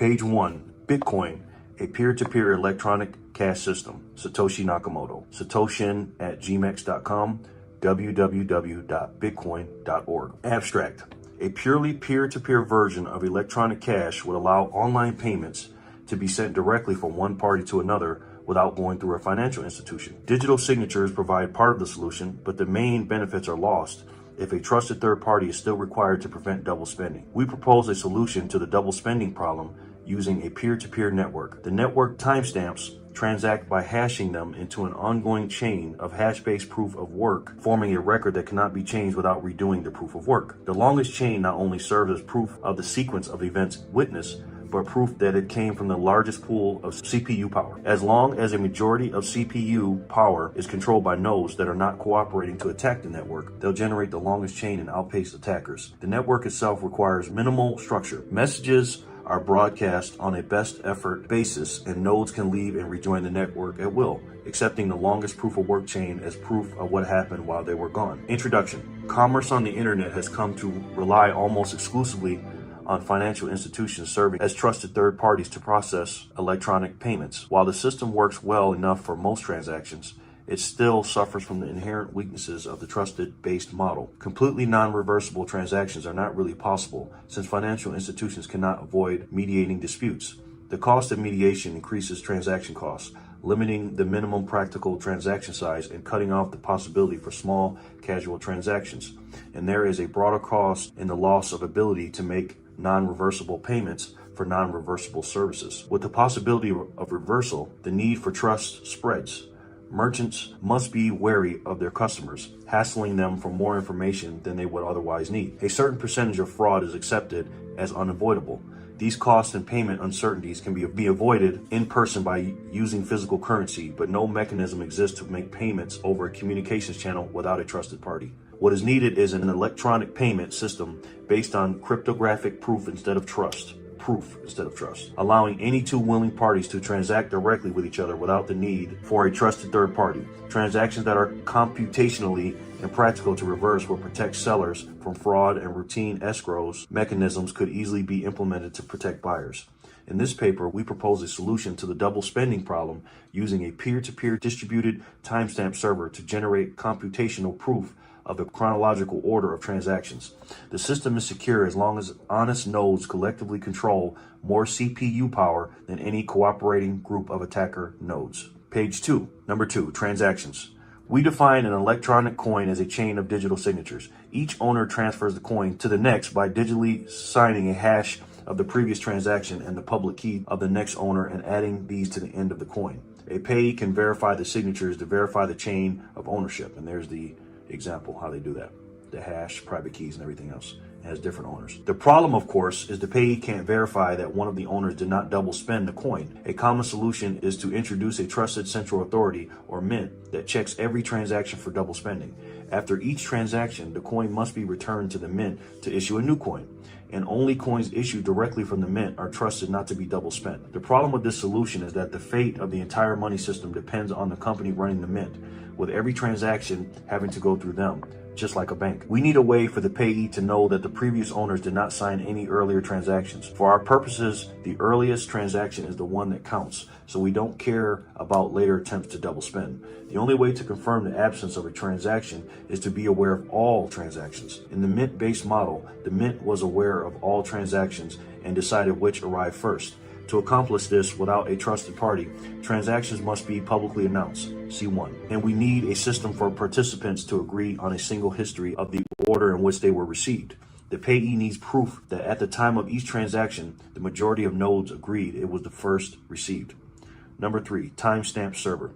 Page 1, Bitcoin, a peer-to-peer electronic cash system. Satoshi Nakamoto. Satoshin@gmex.com, www.bitcoin.org. Abstract. A purely peer-to-peer version of electronic cash would allow online payments to be sent directly from one party to another without going through a financial institution. Digital signatures provide part of the solution, but the main benefits are lost if a trusted third party is still required to prevent double spending. We propose a solution to the double spending problem using a peer-to-peer network. The network timestamps transact by hashing them into an ongoing chain of hash-based proof of work, forming a record that cannot be changed without redoing the proof of work. The longest chain not only serves as proof of the sequence of events witnessed, but proof that it came from the largest pool of CPU power. As long as a majority of CPU power is controlled by nodes that are not cooperating to attack the network, they'll generate the longest chain and outpace attackers. The network itself requires minimal structure. Messages are broadcast on a best effort basis, and nodes can leave and rejoin the network at will, accepting the longest proof of work chain as proof of what happened while they were gone. Introduction. Commerce on the internet has come to rely almost exclusively on financial institutions serving as trusted third parties to process electronic payments. While the system works well enough for most transactions, it still suffers from the inherent weaknesses of the trusted-based model. Completely non-reversible transactions are not really possible, since financial institutions cannot avoid mediating disputes. The cost of mediation increases transaction costs, limiting the minimum practical transaction size and cutting off the possibility for small, casual transactions. And there is a broader cost in the loss of ability to make non-reversible payments for non-reversible services. With the possibility of reversal, the need for trust spreads. Merchants must be wary of their customers, hassling them for more information than they would otherwise need. A certain percentage of fraud is accepted as unavoidable. These cost and payment uncertainties can be avoided in person by using physical currency, but no mechanism exists to make payments over a communications channel without a trusted party. What is needed is an electronic payment system based on cryptographic proof instead of trust, allowing any two willing parties to transact directly with each other without the need for a trusted third party. Transactions that are computationally impractical to reverse will protect sellers from fraud, and routine escrows mechanisms could easily be implemented to protect buyers. In this paper, we propose a solution to the double spending problem using a peer-to-peer distributed timestamp server to generate computational proof of the chronological order of transactions. The system is secure as long as honest nodes collectively control more CPU power than any cooperating group of attacker nodes. Page 2. Number 2, transactions. We define an electronic coin as a chain of digital signatures. Each owner transfers the coin to the next by digitally signing a hash of the previous transaction and the public key of the next owner and adding these to the end of the coin. A payee can verify the signatures to verify the chain of ownership. And there's the example how they do that. The hash, private keys, and everything else. It has different owners. The problem, of course, is the payee can't verify that one of the owners did not double spend the coin. A common solution is to introduce a trusted central authority, or mint, that checks every transaction for double spending. After each transaction, the coin must be returned to the mint to issue a new coin, and only coins issued directly from the mint are trusted not to be double spent. The problem with this solution is that the fate of the entire money system depends on the company running the mint, with every transaction having to go through them, just like a bank. We need a way for the payee to know that the previous owners did not sign any earlier transactions. For our purposes, the earliest transaction is the one that counts, so we don't care about later attempts to double spend. The only way to confirm the absence of a transaction is to be aware of all transactions. In the mint-based model, the mint was aware of all transactions and decided which arrived first. To accomplish this without a trusted party, transactions must be publicly announced, C1. And we need a system for participants to agree on a single history of the order in which they were received. The payee needs proof that at the time of each transaction, the majority of nodes agreed it was the first received. Number 3, timestamp server.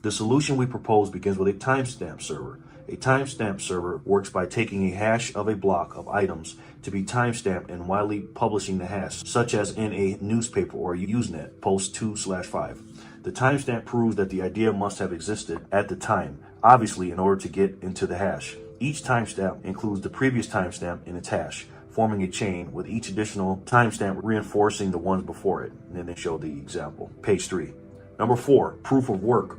The solution we propose begins with a timestamp server. A timestamp server works by taking a hash of a block of items to be timestamped and widely publishing the hash, such as in a newspaper or Usenet, post 2/5. The timestamp proves that the idea must have existed at the time, obviously in order to get into the hash. Each timestamp includes the previous timestamp in its hash, forming a chain with each additional timestamp reinforcing the ones before it. And then they show the example. Page 3. Number 4, proof of work.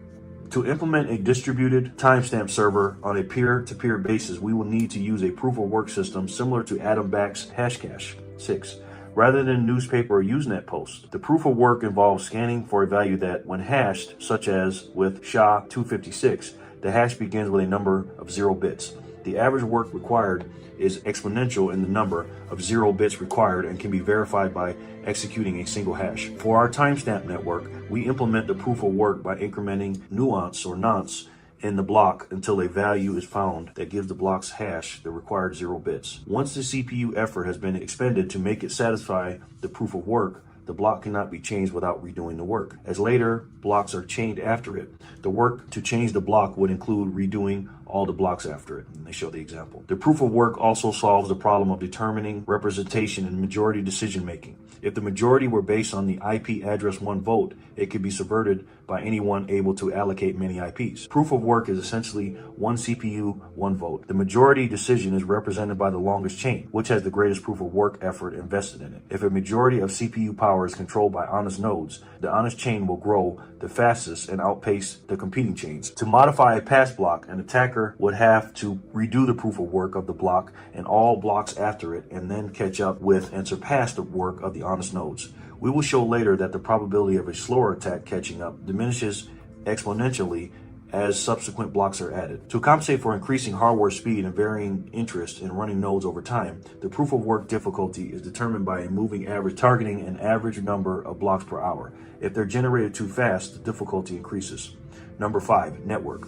To implement a distributed timestamp server on a peer-to-peer basis, we will need to use a proof-of-work system similar to Adam Back's Hashcash. 6. rather than newspaper or Usenet posts. The proof of work involves scanning for a value that, when hashed, such as with SHA-256, the hash begins with a number of 0 bits. The average work required is exponential in the number of 0 bits required and can be verified by executing a single hash. For our timestamp network, we implement the proof of work by incrementing nuance or nonce in the block until a value is found that gives the block's hash the required 0 bits. Once the CPU effort has been expended to make it satisfy the proof of work, the block cannot be changed without redoing the work. As later blocks are chained after it, the work to change the block would include redoing all the blocks after it. And they show the example. The proof of work also solves the problem of determining representation in majority decision making. If the majority were based on the IP address 1 vote, it could be subverted by anyone able to allocate many IPs. Proof of work is essentially 1 CPU, 1 vote. The majority decision is represented by the longest chain, which has the greatest proof of work effort invested in it. If a majority of CPU power is controlled by honest nodes, the honest chain will grow the fastest and outpace the competing chains. To modify a pass block, an attacker would have to redo the proof of work of the block and all blocks after it, and then catch up with and surpass the work of the honest nodes. We will show later that the probability of a slower attack catching up diminishes exponentially as subsequent blocks are added. To compensate for increasing hardware speed and varying interest in running nodes over time, the proof of work difficulty is determined by a moving average targeting an average number of blocks per hour. If they're generated too fast, the difficulty increases. Number 5, network.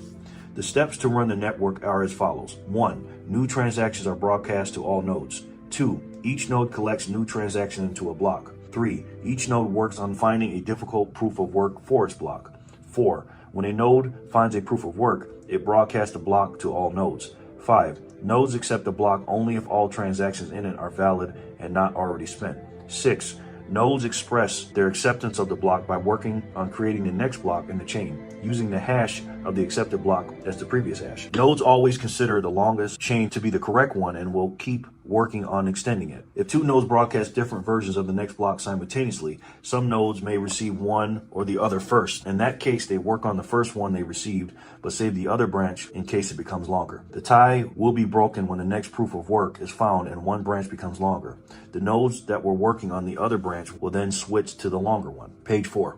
The steps to run the network are as follows. 1. New transactions are broadcast to all nodes. 2. Each node collects new transactions into a block. 3. Each node works on finding a difficult proof of work for its block. 4. When a node finds a proof of work, it broadcasts the block to all nodes. 5. Nodes accept the block only if all transactions in it are valid and not already spent. 6. Nodes express their acceptance of the block by working on creating the next block in the chain, using the hash of the accepted block as the previous hash. Nodes always consider the longest chain to be the correct one and will keep working on extending it. If 2 nodes broadcast different versions of the next block simultaneously, some nodes may receive one or the other first. In that case, they work on the first one they received, but save the other branch in case it becomes longer. The tie will be broken when the next proof of work is found and one branch becomes longer. The nodes that were working on the other branch will then switch to the longer one. Page 4.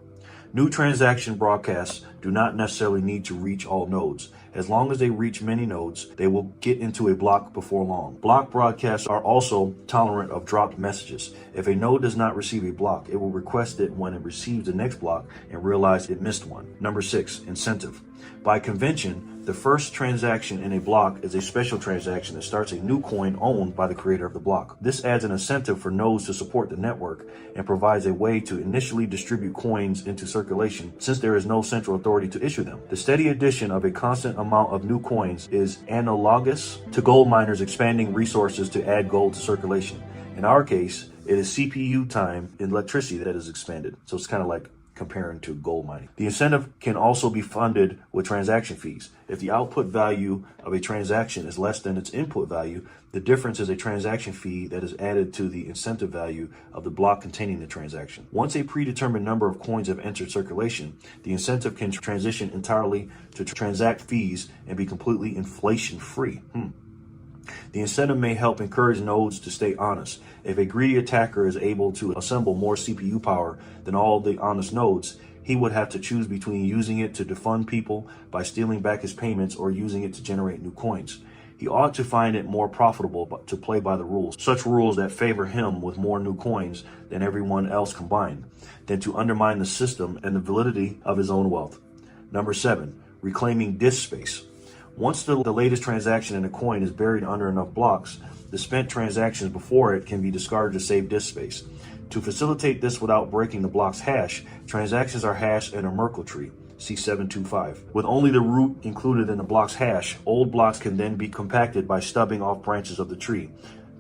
New transaction broadcasts do not necessarily need to reach all nodes. As long as they reach many nodes, they will get into a block before long. Block broadcasts are also tolerant of dropped messages. If a node does not receive a block, it will request it when it receives the next block and realize it missed one. Number 6, incentive. By convention, the first transaction in a block is a special transaction that starts a new coin owned by the creator of the block. This adds an incentive for nodes to support the network and provides a way to initially distribute coins into circulation since there is no central authority to issue them. The steady addition of a constant amount of new coins is analogous to gold miners expanding resources to add gold to circulation. In our case, it is CPU time and electricity that is expanded. So it's kind of like comparing to gold mining. The incentive can also be funded with transaction fees. If the output value of a transaction is less than its input value, the difference is a transaction fee that is added to the incentive value of the block containing the transaction. Once a predetermined number of coins have entered circulation, the incentive can transition entirely to transact fees and be completely inflation-free. The incentive may help encourage nodes to stay honest. If a greedy attacker is able to assemble more CPU power than all the honest nodes, he would have to choose between using it to defund people by stealing back his payments or using it to generate new coins. He ought to find it more profitable to play by the rules, such rules that favor him with more new coins than everyone else combined, than to undermine the system and the validity of his own wealth. Number 7, reclaiming disk space. Once the latest transaction in a coin is buried under enough blocks, the spent transactions before it can be discarded to save disk space. To facilitate this without breaking the block's hash, transactions are hashed in a Merkle tree, C725. With only the root included in the block's hash, old blocks can then be compacted by stubbing off branches of the tree.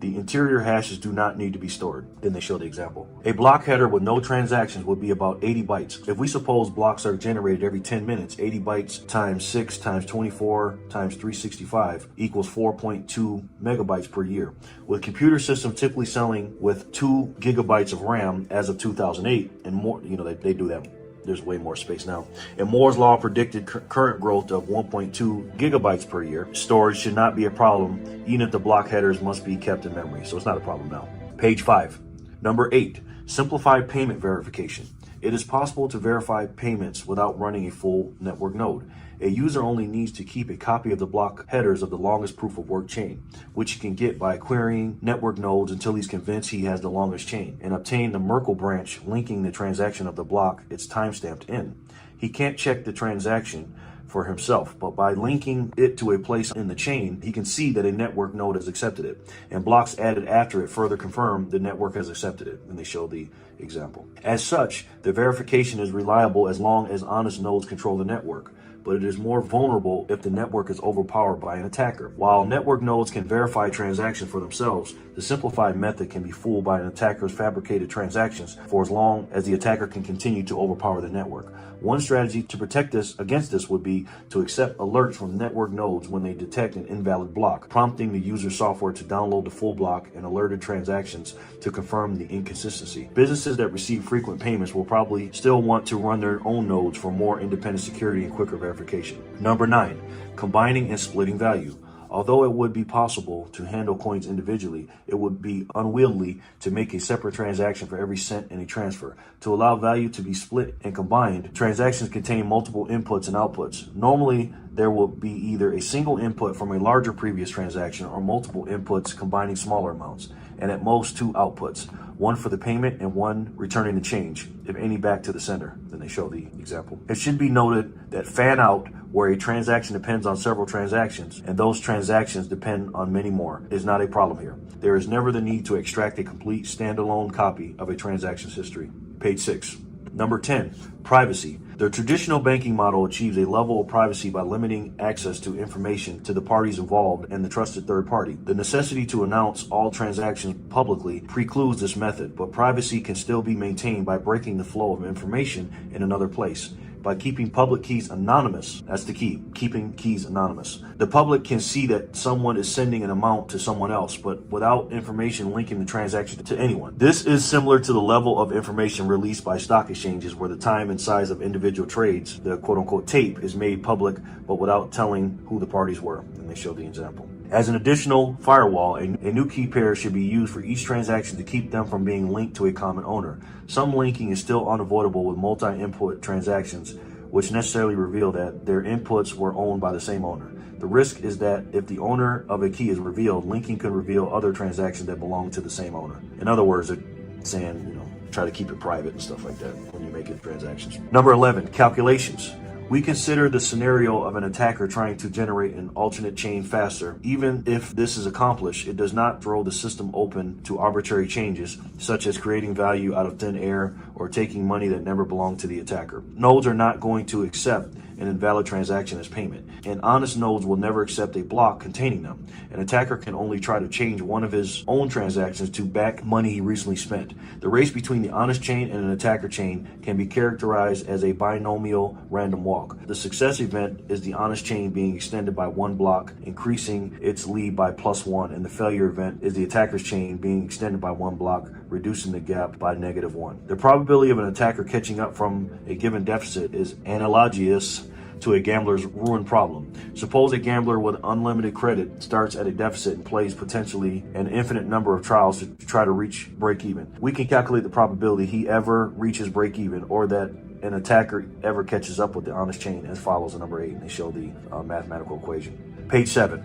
The interior hashes do not need to be stored. Then they show the example. A block header with no transactions would be about 80 bytes. If we suppose blocks are generated every 10 minutes, 80 bytes times 6 times 24 times 365 equals 4.2 megabytes per year. With computer systems typically selling with 2 gigabytes of RAM as of 2008 and more, they do that. There's way more space now. And Moore's law predicted current growth of 1.2 gigabytes per year. Storage should not be a problem, even if the block headers must be kept in memory. So it's not a problem now. Page 5. Number 8, simplified payment verification. It is possible to verify payments without running a full network node. A user only needs to keep a copy of the block headers of the longest proof of work chain, which he can get by querying network nodes until he's convinced he has the longest chain, and obtain the Merkle branch linking the transaction of the block it's timestamped in. He can't check the transaction for himself, but by linking it to a place in the chain, he can see that a network node has accepted it, and blocks added after it further confirm the network has accepted it, and they show the example. As such, the verification is reliable as long as honest nodes control the network, but it is more vulnerable if the network is overpowered by an attacker. While network nodes can verify transactions for themselves, the simplified method can be fooled by an attacker's fabricated transactions for as long as the attacker can continue to overpower the network. One strategy to protect against this would be to accept alerts from network nodes when they detect an invalid block, prompting the user software to download the full block and alerted transactions to confirm the inconsistency. Businesses that receive frequent payments will probably still want to run their own nodes for more independent security and quicker verification. Number 9, combining and splitting value. Although it would be possible to handle coins individually, it would be unwieldy to make a separate transaction for every cent in a transfer. To allow value to be split and combined, transactions contain multiple inputs and outputs. Normally, there will be either a single input from a larger previous transaction or multiple inputs combining smaller amounts, and at most 2 outputs, one for the payment and one returning the change, if any, back to the sender. Then they show the example. It should be noted that fan out, where a transaction depends on several transactions, and those transactions depend on many more, is not a problem here. There is never the need to extract a complete standalone copy of a transaction's history. Page 6. Number 10, privacy. The traditional banking model achieves a level of privacy by limiting access to information to the parties involved and the trusted third party. The necessity to announce all transactions publicly precludes this method, but privacy can still be maintained by breaking the flow of information in another place. By keeping public keys anonymous, that's the key, keeping keys anonymous. The public can see that someone is sending an amount to someone else, but without information linking the transaction to anyone. This is similar to the level of information released by stock exchanges, where the time and size of individual trades, the quote-unquote tape, is made public, but without telling who the parties were. And they show the example. As an additional firewall, a new key pair should be used for each transaction to keep them from being linked to a common owner. Some linking is still unavoidable with multi-input transactions, which necessarily reveal that their inputs were owned by the same owner. The risk is that if the owner of a key is revealed, linking could reveal other transactions that belong to the same owner. In other words, they're saying, try to keep it private and stuff like that when you're making transactions. Number 11, calculations. We consider the scenario of an attacker trying to generate an alternate chain faster. Even if this is accomplished, it does not throw the system open to arbitrary changes, such as creating value out of thin air or taking money that never belonged to the attacker. Nodes are not going to accept an invalid transaction as payment, and honest nodes will never accept a block containing them. An attacker can only try to change one of his own transactions to back money he recently spent. The race between the honest chain and an attacker chain can be characterized as a binomial random walk. The success event is the honest chain being extended by 1 block, increasing its lead by +1, and the failure event is the attacker's chain being extended by 1 block, reducing the gap by -1. The probability of an attacker catching up from a given deficit is analogous to a gambler's ruin problem. Suppose a gambler with unlimited credit starts at a deficit and plays potentially an infinite number of trials to try to reach break even. We can calculate the probability he ever reaches break even, or that an attacker ever catches up with the honest chain, as follows in number 8, and they show the mathematical equation. Page 7.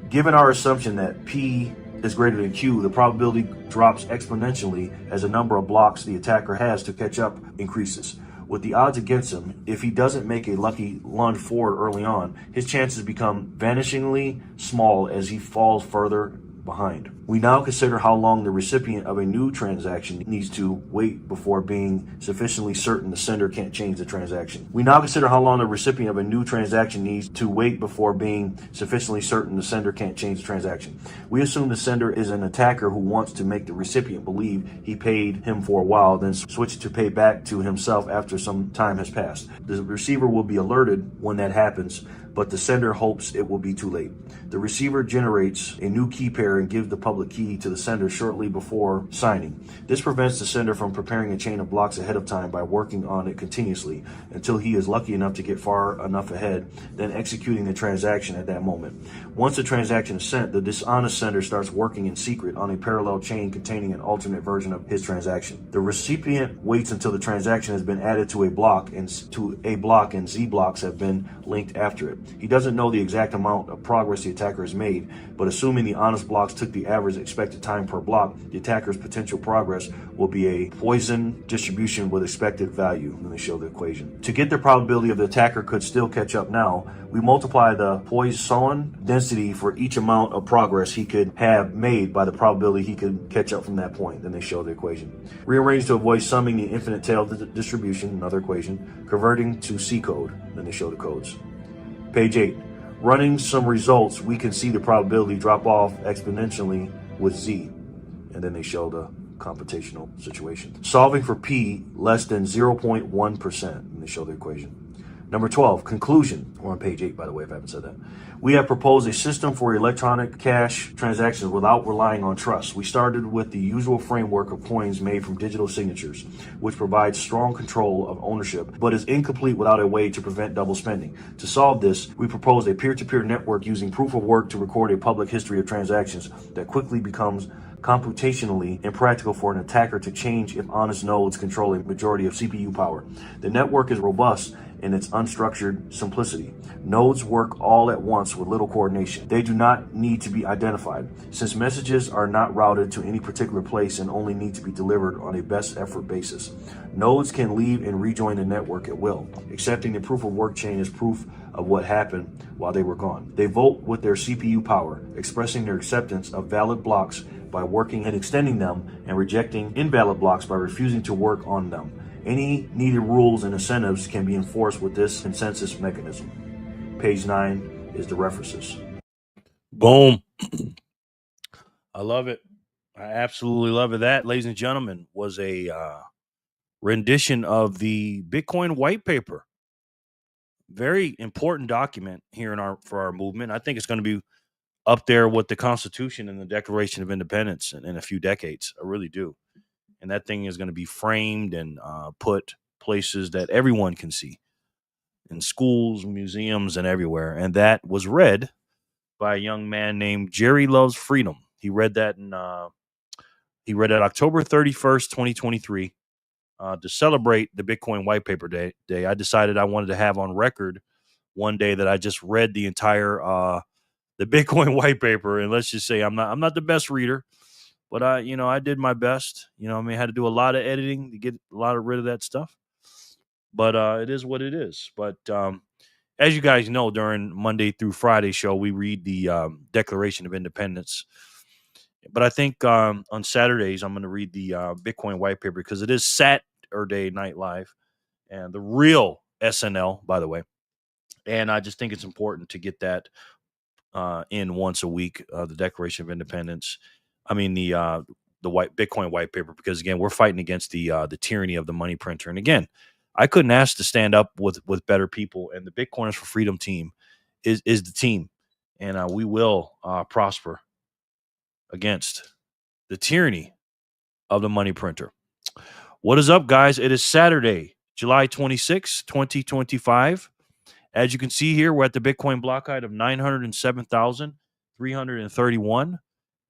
Given our assumption that P is greater than Q, the probability drops exponentially as the number of blocks the attacker has to catch up increases. With the odds against him, if he doesn't make a lucky lunge forward early on, his chances become vanishingly small as he falls further behind. We now consider how long the recipient of a new transaction needs to wait before being sufficiently certain the sender can't change the transaction. We assume the sender is an attacker who wants to make the recipient believe he paid him for a while, then switch to pay back to himself after some time has passed. The receiver will be alerted when that happens, but the sender hopes it will be too late. The receiver generates a new key pair and gives the public key to the sender shortly before signing. This prevents the sender from preparing a chain of blocks ahead of time by working on it continuously until he is lucky enough to get far enough ahead, then executing the transaction at that moment. Once the transaction is sent, the dishonest sender starts working in secret on a parallel chain containing an alternate version of his transaction. The recipient waits until the transaction has been added to a block and Z blocks have been linked after it. He doesn't know the exact amount of progress the attacker has made, but assuming the honest blocks took the average expected time per block, the attacker's potential progress will be a Poisson distribution with expected value. And they show the equation. To get the probability of the attacker could still catch up now, we multiply the Poisson density for each amount of progress he could have made by the probability he could catch up from that point. Then they show the equation. Rearrange to avoid summing the infinite tail distribution, another equation, converting to C code. Then they show the codes. Page 8. Running some results, we can see the probability drop off exponentially with Z. And then they show the computational situation. Solving for P less than 0.1%. And they show the equation. Number 12, conclusion. We're on page 8, by the way, if I haven't said that. We have proposed a system for electronic cash transactions without relying on trust. We started with the usual framework of coins made from digital signatures, which provides strong control of ownership, but is incomplete without a way to prevent double spending. To solve this, we proposed a peer-to-peer network using proof of work to record a public history of transactions that quickly becomes computationally impractical for an attacker to change if honest nodes control a majority of CPU power. The network is robust in its unstructured simplicity. Nodes work all at once with little coordination. They do not need to be identified, since messages are not routed to any particular place and only need to be delivered on a best effort basis. Nodes can leave and rejoin the network at will, accepting the proof of work chain as proof of what happened while they were gone. They vote with their CPU power, expressing their acceptance of valid blocks by working and extending them, and rejecting invalid blocks by refusing to work on them. Any needed rules and incentives can be enforced with this consensus mechanism. Page 9 is the references. Boom. I love it. I absolutely love it. That, ladies and gentlemen, was a rendition of the Bitcoin white paper. Very important document here for our movement. I think it's going to be up there with the Constitution and the Declaration of Independence in a few decades. I really do. And that thing is going to be framed and put places that everyone can see, in schools, museums, and everywhere. And that was read by a young man named jerrylovesfreedom. He read that October 31st, 2023, to celebrate the Bitcoin white paper day. I decided I wanted to have on record one day that I just read the entire the Bitcoin white paper. And let's just say I'm not the best reader, but I did my best. I had to do a lot of editing to get rid of that stuff. But it is what it is. But as you guys know, during Monday through Friday show, we read the Declaration of Independence. But I think on Saturdays, I'm going to read the Bitcoin white paper because it is Saturday Night Live and the real SNL, by the way. And I just think it's important to get that in once a week, the Declaration of Independence. The Bitcoin white paper, because again, we're fighting against the tyranny of the money printer. And again, I couldn't ask to stand up with better people, and the Bitcoiners for Freedom team is the team, and we will prosper against the tyranny of the money printer. What is up, guys? It is Saturday, July 26, 2025. As you can see here, we're at the Bitcoin block height of 907,331.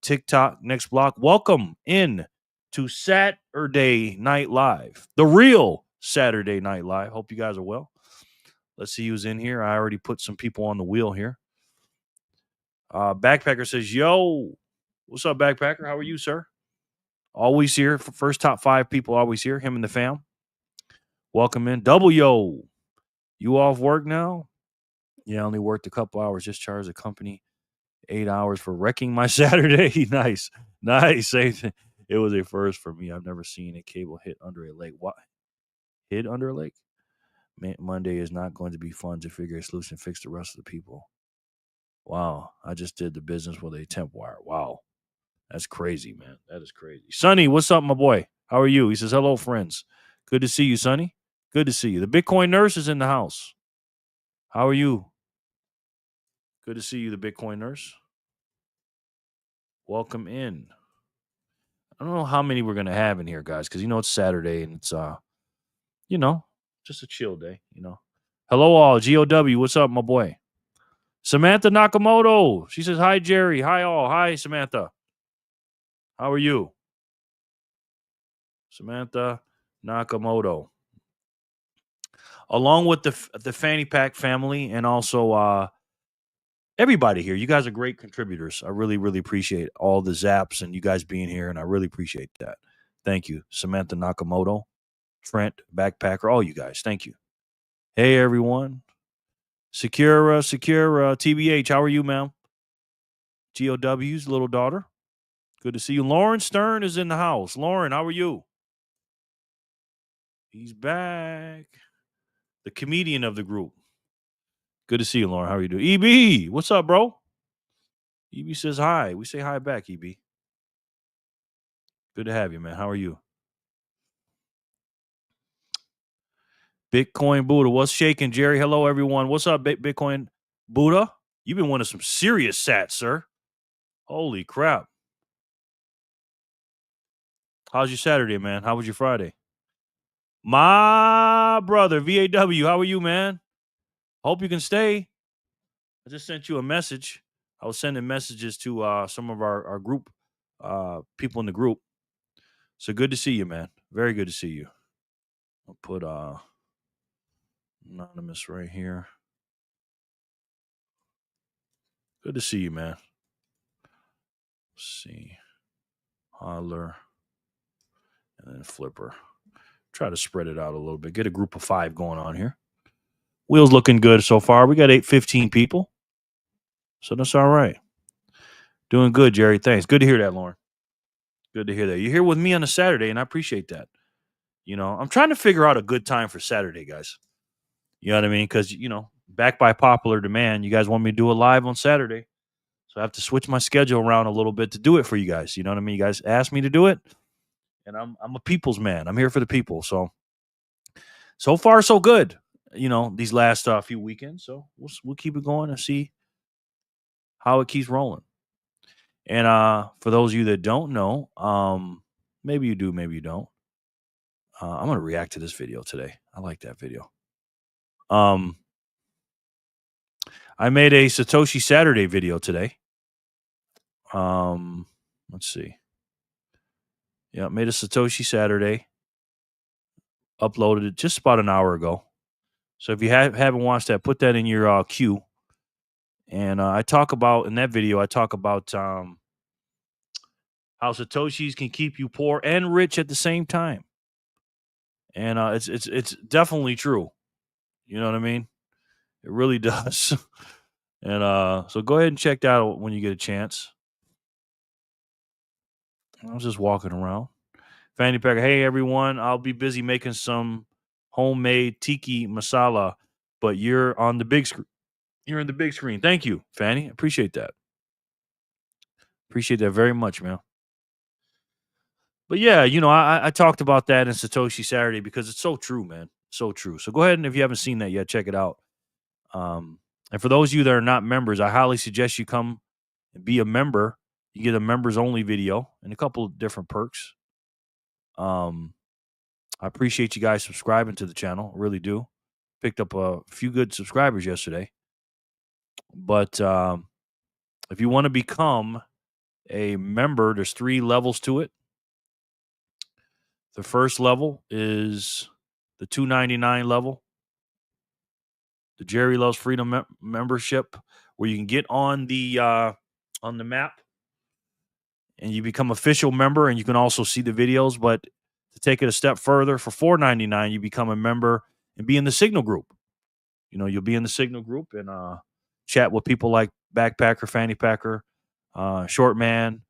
TikTok next block. Welcome in to Saturday Night Live, the real Saturday Night Live. Hope you guys are well. Let's see who's in here. I already put some people on the wheel here. Backpacker says, yo, what's up, Backpacker? How are you, sir? Always here. First top 5 people always here. Him and the fam. Welcome in. Double yo. You off work now? Yeah, I only worked a couple hours. Just charged the company 8 hours for wrecking my Saturday. Nice. It was a first for me. I've never seen a cable hit under a lake. What? Hit under a lake? Man, Monday is not going to be fun to figure a solution and fix the rest of the people. Wow. I just did the business with a temp wire. Wow. That's crazy, man. That is crazy. Sonny, what's up, my boy? How are you? He says, hello, friends. Good to see you, Sonny. Good to see you. The Bitcoin nurse is in the house. How are you? Good to see you, the Bitcoin nurse. Welcome in. I don't know how many we're gonna have in here, guys, because it's Saturday and it's just a chill day. Hello all, GOW. What's up, my boy? Samantha Nakamoto. She says hi, Jerry. Hi all. Hi, Samantha. How are you? Samantha Nakamoto. Along with the Fanny Pack family and also everybody here. You guys are great contributors. I really, really appreciate all the zaps and you guys being here, and I really appreciate that. Thank you, Samantha Nakamoto, Trent, Backpacker, all you guys. Thank you. Hey, everyone. Secura, TBH, how are you, ma'am? GOW's little daughter. Good to see you. Lauren Stern is in the house. Lauren, how are you? He's back. The comedian of the group. Good to see you, Lauren. How are you doing? EB, what's up, bro? EB says hi. We say hi back, EB. Good to have you, man. How are you? Bitcoin Buddha. What's shaking, Jerry? Hello, everyone. What's up, Bitcoin Buddha? You've been winning some serious sats, sir. Holy crap. How's your Saturday, man? How was your Friday? My brother, VAW, how are you, man? Hope you can stay. I just sent you a message. I was sending messages to some of our group, people in the group. So good to see you, man. Very good to see you. I'll put anonymous right here. Good to see you, man. Let's see. Holler. And then Flipper. Try to spread it out a little bit. Get a group of 5 going on here. Wheels looking good so far. We got 15 people. So that's all right. Doing good, Jerry. Thanks. Good to hear that, Lauren. Good to hear that. You're here with me on a Saturday, and I appreciate that. I'm trying to figure out a good time for Saturday, guys. You know what I mean? Because, back by popular demand, you guys want me to do a live on Saturday. So I have to switch my schedule around a little bit to do it for you guys. You know what I mean? You guys asked me to do it, and I'm a people's man. I'm here for the people. So far, so good. These last few weekends. So we'll keep it going and see how it keeps rolling. And for those of you that don't know, maybe you do, maybe you don't. I'm going to react to this video today. I like that video. I made a Satoshi Saturday video today. Let's see. Yeah, made a Satoshi Saturday. Uploaded it just about an hour ago. So if you haven't watched that, put that in your queue. And I talk about, in that video, how Satoshis can keep you poor and rich at the same time. And it's definitely true. You know what I mean? It really does. And so go ahead and check that out when you get a chance. I was just walking around. Fanny Packer, hey everyone, I'll be busy making some homemade tiki masala, but you're on the big screen. You're in the big screen. Thank you, Fanny. Appreciate that. Appreciate that very much, man. But yeah, I talked about that in Satoshi Saturday because it's so true, man. So true. So go ahead and if you haven't seen that yet, check it out. And for those of you that are not members, I highly suggest you come and be a member. You get a members only video and a couple of different perks. I appreciate you guys subscribing to the channel. I really do. Picked up a few good subscribers yesterday. But if you want to become a member, there's 3 levels to it. The first level is the $2.99 level, the Jerry Loves Freedom membership, where you can get on the map and you become official member, and you can also see the videos. But to take it a step further, for $4.99, you become a member and be in the Signal group. You'll be in the Signal group and chat with people like Backpacker, Fanny Packer, Short Man,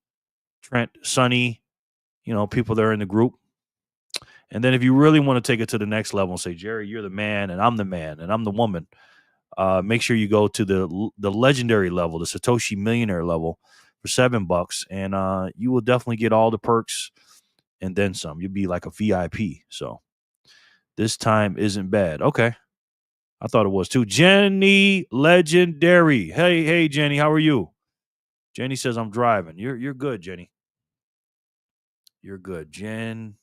Trent, Sonny, people that are in the group. And then if you really want to take it to the next level and say, Jerry, you're the man and I'm the woman, make sure you go to the legendary level, the Satoshi Millionaire level for $7. And you will definitely get all the perks and then some. You'll be like a VIP. So this time isn't bad. Okay. I thought it was too. Jenny Legendary. Hey, Jenny, how are you? Jenny says I'm driving. You're good, Jenny. You're good. Jenny.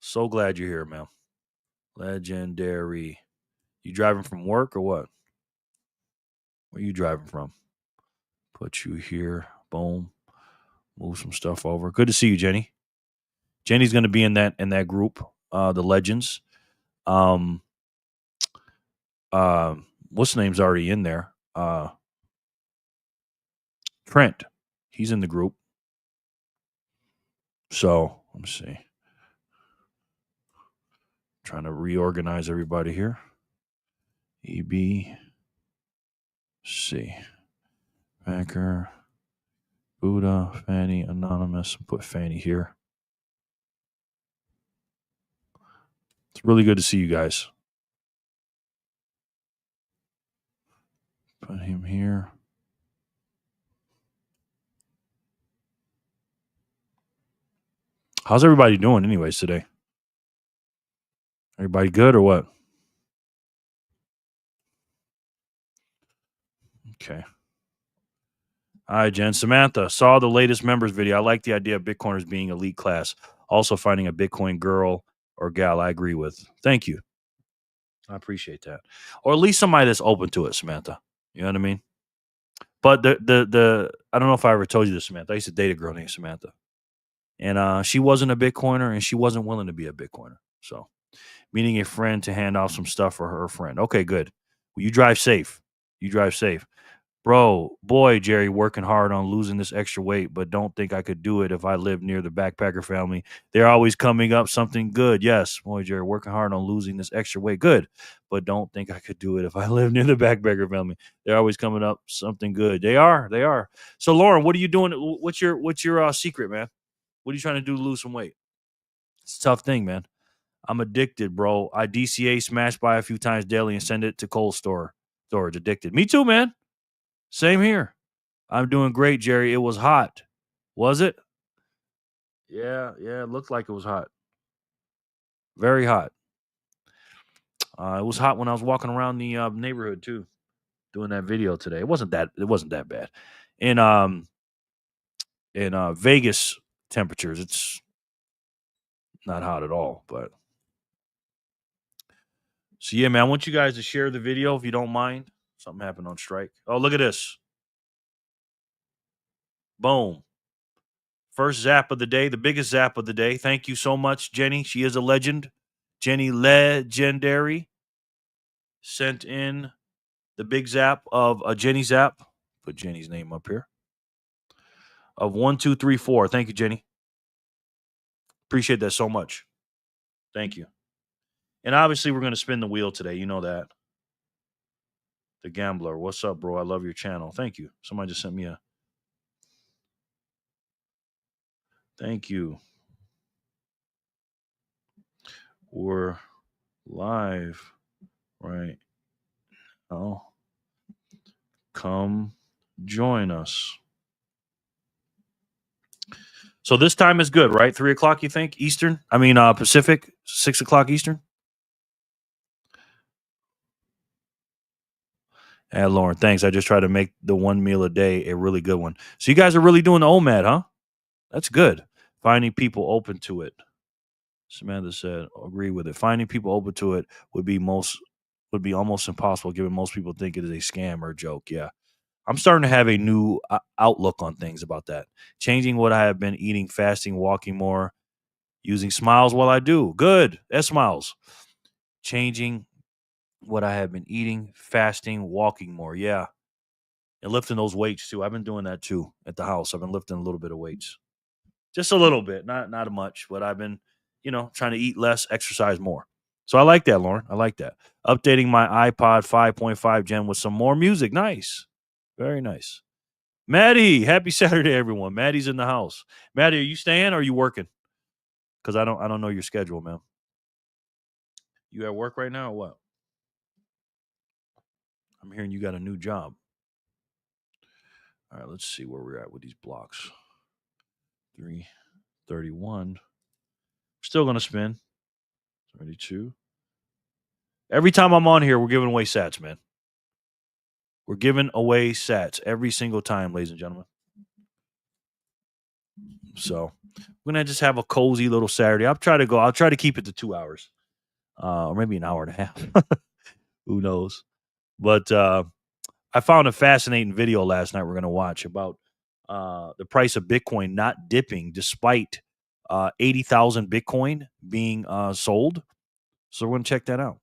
So glad you're here, man. Legendary. You driving from work or what? Where you driving from? Put you here. Boom. Move some stuff over. Good to see you, Jenny. Jenny's going to be in that group, the Legends. What's the name's already in there? Trent. He's in the group. So let me see. Trying to reorganize everybody here. EB. C. Banker. Buddha. Fanny. Anonymous. Put Fanny here. It's really good to see you guys. Put him here. How's everybody doing anyways today? Everybody good or what? Okay. All right, Jen. Samantha, saw the latest members video. I like the idea of Bitcoiners being elite class. Also finding a Bitcoin girl or gal I agree with. Thank you. I appreciate that. Or at least somebody that's open to it, Samantha. You know what I mean? But the I don't know if I ever told you this, Samantha. I used to date a girl named Samantha. And she wasn't a Bitcoiner and she wasn't willing to be a Bitcoiner. So meaning a friend to hand off some stuff for her friend. Okay, good. Well, you drive safe. You drive safe. Bro, boy, Jerry, working hard on losing this extra weight, but don't think I could do it if I lived near the backpacker family. They're always coming up something good. Yes, boy, Jerry, working hard on losing this extra weight. Good. But don't think I could do it if I lived near the backpacker family. They're always coming up something good. They are. So, Lauren, what are you doing? What's your secret, man? What are you trying to do to lose some weight? It's a tough thing, man. I'm addicted, bro. I DCA smash by a few times daily and send it to cold storage. Addicted. Me too, man. Same here. I'm doing great, Jerry. It was hot. Was it? Yeah. It looked like it was hot. Very hot. It was hot when I was walking around the neighborhood too, doing that video today. It wasn't that bad. In Vegas temperatures, it's not hot at all. But so yeah, man, I want you guys to share the video if you don't mind. Something happened on strike. Oh, look at this. Boom. First zap of the day, the biggest zap of the day. Thank you so much, Jenny. She is a legend. Jenny Legendary sent in the big zap of a Jenny zap. Put Jenny's name up here. Of 1, 2, 3, 4. Thank you, Jenny. Appreciate that so much. Thank you. And obviously, we're going to spin the wheel today. You know that. The Gambler. What's up, bro? I love your channel. Thank you. Somebody just sent me a. Thank you. We're live right now. Come join us. So this time is good, right? 3 o'clock, you think? Eastern? I mean, Pacific, 6 o'clock Eastern? Yeah, Lauren, thanks. I just try to make the one meal a day a really good one. So you guys are really doing the OMAD, huh? That's good. Finding people open to it. Samantha said, agree with it. Finding people open to it would be almost impossible, given most people think it is a scam or a joke. Yeah. I'm starting to have a new outlook on things about that. Changing what I have been eating, fasting, walking more, using smiles while I do. Good. S-Smiles. Changing what I have been eating, fasting, walking more. Yeah. And lifting those weights too. I've been doing that too at the house. I've been lifting a little bit of weights. Just a little bit, not much, but I've been, trying to eat less, exercise more. So I like that, Lauren. I like that. Updating my iPod 5.5 Gen with some more music. Nice. Very nice. Maddie, happy Saturday, everyone. Maddie's in the house. Maddie, are you staying or are you working? Because I don't know your schedule, man. You at work right now or what? I'm hearing you got a new job. All right, let's see where we're at with these blocks. 331. Still gonna spin. 32. Every time I'm on here, we're giving away sats, man. We're giving away sats every single time, ladies and gentlemen. So we're gonna just have a cozy little Saturday. I'll try to keep it to 2 hours, or maybe an hour and a half. Who knows? But I found a fascinating video last night. We're gonna watch about the price of Bitcoin not dipping despite 80,000 Bitcoin being sold. So we're gonna check that out.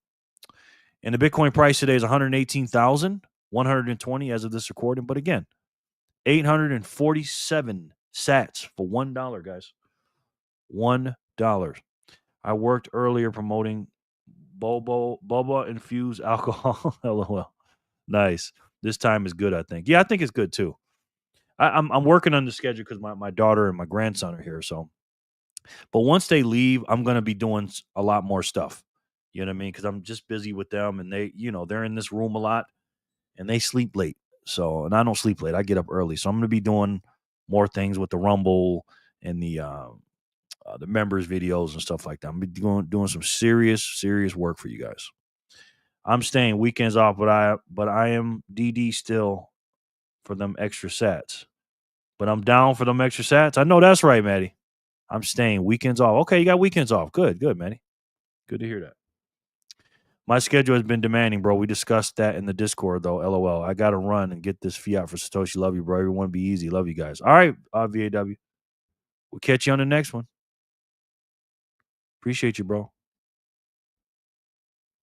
And the Bitcoin price today is 118,120 as of this recording. But again, 847 sats for $1, guys. $1. I worked earlier promoting boba infused alcohol. LOL. Nice. This time is good, I think. Yeah, I think it's good too. I'm working on the schedule because my daughter and my grandson are here. So, but once they leave, I'm gonna be doing a lot more stuff. You know what I mean? Because I'm just busy with them, and they're in this room a lot, and they sleep late. So, and I don't sleep late. I get up early, so I'm gonna be doing more things with the Rumble and the members videos and stuff like that. I'm doing some serious work for you guys. I'm staying weekends off, but I am DD still for them extra sats. But I'm down for them extra sats. I know that's right, Maddie. I'm staying weekends off. Okay, you got weekends off. Good, Maddie. Good to hear that. My schedule has been demanding, bro. We discussed that in the Discord, though. LOL. I got to run and get this Fiat for Satoshi. Love you, bro. Everyone be easy. Love you guys. All right, VAW. We'll catch you on the next one. Appreciate you, bro.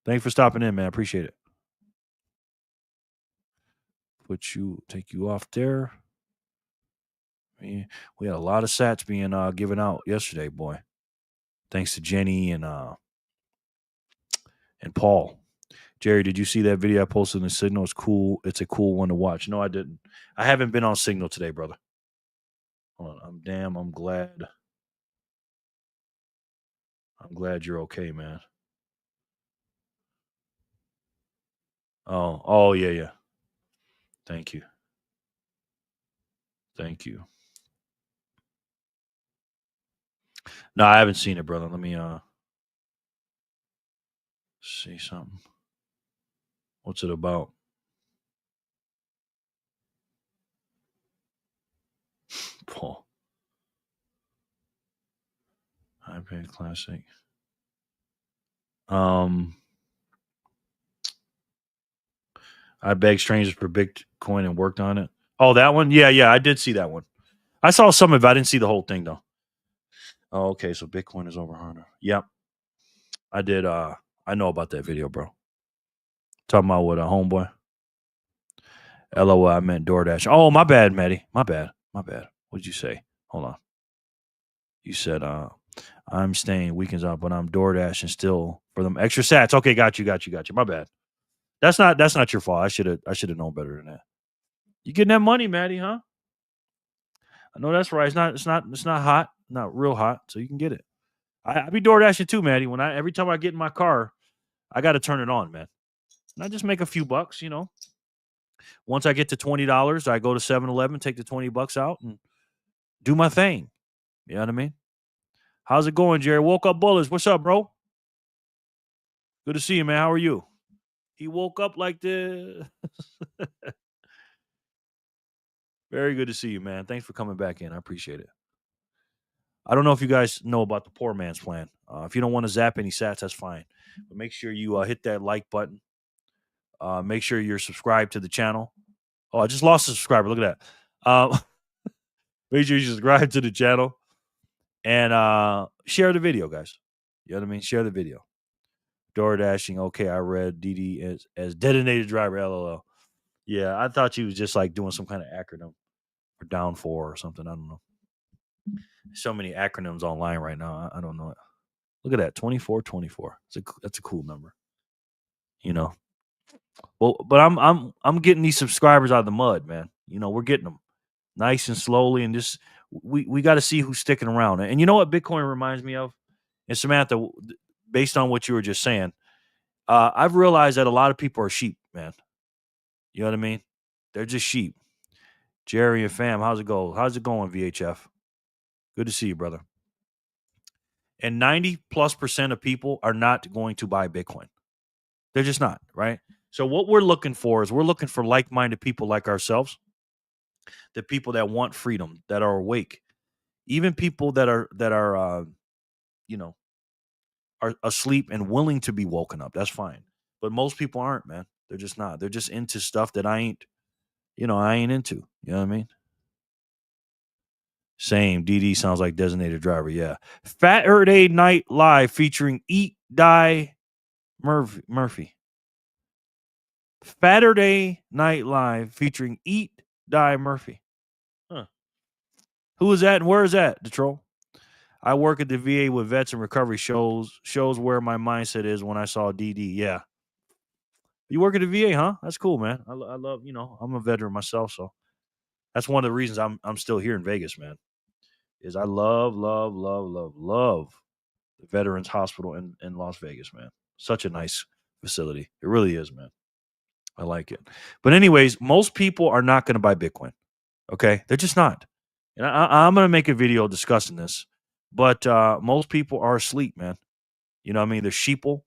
Thanks for stopping in, man. Appreciate it. Take you off there. We had a lot of sats being given out yesterday, boy. Thanks to Jenny and Paul. Jerry, did you see that video I posted in the Signal? It's cool. It's a cool one to watch. No, I didn't. I haven't been on Signal today, brother. Hold on. I'm glad. I'm glad you're okay, man. Oh, yeah. Thank you. No, I haven't seen it, brother. Let me see something. What's it about? Paul. iPad Classic. I begged strangers for Bitcoin and worked on it. Oh, that one? Yeah, I did see that one. I saw some of it. I didn't see the whole thing though. Oh, okay. So Bitcoin is over 100. Yep. I did. I know about that video, bro. Talking about what a homeboy. LOL, I meant DoorDash. Oh, my bad, Maddie. My bad. What did you say? Hold on. You said I'm staying weekends off, but I'm DoorDashing still for them extra sats. Okay, got you. My bad. That's not your fault. I should have known better than that. You getting that money, Maddie, huh? I know that's right. It's not hot, not real hot, so you can get it. I be DoorDashing too, Maddie. Every time I get in my car, I got to turn it on, man. And I just make a few bucks, Once I get to $20, I go to 7-Eleven, take the $20 out, and do my thing. You know what I mean? How's it going, Jerry? Woke up bullets. What's up, bro? Good to see you, man. How are you? He woke up like this. Very good to see you, man. Thanks for coming back in. I appreciate it. I don't know if you guys know about the poor man's plan. If you don't want to zap any sats, that's fine. But make sure you hit that like button. Make sure you're subscribed to the channel. Oh, I just lost a subscriber. Look at that. Make sure you subscribe to the channel and share the video, guys. You know what I mean? Share the video. Door dashing. Okay, I read DD as detonated driver. LOL. Yeah, I thought you was just like doing some kind of acronym or down for or something. I don't know. So many acronyms online right now. I don't know it. Look at that, 2424. That's a cool number. Well, but I'm getting these subscribers out of the mud, man. We're getting them nice and slowly, and just we got to see who's sticking around. And you know what Bitcoin reminds me of? And Samantha, based on what you were just saying, I've realized that a lot of people are sheep, man. You know what I mean? They're just sheep. Jerry and fam, how's it going, VHF? Good to see you, brother. And 90+% of people are not going to buy Bitcoin. They're just not, right? So what we're looking for is we're looking for like-minded people like ourselves, the people that want freedom, that are awake, even people that are you know are asleep and willing to be woken up. That's fine, but most people aren't, man. They're just not. They're just into stuff that I ain't into. You know what I mean? Same. DD sounds like designated driver. Yeah. Saturday Night Live featuring Eat Die Murphy. Saturday Night Live featuring Eat Die Murphy. Huh. Who is that and where is that, Detroit? I work at the VA with vets and recovery shows where my mindset is when I saw DD. Yeah. You work at the VA, huh? That's cool, man. I love, I'm a veteran myself, so that's one of the reasons I'm still here in Vegas, man. Is I love the Veterans Hospital in Las Vegas, man. Such a nice facility. It really is, man. I like it. But anyways, most people are not going to buy Bitcoin. Okay, they're just not. And I'm going to make a video discussing this. But most people are asleep, man. You know what I mean? They're sheeple,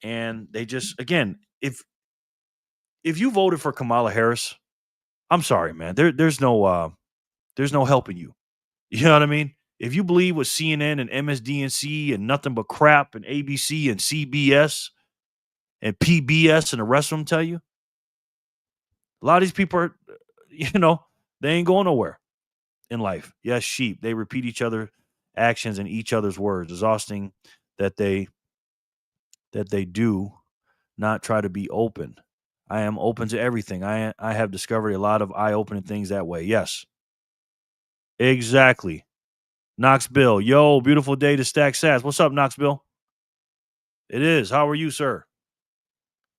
and they just, again, if you voted for Kamala Harris, I'm sorry, man. There's no helping you. You know what I mean? If you believe what CNN and MSDNC and nothing but crap and ABC and CBS and PBS and the rest of them tell you, a lot of these people are, they ain't going nowhere in life. Yes, sheep. They repeat each other's actions and each other's words, exhausting that they do not try to be open. I am open to everything. I have discovered a lot of eye-opening things that way. Yes. Exactly. Knoxville. Yo, beautiful day to stack sats. What's up, Knoxville? It is. How are you, sir?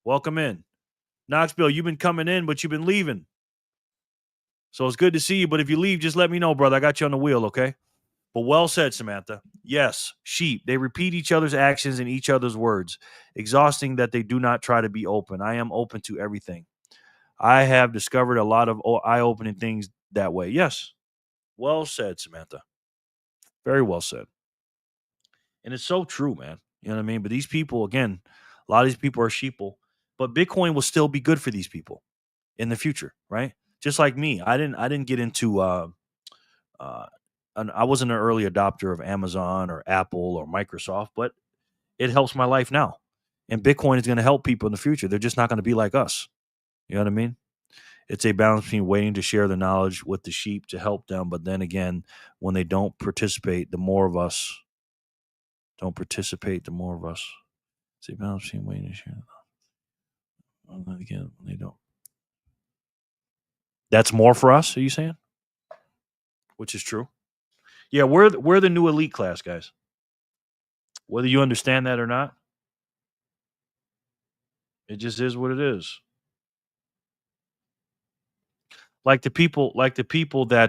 Welcome in. Knoxville, you've been coming in, but you've been leaving. So it's good to see you. But if you leave, just let me know, brother. I got you on the wheel, okay? But well said, Samantha. Yes, sheep. They repeat each other's actions and each other's words, exhausting that they do not try to be open. I am open to everything. I have discovered a lot of eye-opening things that way. Yes. Well said, Samantha. Very well said. And it's so true, man. You know what I mean? But these people, again, a lot of these people are sheeple. But Bitcoin will still be good for these people in the future, right? Just like me. I didn't get into I wasn't an early adopter of Amazon or Apple or Microsoft, but it helps my life now. And Bitcoin is going to help people in the future. They're just not going to be like us. You know what I mean? It's a balance between waiting to share the knowledge with the sheep to help them. But then again, when they don't participate, the more of us don't participate, the more of us. It's a balance between waiting to share the knowledge. And then again, when they don't. That's more for us, are you saying? Which is true. Yeah, we're the new elite class, guys. Whether you understand that or not, it just is what it is. Like the people that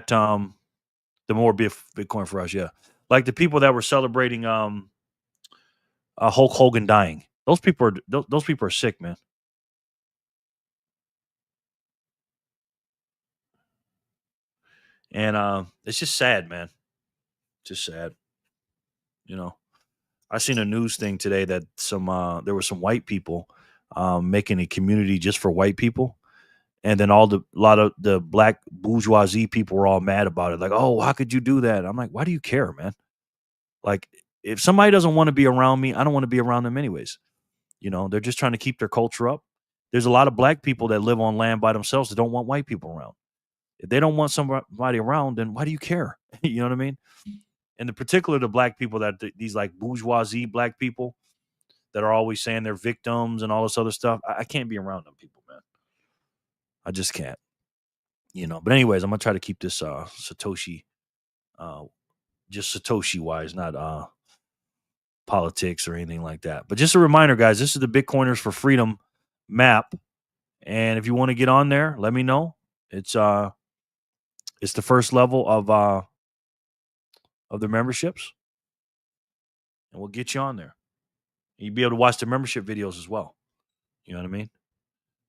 the more Bitcoin for us, yeah. Like the people that were celebrating Hulk Hogan dying. Those people are sick, man. And it's just sad, man. Just sad. You know. I seen a news thing today that there were some white people making a community just for white people. And then a lot of the black bourgeoisie people were all mad about it. Like, oh, how could you do that? I'm like, why do you care, man? Like, if somebody doesn't want to be around me, I don't want to be around them anyways. They're just trying to keep their culture up. There's a lot of black people that live on land by themselves that don't want white people around. If they don't want somebody around, then why do you care? You know what I mean? And in particular, the black people these like bourgeoisie black people that are always saying they're victims and all this other stuff. I can't be around them people, man. I just can't. But anyways, I'm gonna try to keep this Satoshi, just Satoshi wise, not politics or anything like that. But just a reminder, guys, this is the Bitcoiners for Freedom map, and if you want to get on there, let me know. It's the first level of the memberships, and we'll get you on there. And you'll be able to watch the membership videos as well. You know what I mean?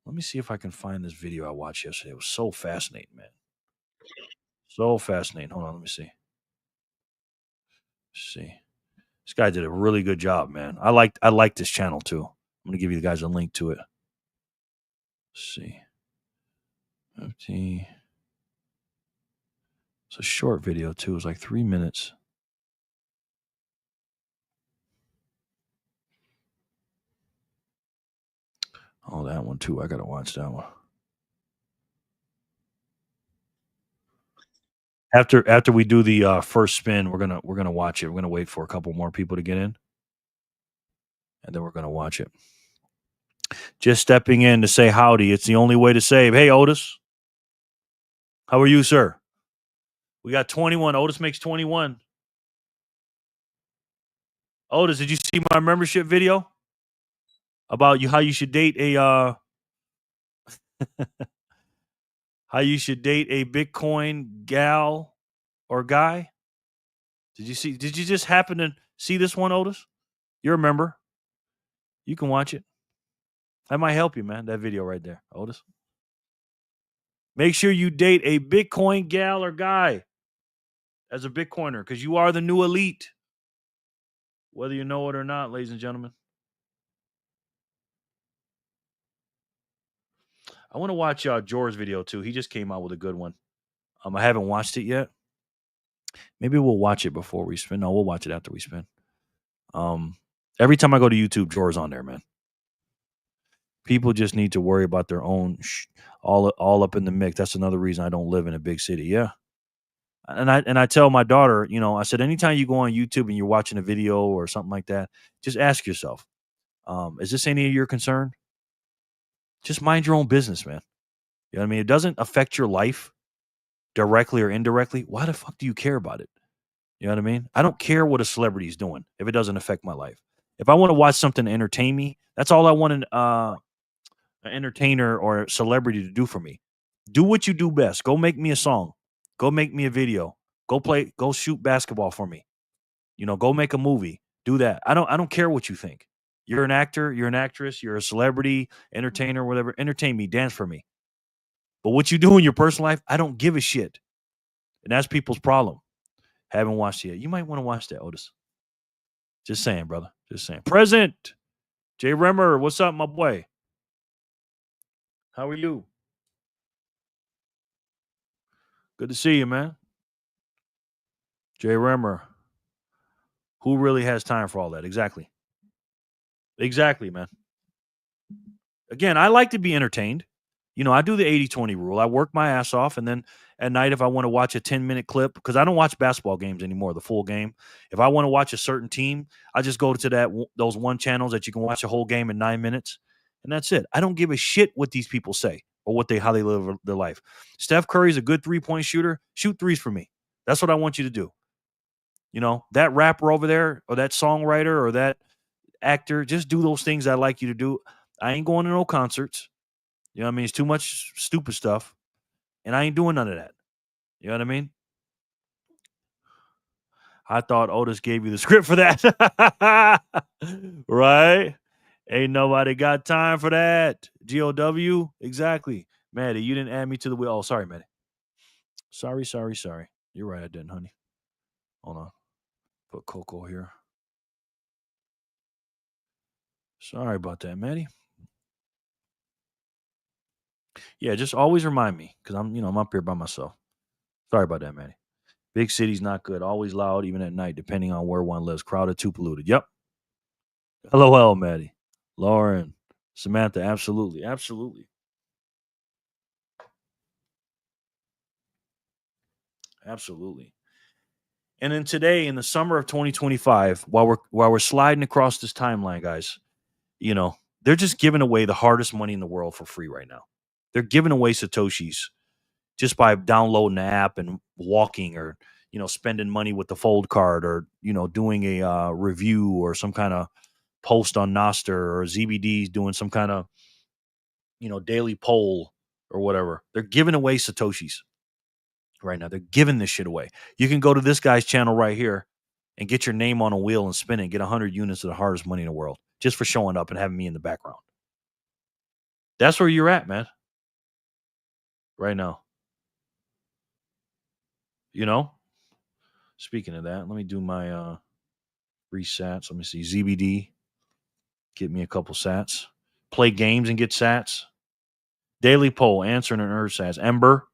Let me see if I can find this video I watched yesterday. It was so fascinating, man. So fascinating. Hold on, let me see. Let's see. This guy did a really good job, man. I like this channel too. I'm going to give you guys a link to it. Let's see. It's a short video too. It's like 3 minutes. Oh, that one too. I gotta watch that one. After we do the first spin, we're gonna watch it. We're gonna wait for a couple more people to get in, and then we're gonna watch it. Just stepping in to say howdy. It's the only way to save. Hey, Otis. How are you, sir? We got 21. Otis makes 21. Otis, did you see my membership video about how you should date a how you should date a Bitcoin gal or guy? Did you just happen to see this one, Otis? You're a member. You can watch it. That might help you, man. That video right there, Otis. Make sure you date a Bitcoin gal or guy as a Bitcoiner, because you are the new elite. Whether you know it or not, ladies and gentlemen. I want to watch George's video too. He just came out with a good one. I haven't watched it yet. Maybe we'll watch it before we spin. No, we'll watch it after we spin. Every time I go to YouTube, George's on there, man. People just need to worry about their own all up in the mix. That's another reason I don't live in a big city. Yeah. And I tell my daughter, I said, anytime you go on YouTube and you're watching a video or something like that, just ask yourself, is this any of your concern? Just mind your own business, man. You know what I mean? It doesn't affect your life directly or indirectly. Why the fuck do you care about it? You know what I mean? I don't care what a celebrity is doing if it doesn't affect my life. If I want to watch something to entertain me, that's all I want an entertainer or a celebrity to do for me. Do what you do best. Go make me a song. Go make me a video. Go shoot basketball for me. Go make a movie. Do that. I don't care what you think. You're an actor, you're an actress, you're a celebrity, entertainer, whatever. Entertain me, dance for me. But what you do in your personal life, I don't give a shit. And that's people's problem. Haven't watched it yet. You might want to watch that, Otis. Just saying, brother. Just saying. Present. Jay Remmer, what's up, my boy? How are you? Good to see you, man. Jay Remmer. Who really has time for all that? Exactly. Exactly, man. Again, I like to be entertained. I do the 80-20 rule. I work my ass off, and then at night, if I want to watch a 10-minute clip, because I don't watch basketball games anymore, the full game. If I want to watch a certain team, I just go to those one channels that you can watch a whole game in 9 minutes, and that's it. I don't give a shit what these people say or how they live their life. Steph Curry's a good 3-point shooter. Shoot threes for me. That's what I want you to do. That rapper over there or that songwriter or that actor, just do those things I like you to do. I ain't going to no concerts. You know what I mean? It's too much stupid stuff. And I ain't doing none of that. You know what I mean? I thought Otis gave you the script for that. Right? Ain't nobody got time for that. GOW? Exactly. Maddie, you didn't add me to the wheel. Oh, sorry, Maddie. Sorry. You're right, I didn't, honey. Hold on. Put Coco here. Sorry about that, Maddie. Yeah, just always remind me because I'm up here by myself. Sorry about that, Maddie. Big city's not good. Always loud, even at night, depending on where one lives. Crowded, too polluted. Yep. LOL, Maddie. Lauren. Samantha, absolutely. Absolutely. Absolutely. And then today, in the summer of 2025, while we're sliding across this timeline, guys, they're just giving away the hardest money in the world for free right now. They're giving away Satoshis just by downloading the app and walking or spending money with the fold card or doing a review or some kind of post on Noster or ZBD's doing some kind of daily poll or whatever. They're giving away Satoshis right now. They're giving this shit away. You can go to this guy's channel right here and get your name on a wheel and spin it and get 100 units of the hardest money in the world just for showing up and having me in the background. That's where you're at, man. Right now. Speaking of that, let me do my resets. Let me see. ZBD. Get me a couple sats. Play games and get sats. Daily poll, answering an earth sats. Ember,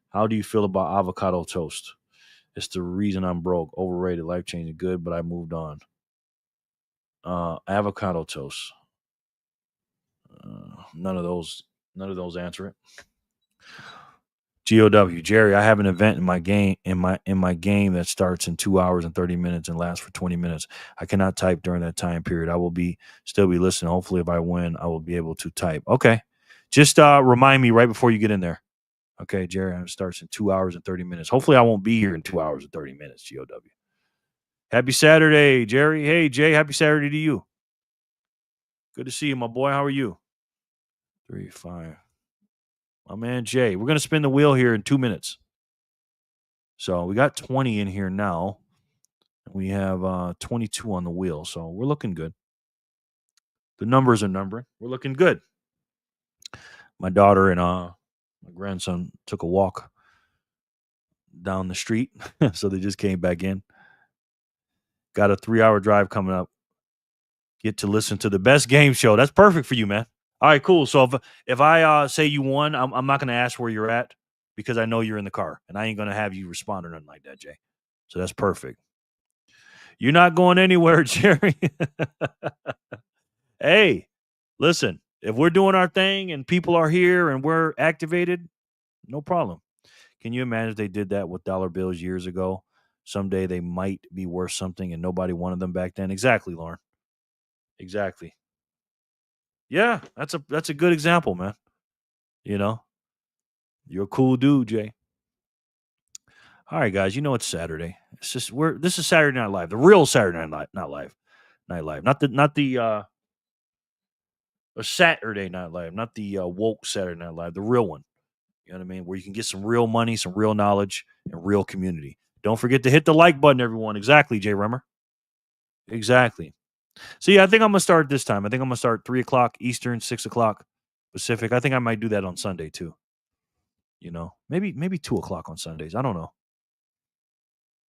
how do you feel about avocado toast? It's the reason I'm broke. Overrated, life changing, good, but I moved on. Avocado toast. None of those answer it. GOW, Jerry, I have an event in my game that starts in 2 hours and 30 minutes and lasts for 20 minutes. I cannot type during that time period. I will still be listening. Hopefully if I win, I will be able to type. Okay. Just remind me right before you get in there. Okay, Jerry, it starts in 2 hours and 30 minutes. Hopefully I won't be here in 2 hours and 30 minutes, GOW. Happy Saturday, Jerry. Hey, Jay, happy Saturday to you. Good to see you, my boy. How are you? 3, 5. My man, Jay. We're going to spin the wheel here in 2 minutes. So we got 20 in here now. We have 22 on the wheel. So we're looking good. The numbers are numbering. We're looking good. My daughter and my grandson took a walk down the street. So they just came back in. Got a 3-hour drive coming up. Get to listen to the best game show. That's perfect for you, man. All right, cool. So if I say you won, I'm not going to ask where you're at because I know you're in the car, and I ain't going to have you respond or nothing like that, Jay. So that's perfect. You're not going anywhere, Jerry. Hey, listen, if we're doing our thing and people are here and we're activated, no problem. Can you imagine if they did that with dollar bills years ago? Someday they might be worth something and nobody wanted them back then. Exactly, Lauren. Exactly. Yeah, that's a good example, man. You know, you're a cool dude, Jay. All right, guys. You know it's Saturday. It's just this is Saturday Night Live, the real Saturday Night Live, not the Saturday Night Live, not the woke Saturday Night Live, the real one. You know what I mean? Where you can get some real money, some real knowledge, and real community. Don't forget to hit the like button, everyone. Exactly, Jay Remmer. Exactly. So yeah, I think I'm gonna start this time. I think I'm gonna start 3:00 Eastern, 6:00 Pacific. I think I might do that on Sunday too. You know, maybe 2:00 on Sundays. I don't know.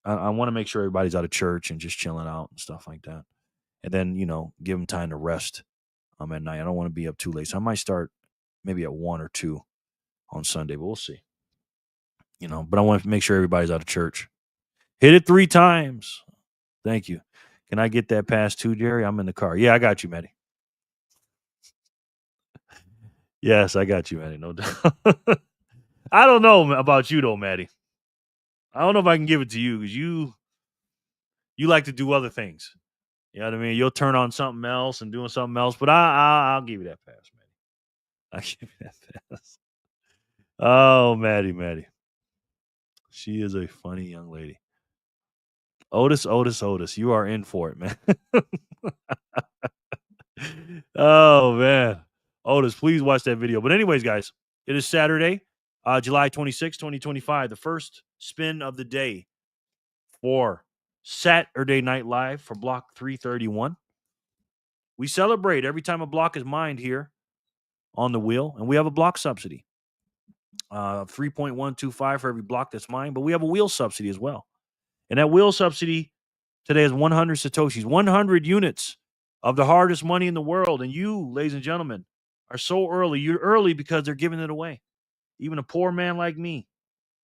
I want to make sure everybody's out of church and just chilling out and stuff like that. And then, give them time to rest at night. I don't want to be up too late. So I might start maybe at 1 or 2 on Sunday, but we'll see. But I want to make sure everybody's out of church. Hit it 3 times. Thank you. Can I get that pass too, Jerry? I'm in the car. Yeah, I got you, Maddie. Yes, I got you, Maddie. No doubt. I don't know about you though, Maddie. I don't know if I can give it to you because you like to do other things. You know what I mean? You'll turn on something else and doing something else, but I'll give you that pass, Maddie. I'll give you that pass. Oh, Maddie. She is a funny young lady. Otis, you are in for it, man. Oh, man. Otis, please watch that video. But anyways, guys, it is Saturday, July 26, 2025, the first spin of the day for Saturday Night Live for Block 331. We celebrate every time a block is mined here on the wheel, and we have a block subsidy. 3.125 for every block that's mined, but we have a wheel subsidy as well. And that wheel subsidy today is 100 Satoshis, 100 units of the hardest money in the world. And you, ladies and gentlemen, are so early. You're early because they're giving it away. Even a poor man like me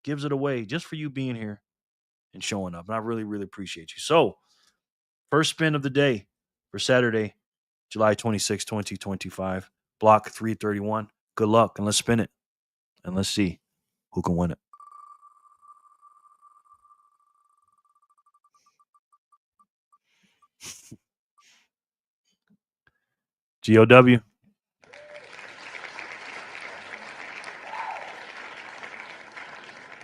gives it away just for you being here and showing up. And I really, really appreciate you. So, first spin of the day for Saturday, July 26, 2025, block 331. Good luck, and let's spin it. And let's see who can win it. GOW.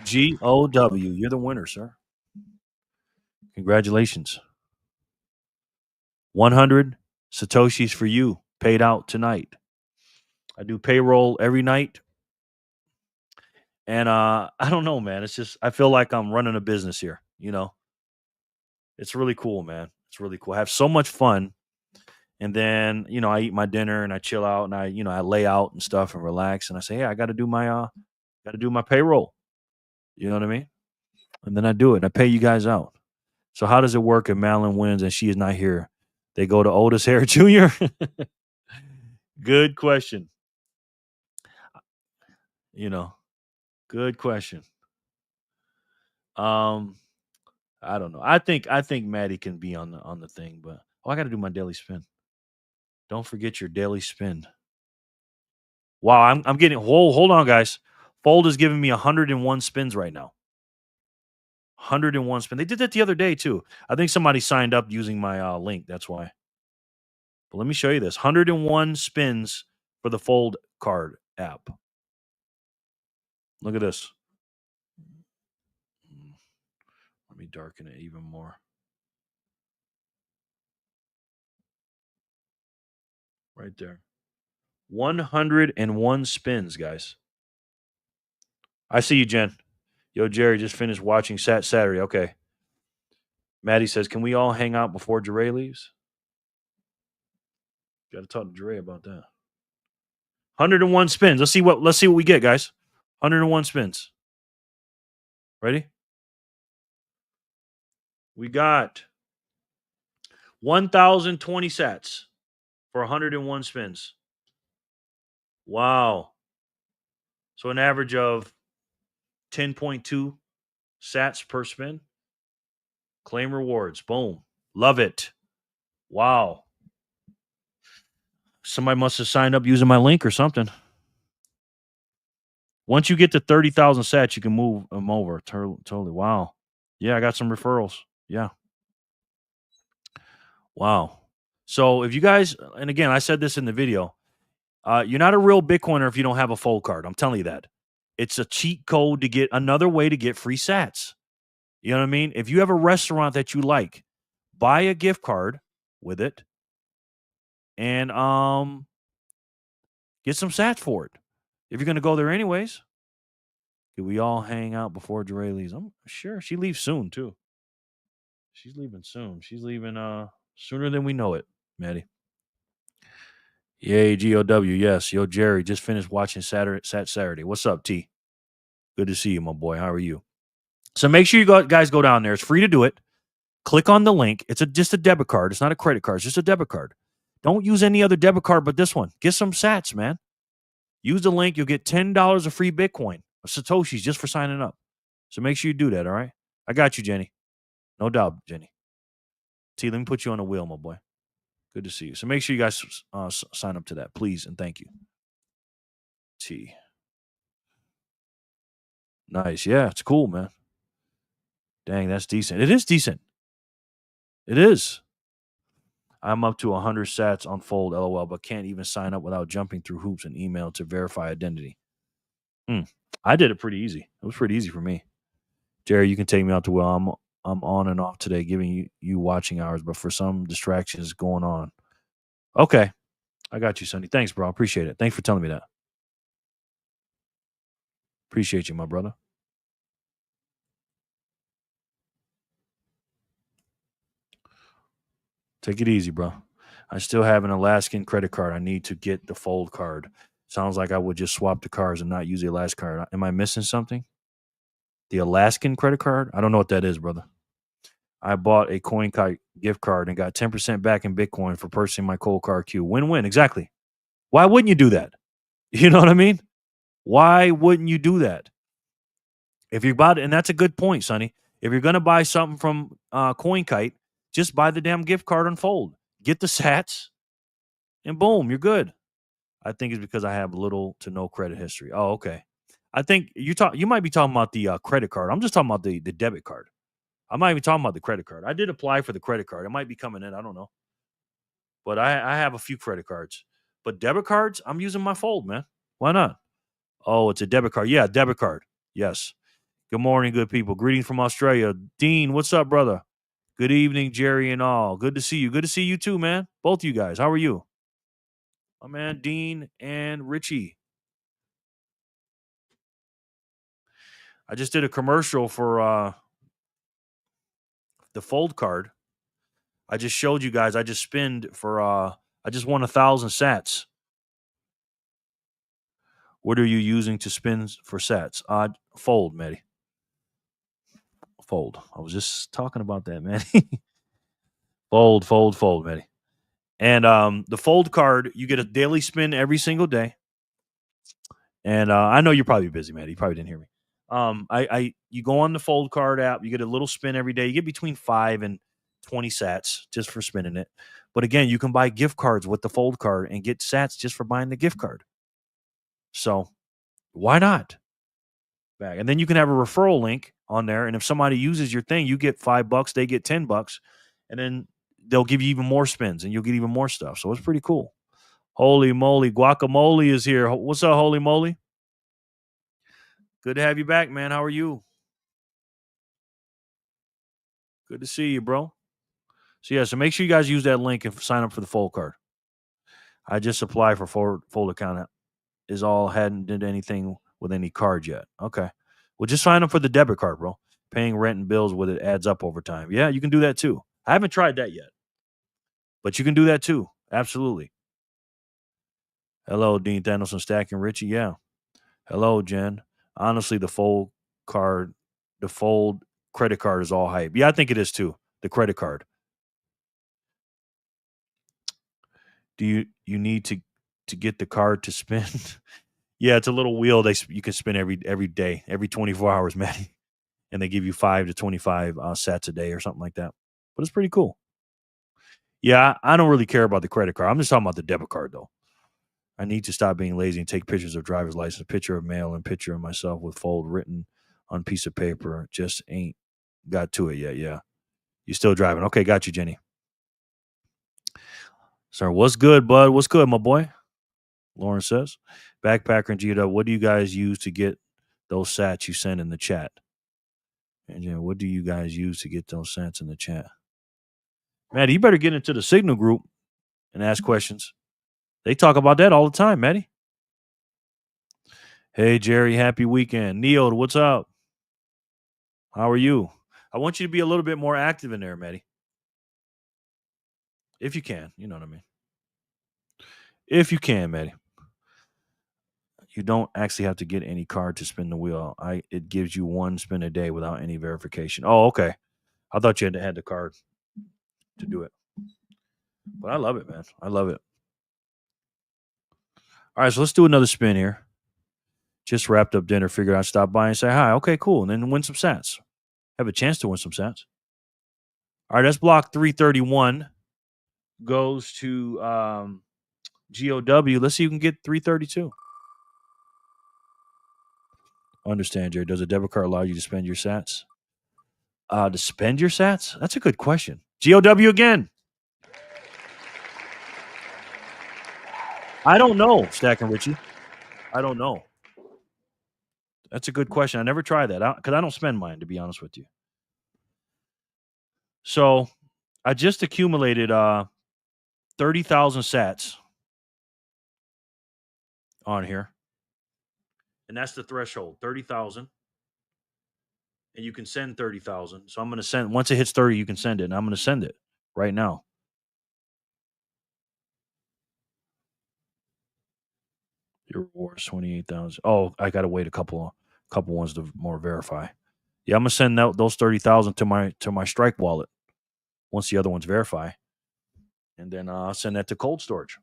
GOW. You're the winner, sir. Congratulations. 100 Satoshis for you paid out tonight. I do payroll every night. And I don't know, man. It's just, I feel like I'm running a business here, It's really cool, man. It's really cool. I have so much fun. And then, I eat my dinner and I chill out and I lay out and stuff and relax. And I say, hey, I got to do my payroll. You know what I mean? And then I do it. And I pay you guys out. So how does it work if Madeline wins and she is not here? They go to Otis Harris Jr. Good question. You know, good question. I don't know. I think Maddie can be on the thing, but I got to do my daily spin. Don't forget your daily spin. Wow, I'm getting. Hold on, guys. Fold is giving me 101 spins right now. 101 spin. They did that the other day too. I think somebody signed up using my link. That's why. But let me show you this. 101 spins for the Fold card app. Look at this. Let me darken it even more. Right there. 101 spins, guys. I see you, Jen. Yo, Jerry, just finished watching Saturday. Okay. Maddie says, can we all hang out before Jure leaves? Got to talk to Jure about that. 101 spins. Let's see what we get, guys. 101 spins. Ready? We got 1,020 sats for 101 spins. Wow. So an average of 10.2 sats per spin. Claim rewards. Boom. Love it. Wow. Somebody must have signed up using my link or something. Once you get to 30,000 sats, you can move them over. Totally. Wow. Yeah, I got some referrals. Yeah. Wow. So if you guys, and again, I said this in the video, you're not a real Bitcoiner if you don't have a Fold card. I'm telling you that. It's a cheat code to get another way to get free sats. You know what I mean? If you have a restaurant that you like, buy a gift card with it and get some sats for it. If you're going to go there anyways. Can we all hang out before Jure leaves? I'm sure she leaves soon too. She's leaving soon. She's leaving sooner than we know it, Maddie. Yay, GOW. Yes. Yo, Jerry, just finished watching Saturday. What's up, T? Good to see you, my boy. How are you? So make sure you guys go down there. It's free to do it. Click on the link. It's just a debit card. It's not a credit card. It's just a debit card. Don't use any other debit card but this one. Get some sats, man. Use the link. You'll get $10 of free Bitcoin, of Satoshis, just for signing up. So make sure you do that, all right? I got you, Jenny. No doubt, Jenny. T, let me put you on the wheel, my boy. Good to see you. So make sure you guys sign up to that, please, and thank you. T. Nice. Yeah, it's cool, man. Dang, that's decent. It is decent. It is. I'm up to 100 sats on Fold, LOL, but can't even sign up without jumping through hoops and email to verify identity. I did it pretty easy. It was pretty easy for me. Jerry, you can take me out to well. I'm on and off today, giving you watching hours, but for some distractions going on. Okay. I got you, Sonny. Thanks, bro. Appreciate it. Thanks for telling me that. Appreciate you, my brother. Take it easy, bro. I still have an Alaskan credit card. I need to get the Fold card. Sounds like I would just swap the cards and not use the Alaskan card. Am I missing something? The Alaskan credit card? I don't know what that is, brother. I bought a CoinKite gift card and got 10% back in Bitcoin for purchasing my Cold Card Q. Win-win, exactly. Why wouldn't you do that? You know what I mean? Why wouldn't you do that? If you bought it, and that's a good point, Sonny. If you're going to buy something from CoinKite, just buy the damn gift card and Fold. Get the sats, and boom, you're good. I think it's because I have little to no credit history. Oh, okay. I think you might be talking about the credit card. I'm just talking about the debit card. I'm not even talking about the credit card. I did apply for the credit card. It might be coming in. I don't know. But I have a few credit cards. But debit cards, I'm using my Fold, man. Why not? Oh, it's a debit card. Yeah, debit card. Yes. Good morning, good people. Greetings from Australia. Dean, what's up, brother? Good evening, Jerry and all. Good to see you. Good to see you too, man. Both of you guys. How are you? My man, Dean and Richie. I just did a commercial for the Fold card. I just showed you guys. I just spinned for I just won 1,000 sats. What are you using to spin for sats? Fold, Maddie. Fold. I was just talking about that, man. Fold, Maddie. And the fold card, you get a daily spin every single day. And I know you're probably busy, man. You probably didn't hear me. You go on the fold card app, you get a little spin every day. You get between 5 and 20 sats just for spinning it. But again, you can buy gift cards with the fold card and get sats just for buying the gift card. So why not? Back. And then you can have a referral link on there. And if somebody uses your thing, you get $5, they get $10. And then they'll give you even more spins and you'll get even more stuff. So it's pretty cool. Holy moly, guacamole is here. What's up, holy moly? Good to have you back, man. How are you? Good to see you, bro. So yeah, so make sure you guys use that link and sign up for the fold card. I just applied for fold account. Is all hadn't did anything with any card yet. Okay. Well, just sign up for the debit card, bro. Paying rent and bills with it adds up over time. Yeah, you can do that too. I haven't tried that yet, but you can do that too. Absolutely. Hello, Dean Danielson, Stack and Richie. Yeah. Hello, Jen. Honestly, the fold credit card is all hype. Yeah, I think it is too. The credit card. Do you need to get the card to spin? Yeah, it's a little wheel you can spin every day, every 24 hours, Matty. And they give you 5 to 25 sats a day or something like that. But it's pretty cool. Yeah, I don't really care about the credit card. I'm just talking about the debit card, though. I need to stop being lazy and take pictures of driver's license, picture of mail, and picture of myself with fold written on piece of paper. Just ain't got to it yet. Yeah. You still driving. Okay, got you, Jenny. Sir, what's good, bud? What's good, my boy? Lauren says. Backpacker and Gita, what do you guys use to get those sats you send in the chat? And yeah, what do you guys use to get those sats in the chat? Maddie, you better get into the Signal group and ask questions. They talk about that all the time, Maddie. Hey, Jerry, happy weekend. Neil, what's up? How are you? I want you to be a little bit more active in there, Maddie. If you can, you know what I mean. If you can, Maddie. You don't actually have to get any card to spin the wheel. It gives you one spin a day without any verification. Oh, okay. I thought you had the card to do it. But I love it, man. I love it. All right, so let's do another spin here. Just wrapped up dinner, figured I'd stop by and say hi. Okay, cool. And then win some sats. Have a chance to win some sats. All right, that's block 331. Goes to GOW. Let's see if you can get 332. Understand, Jerry. Does a debit card allow you to spend your sats? To spend your sats? That's a good question. GOW again. I don't know, Stack and Richie. I don't know. That's a good question. I never tried that because I don't spend mine, to be honest with you. So I just accumulated 30,000 sats on here. And that's the threshold, 30,000. And you can send 30,000. So I'm going to send, once it hits 30, you can send it. And I'm going to send it right now. Your reward is 28,000. Oh, I got to wait a couple ones to more verify. Yeah, I'm going to send out those 30,000 to my Strike wallet once the other ones verify. And then I'll send that to cold storage.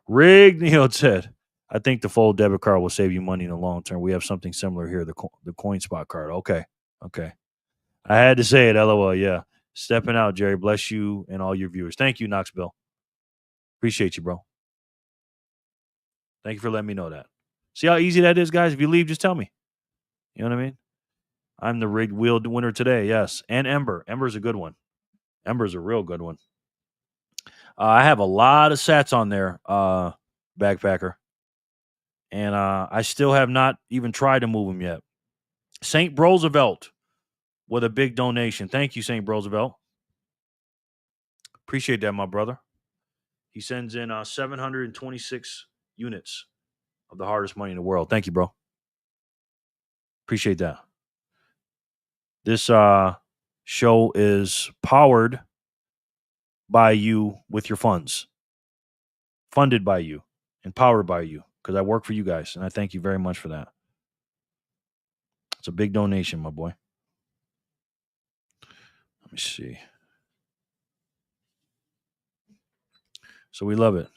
Rig Neil said, I think the fold debit card will save you money in the long term. We have something similar here, the CoinSpot card. Okay. I had to say it, LOL. Yeah. Stepping out, Jerry. Bless you and all your viewers. Thank you, Knoxville. Appreciate you, bro. Thank you for letting me know that. See how easy that is, guys? If you leave, just tell me. You know what I mean? I'm the rigged wheel winner today. Yes. And Ember. Ember's a good one. Ember's a real good one. I have a lot of sats on there, Backpacker. And I still have not even tried to move them yet. St. Roosevelt with a big donation. Thank you, St. Roosevelt. Appreciate that, my brother. He sends in 726 units of the hardest money in the world. Thank you, bro. Appreciate that. This show is powered by you with your funds, funded by you, and powered by you because I work for you guys, and I thank you very much for that. It's a big donation, my boy. Let me see. So we love it.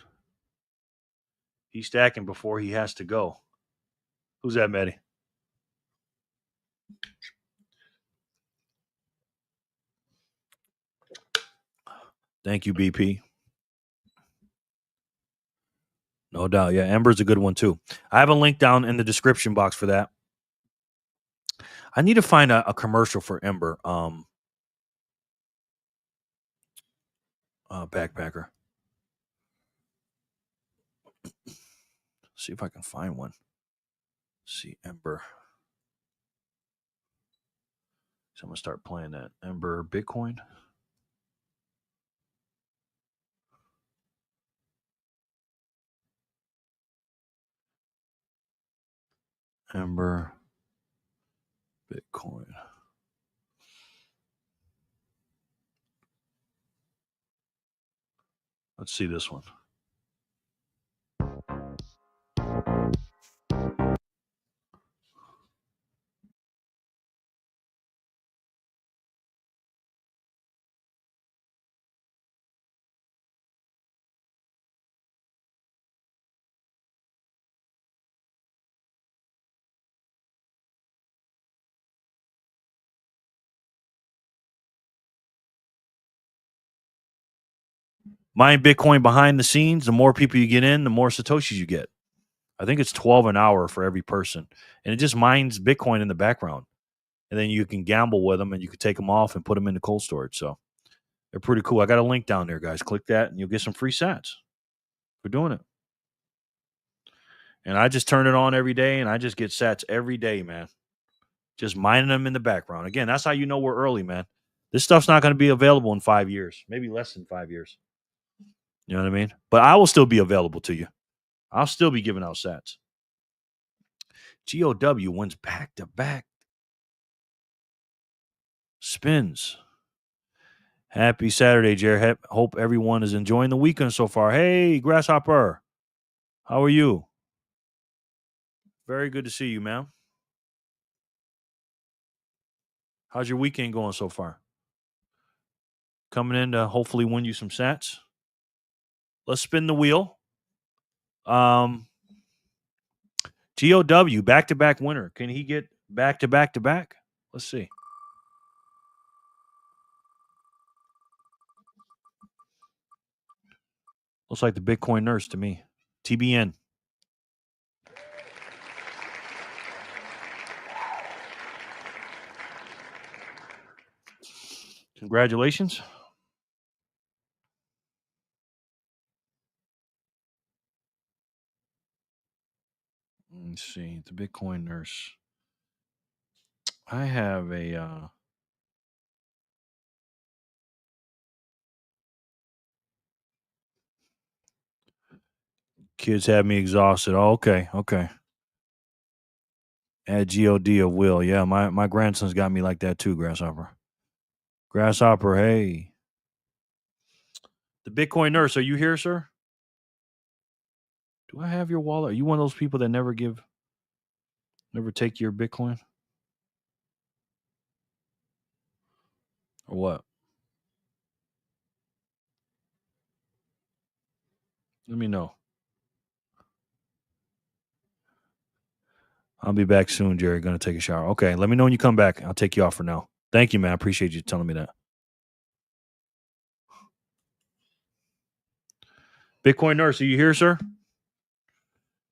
He's stacking before he has to go. Who's that, Maddie? Thank you, BP. No doubt. Yeah, Ember's a good one too. I have a link down in the description box for that. I need to find a commercial for Ember. Backpacker. See if I can find one. See Ember. So I'm gonna start playing that Ember Bitcoin. Ember Bitcoin. Let's see this one. Mine Bitcoin behind the scenes. The more people you get in, the more Satoshis you get. I think it's 12 an hour for every person. And it just mines Bitcoin in the background. And then you can gamble with them and you can take them off and put them into cold storage. So they're pretty cool. I got a link down there, guys. Click that and you'll get some free sats for doing it. And I just turn it on every day and I just get sats every day, man. Just mining them in the background. Again, that's how you know we're early, man. This stuff's not going to be available in 5 years, maybe less than 5 years. You know what I mean? But I will still be available to you. I'll still be giving out sats. GOW wins back-to-back spins. Happy Saturday, Jared. Hope everyone is enjoying the weekend so far. Hey, Grasshopper. How are you? Very good to see you, man. How's your weekend going so far? Coming in to hopefully win you some sats. Let's spin the wheel. GOW, back-to-back winner. Can he get back-to-back-to-back? Let's see. Looks like the Bitcoin nurse to me. TBN. Congratulations. Let's see. The Bitcoin nurse. I have a... Kids have me exhausted. Oh, okay. Add GOD of will. Yeah, my grandson's got me like that too, Grasshopper. Grasshopper, hey. The Bitcoin nurse, are you here, sir? Do I have your wallet? Are you one of those people that never take your Bitcoin? Or what? Let me know. I'll be back soon, Jerry. Gonna take a shower. Okay, let me know when you come back. I'll take you off for now. Thank you, man. I appreciate you telling me that. Bitcoin nurse, are you here, sir?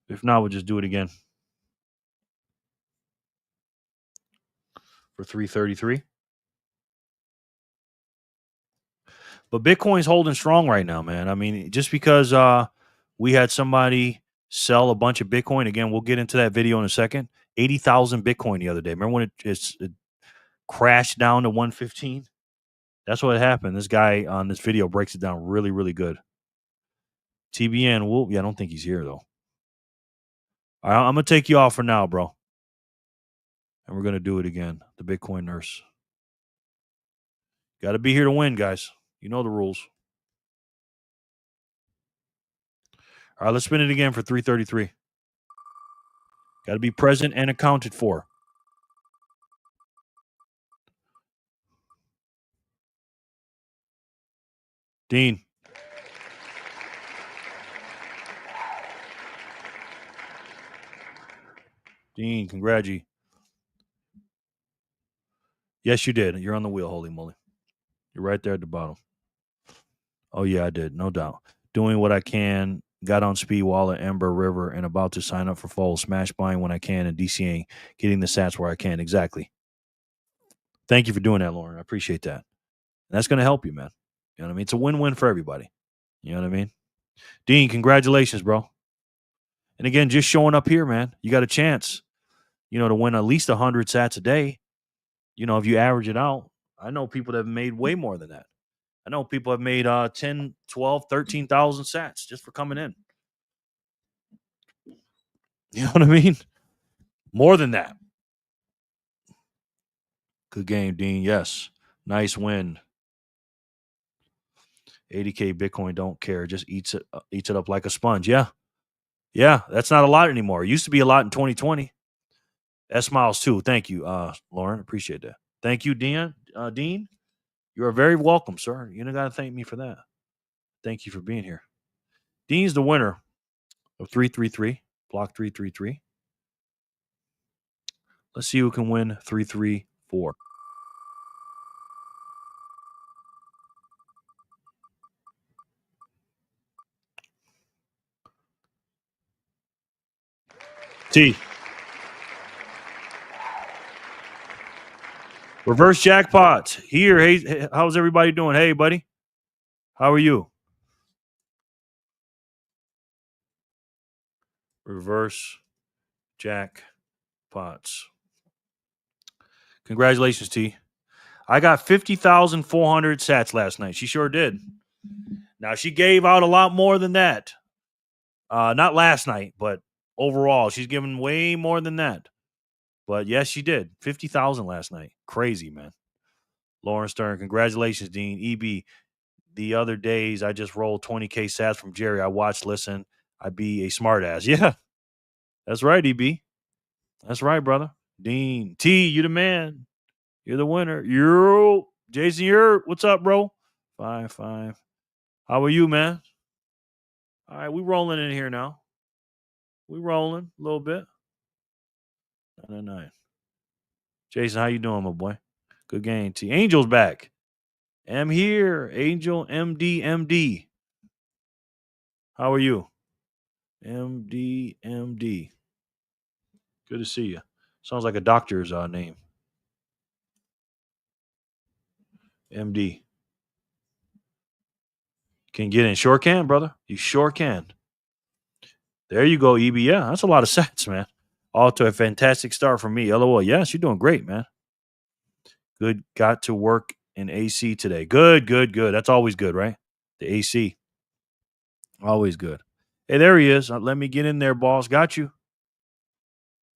If not, we'll just do it again. For 333. But Bitcoin's holding strong right now, man. I mean, just because we had somebody sell a bunch of Bitcoin, again, we'll get into that video in a second. 80,000 Bitcoin the other day. Remember when it crashed down to 115? That's what happened. This guy on this video breaks it down really, really good. TBN, I don't think he's here, though. All right, I'm going to take you off for now, bro. And we're going to do it again. The Bitcoin nurse. Got to be here to win, guys. You know the rules. All right, let's spin it again for 333. Got to be present and accounted for. Dean. Dean, congratulations. Yes, you did. You're on the wheel, holy moly. You're right there at the bottom. Oh, yeah, I did. No doubt. Doing what I can. Got on speed wall at Ember River and about to sign up for Fold. Smash buying when I can and DCAing. Getting the sats where I can. Exactly. Thank you for doing that, Lauren. I appreciate that. And that's going to help you, man. You know what I mean? It's a win-win for everybody. You know what I mean? Dean, congratulations, bro. And again, just showing up here, man, you got a chance, to win at least 100 sats a day. If you average it out, I know people that have made way more than that. I know people have made 10, 12, 13,000 sats just for coming in. You know what I mean? More than that. Good game, Dean. Yes. Nice win. 80K Bitcoin don't care. Just eats it up like a sponge. Yeah. Yeah. That's not a lot anymore. It used to be a lot in 2020. S Miles too. Thank you, Lauren. Appreciate that. Thank you, Dean. Dean, you are very welcome, sir. You don't got to thank me for that. Thank you for being here. Dean's the winner of 333, block 333. Let's see who can win 334. T. Reverse jackpot here. Hey, how's everybody doing? Hey, buddy. How are you? Reverse jackpots. Congratulations, T. I got 50,400 sats last night. She sure did. Now, she gave out a lot more than that. Not last night, but overall, she's given way more than that. But yes, she did. 50,000 last night. Crazy, man. Lauren Stern, congratulations, Dean. EB, the other days I just rolled 20K sats from Jerry. I watched, listen. I be a smartass. Yeah, that's right, EB. That's right, brother. Dean, T, you the man. You're the winner. Jason, what's up, bro? 5-5. How are you, man? All right, we rolling in here now. We rolling a little bit. 9. Jason, how you doing, my boy? Good game, T. Angel's back. I'm here. Angel MD. How are you? MD. Good to see you. Sounds like a doctor's name. MD. Can get in. Sure can, brother. You sure can. There you go, EB. Yeah, that's a lot of sats, man. All to a fantastic start from me. LOL. Yes, you're doing great, man. Good. Got to work in AC today. Good. That's always good, right? The AC. Always good. Hey, there he is. Let me get in there, boss. Got you.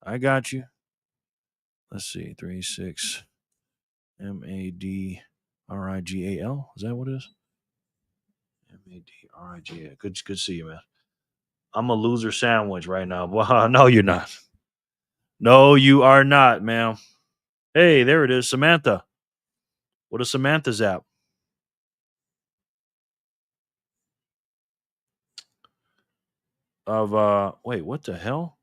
I got you. Let's see. 36 MADRIGAL. Is that what it is? MADRIGAL. Good to see you, man. I'm a loser sandwich right now. Well, no, you're not. No, you are not, ma'am. Hey, there it is. Samantha. What is Samantha's app? Wait, what the hell?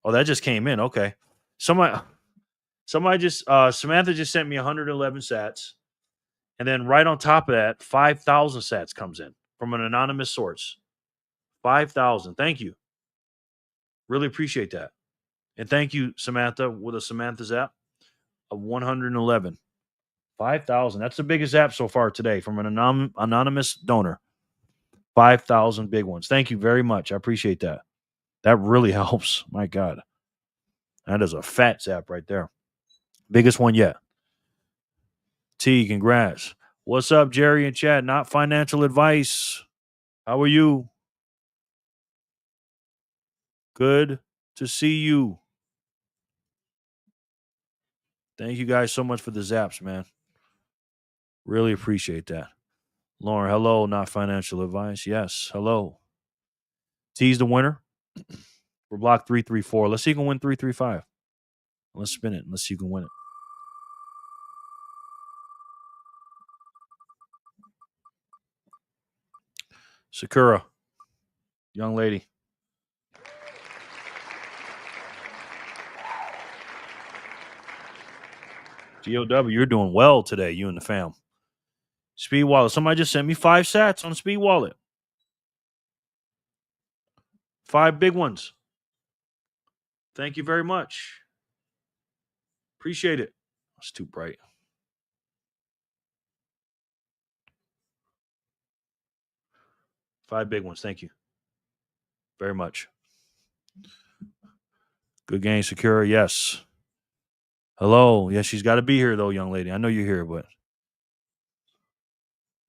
Oh, that just came in. Okay. Somebody just Samantha just sent me 111 sats. And then right on top of that, 5,000 sats comes in from an anonymous source. 5,000. Thank you. Really appreciate that. And thank you, Samantha, with a Samantha's app of 111. 5,000. That's the biggest app so far today from an anonymous donor. 5,000 big ones. Thank you very much. I appreciate that. That really helps. My God. That is a fat zap right there. Biggest one yet. T, congrats. What's up, Jerry and Chad? Not financial advice. How are you? Good to see you. Thank you guys so much for the zaps, man. Really appreciate that. Lauren, hello, not financial advice. Yes, hello. T's the winner for block 334. Let's see who can win 335. Let's spin it and let's see who can win it. Sakura, young lady. GOW, you're doing well today, you and the fam. Speed Wallet. Somebody just sent me 5 sats on Speed Wallet. 5 big ones. Thank you very much. Appreciate it. It's too bright. Five big ones. Thank you very much. Good game, Secure. Yes. Hello. Yes, she's got to be here, though, young lady. I know you're here, but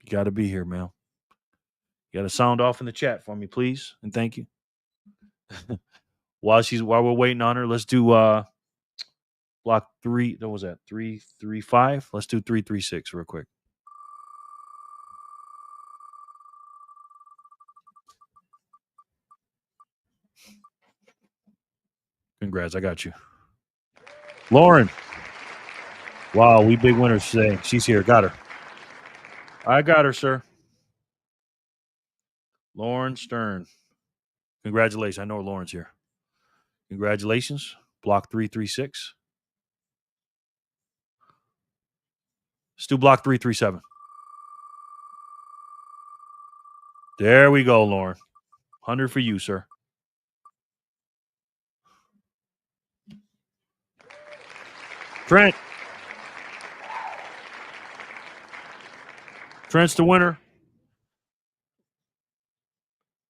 you got to be here, ma'am. You got to sound off in the chat for me, please, and thank you. While we're waiting on her, let's do block 3. What was that? 335. Let's do 336 real quick. Congrats, I got you. Lauren. Wow, we big winners today. She's here. Got her. I got her, sir. Lauren Stern. Congratulations. I know Lauren's here. Congratulations. Block 336. Let's do block 337. There we go, Lauren. 100 for you, sir. Trent. Trent's the winner.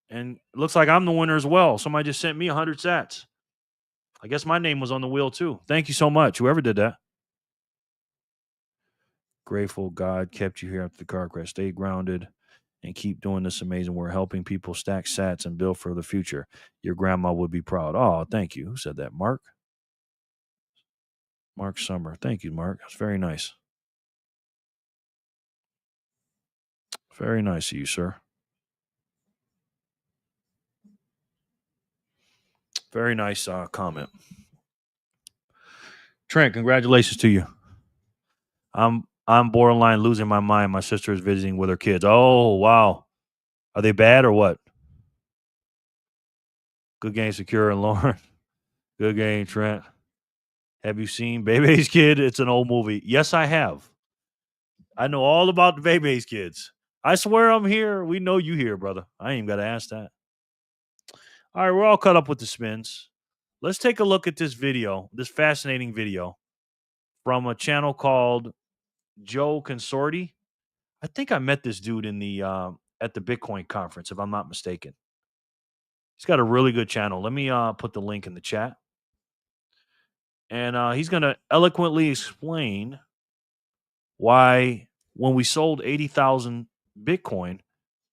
And it looks like I'm the winner as well. Somebody just sent me 100 sats. I guess my name was on the wheel too. Thank you so much, whoever did that. Grateful God kept you here after the car crash. Stay grounded and keep doing this amazing work, helping people stack sats and build for the future. Your grandma would be proud. Oh, thank you. Who said that? Mark? Mark Summer. Thank you, Mark. That's very nice. Very nice of you, sir. Very nice comment. Trent, congratulations to you. I'm borderline losing my mind. My sister is visiting with her kids. Oh, wow. Are they bad or what? Good game, Secure and Lauren. Good game, Trent. Have you seen Bebe's Kid? It's an old movie. Yes, I have. I know all about the Bebe's Kids. I swear I'm here. We know you here, brother. I ain't even got to ask that. All right, we're all caught up with the spins. Let's take a look at this video, this fascinating video from a channel called Joe Consorti. I think I met this dude in the at the Bitcoin conference, if I'm not mistaken. He's got a really good channel. Let me put the link in the chat. And he's going to eloquently explain why when we sold 80,000 Bitcoin,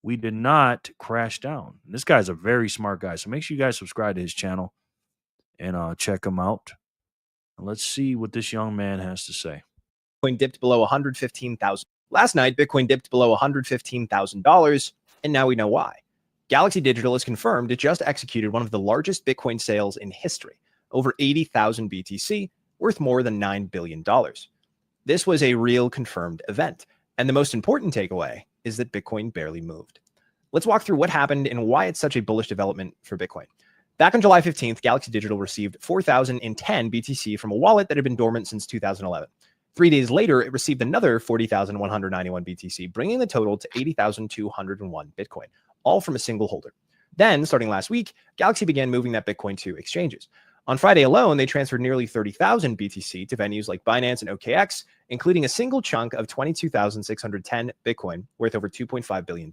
we did not crash down. And this guy's a very smart guy. So make sure you guys subscribe to his channel and check him out. And let's see what this young man has to say. Bitcoin dipped below 115,000. Last night, Bitcoin dipped below $115,000, and now we know why. Galaxy Digital has confirmed it just executed one of the largest Bitcoin sales in history, over 80,000 BTC, worth more than $9 billion. This was a real confirmed event, and the most important takeaway is that Bitcoin barely moved. Let's walk through what happened and why it's such a bullish development for Bitcoin. Back on July 15th, Galaxy Digital received 4,010 BTC from a wallet that had been dormant since 2011. 3 days later, it received another 40,191 BTC, bringing the total to 80,201 Bitcoin, all from a single holder. Then, starting last week, Galaxy began moving that Bitcoin to exchanges. On Friday alone, they transferred nearly 30,000 BTC to venues like Binance and OKX, including a single chunk of 22,610 Bitcoin, worth over $2.5 billion.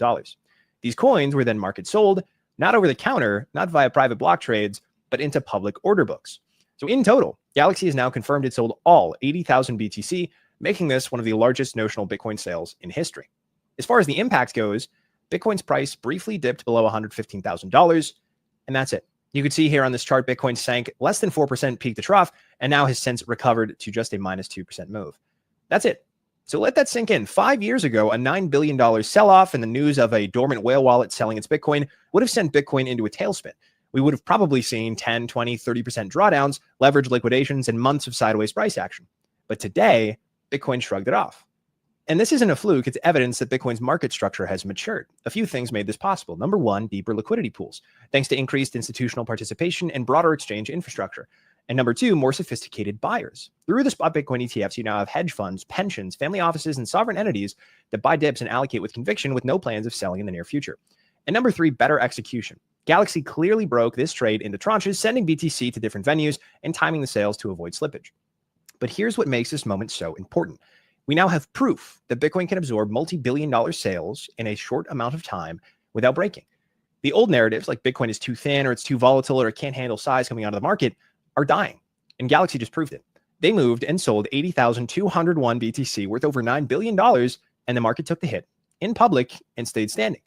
These coins were then market sold, not over the counter, not via private block trades, but into public order books. So in total, Galaxy has now confirmed it sold all 80,000 BTC, making this one of the largest notional Bitcoin sales in history. As far as the impact goes, Bitcoin's price briefly dipped below $115,000, and that's it. You can see here on this chart, Bitcoin sank less than 4% peak to trough, and now has since recovered to just a minus 2% move. That's it. So let that sink in. 5 years ago, a $9 billion sell-off and the news of a dormant whale wallet selling its Bitcoin would have sent Bitcoin into a tailspin. We would have probably seen 10, 20, 30% drawdowns, leverage liquidations, and months of sideways price action. But today, Bitcoin shrugged it off. And this isn't a fluke, it's evidence that Bitcoin's market structure has matured. A few things made this possible. Number one, deeper liquidity pools, thanks to increased institutional participation and broader exchange infrastructure. And number two, more sophisticated buyers. Through the spot Bitcoin ETFs, you now have hedge funds, pensions, family offices, and sovereign entities that buy dips and allocate with conviction with no plans of selling in the near future. And number three, better execution. Galaxy clearly broke this trade into tranches, sending BTC to different venues and timing the sales to avoid slippage. But here's what makes this moment so important. We now have proof that Bitcoin can absorb multi-billion-dollar sales in a short amount of time without breaking. The old narratives like Bitcoin is too thin or it's too volatile or it can't handle size coming out of the market are dying. And Galaxy just proved it. They moved and sold 80,201 BTC worth over $9 billion, and the market took the hit in public and stayed standing.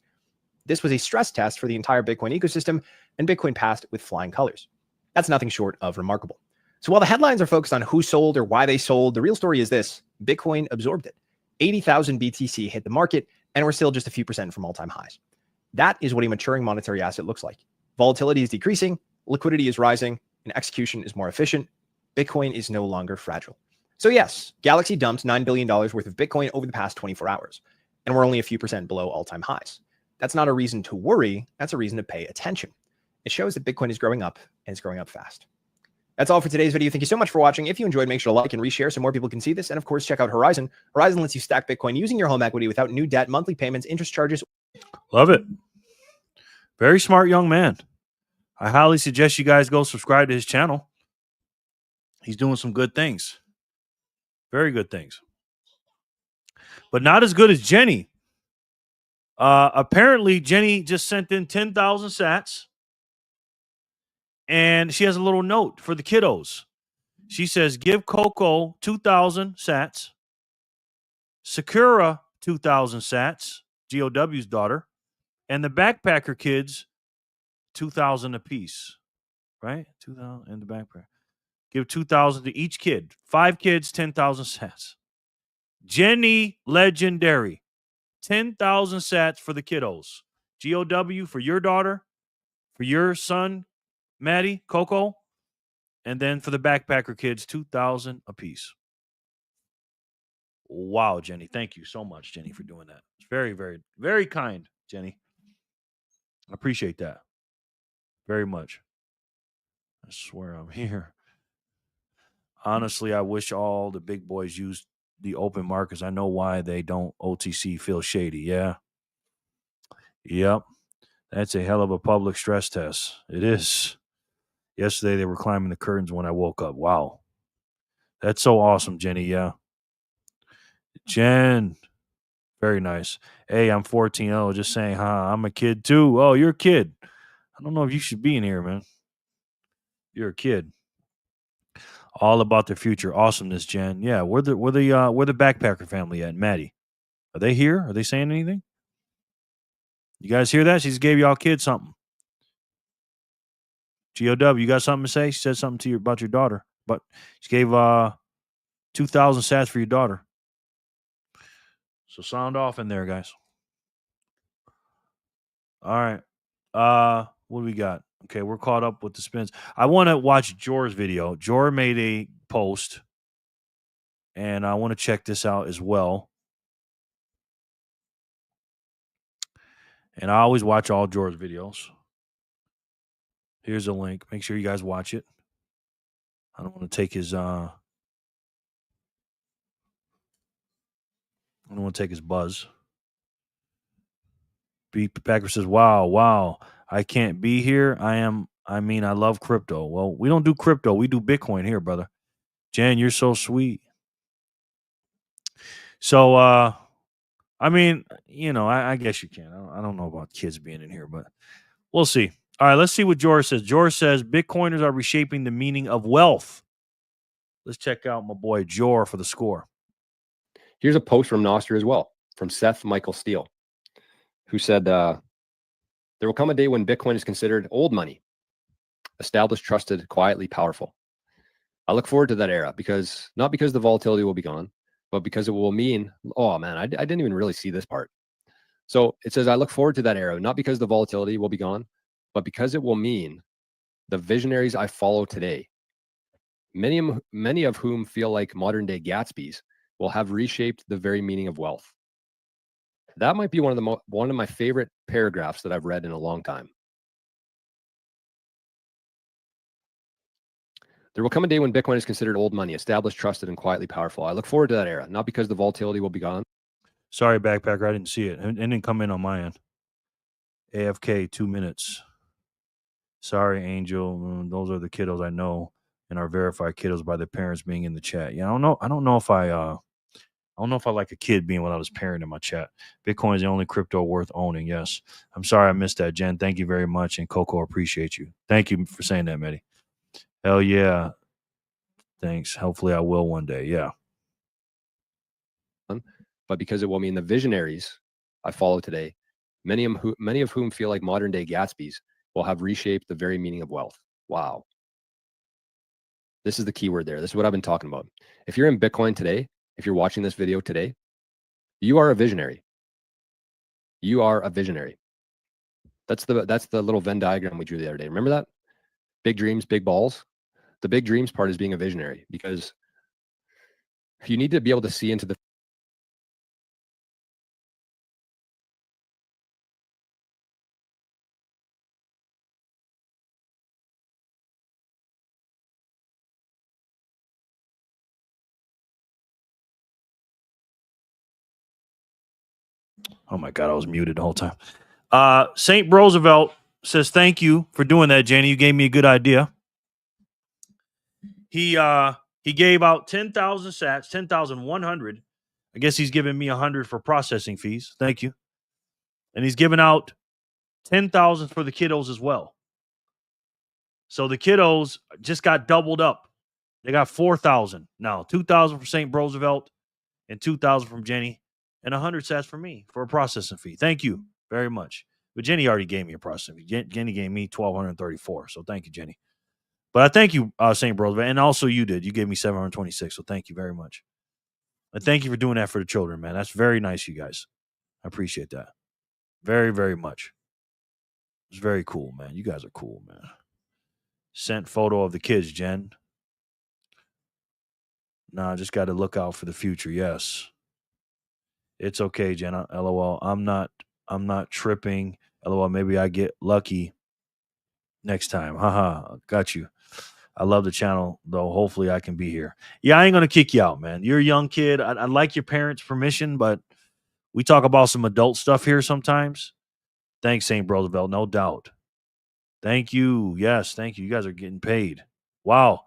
This was a stress test for the entire Bitcoin ecosystem, and Bitcoin passed with flying colors. That's nothing short of remarkable. So while the headlines are focused on who sold or why they sold, the real story is this: Bitcoin absorbed it. 80,000 BTC hit the market, and we're still just a few percent from all-time highs. That is what a maturing monetary asset looks like. Volatility is decreasing, liquidity is rising, and execution is more efficient. Bitcoin is no longer fragile. So yes, Galaxy dumped $9 billion worth of Bitcoin over the past 24 hours, and we're only a few percent below all-time highs. That's not a reason to worry. That's a reason to pay attention. It shows that Bitcoin is growing up, and it's growing up fast. That's all for today's video. Thank you so much for watching. If you enjoyed, make sure to like and reshare so more people can see this. And of course, check out Horizon. Horizon lets you stack Bitcoin using your home equity without new debt, monthly payments, interest charges. Love it. Very smart young man. I highly suggest you guys go subscribe to his channel. He's doing some good things. Very good things. But not as good as Jenny. Apparently, Jenny just sent in 10,000 sats. And she has a little note for the kiddos. She says, give Coco 2,000 sats. Sakura 2,000 sats, GOW's daughter. And the backpacker kids 2,000 apiece. Right? 2,000 in the backpack. Give 2,000 to each kid. 5 kids, 10,000 sats. Jenny Legendary. 10,000 sats for the kiddos. GOW for your daughter, for your son, Maddie, Coco, and then for the backpacker kids, 2,000 apiece. Wow, Jenny. Thank you so much, Jenny, for doing that. It's very, very, very kind, Jenny. I appreciate that very much. I swear I'm here. Honestly, I wish all the big boys used the open markets. I know why they don't. OTC feel shady. Yeah. Yep. That's a hell of a public stress test. It is. Yesterday, they were climbing the curtains when I woke up. Wow. That's so awesome, Jenny. Yeah. Jen. Very nice. Hey, I'm 14. Oh, just saying, I'm a kid too. Oh, you're a kid. I don't know if you should be in here, man. You're a kid. All about the future. Awesomeness, Jen. Yeah, where the backpacker family at? Maddie. Are they here? Are they saying anything? You guys hear that? She just gave y'all kids something. GOW, you got something to say? She said something to you about your daughter. But she gave 2,000 sats for your daughter. So sound off in there, guys. All right. What do we got? Okay, we're caught up with the spins. I want to watch Jor's video. Jor made a post, and I want to check this out as well. And I always watch all Jor's videos. Here's a link. Make sure you guys watch it. I don't want to take his I don't want to take his buzz. Beat Packer says, wow. I can't be here. I love crypto. Well, we don't do crypto. We do Bitcoin here, brother. Jen, you're so sweet. So, I guess you can. I don't know about kids being in here, but we'll see. All right, let's see what George says. George says, Bitcoiners are reshaping the meaning of wealth. Let's check out my boy Jor for the score. Here's a post from Noster as well, from Seth Michael Steele, who said, there will come a day when Bitcoin is considered old money, established, trusted, quietly powerful. I look forward to that era not because the volatility will be gone, but because it will mean, oh man, I didn't even really see this part. So it says, I look forward to that era, not because the volatility will be gone, but because it will mean the visionaries I follow today, many of whom feel like modern day Gatsbys, will have reshaped the very meaning of wealth. That might be one of my favorite paragraphs that I've read in a long time. There will come a day when Bitcoin is considered old money, established, trusted, and quietly powerful. I look forward to that era, not because the volatility will be gone. Sorry, Backpacker, I didn't see it. It didn't come in on my end. AFK, 2 minutes. Sorry, Angel. Those are the kiddos I know and are verified kiddos by their parents being in the chat. Yeah, I don't know. I don't know if I like a kid being without his parent in my chat. Bitcoin is the only crypto worth owning. Yes. I'm sorry I missed that, Jen. Thank you very much. And Coco, appreciate you. Thank you for saying that, Mehdi. Hell yeah. Thanks. Hopefully I will one day. Yeah. But because it will mean the visionaries I follow today, many of whom feel like modern day Gatsbys, will have reshaped the very meaning of wealth. Wow. This is the key word there. This is what I've been talking about. If you're in Bitcoin today, if you're watching this video today, you are a visionary. You are a visionary. That's the little Venn diagram we drew the other day. Remember that? Big dreams, big balls. The big dreams part is being a visionary, because you need to be able to see into the Oh my God, I was muted the whole time. St. Roosevelt says, thank you for doing that, Jenny. You gave me a good idea. He gave out 10,000 sats, 10,100. I guess he's giving me 100 for processing fees. Thank you. And he's giving out 10,000 for the kiddos as well. So the kiddos just got doubled up. They got 4,000 now. 2,000 for St. Roosevelt and 2,000 from Jenny, and 100 sats for me for a processing fee. Thank you very much. But Jenny already gave me a processing fee. Jenny gave me 1,234. So thank you, Jenny. But I thank you, St. Roosevelt, and also you did. You gave me 726. So thank you very much. And thank you for doing that for the children, man. That's very nice, you guys. I appreciate that. Very, very much. It's very cool, man. You guys are cool, man. Sent photo of the kids, Jen. Nah, just got to look out for the future. Yes. It's okay, Jen. LOL. I'm not tripping. LOL. Maybe I get lucky next time. Haha. Got you. I love the channel, though. Hopefully I can be here. Yeah, I ain't going to kick you out, man. You're a young kid. I'd like your parents' permission, but we talk about some adult stuff here sometimes. Thanks, St. Roosevelt. No doubt. Thank you. Yes, thank you. You guys are getting paid. Wow.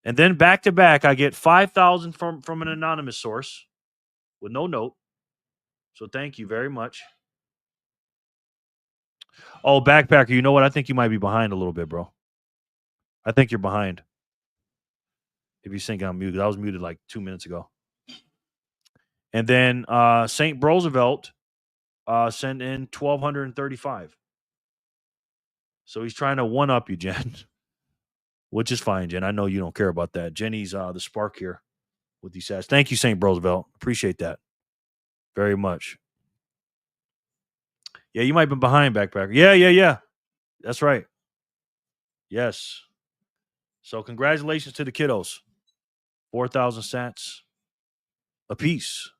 And then back to back, I get 5,000 from an anonymous source with no note. So thank you very much. Oh, Backpacker, you know what? I think you might be behind a little bit, bro. I think you're behind. If you think I'm muted. I was muted like 2 minutes ago. And then St. Roosevelt sent in 1,235. So he's trying to one-up you, Jen. Which is fine, Jen. I know you don't care about that. Jenny's the spark here with these stats. Thank you, St. Roosevelt. Appreciate that very much. Yeah, you might be behind, Backpacker. Yeah. That's right. Yes. So congratulations to the kiddos. 4,000 sats a piece.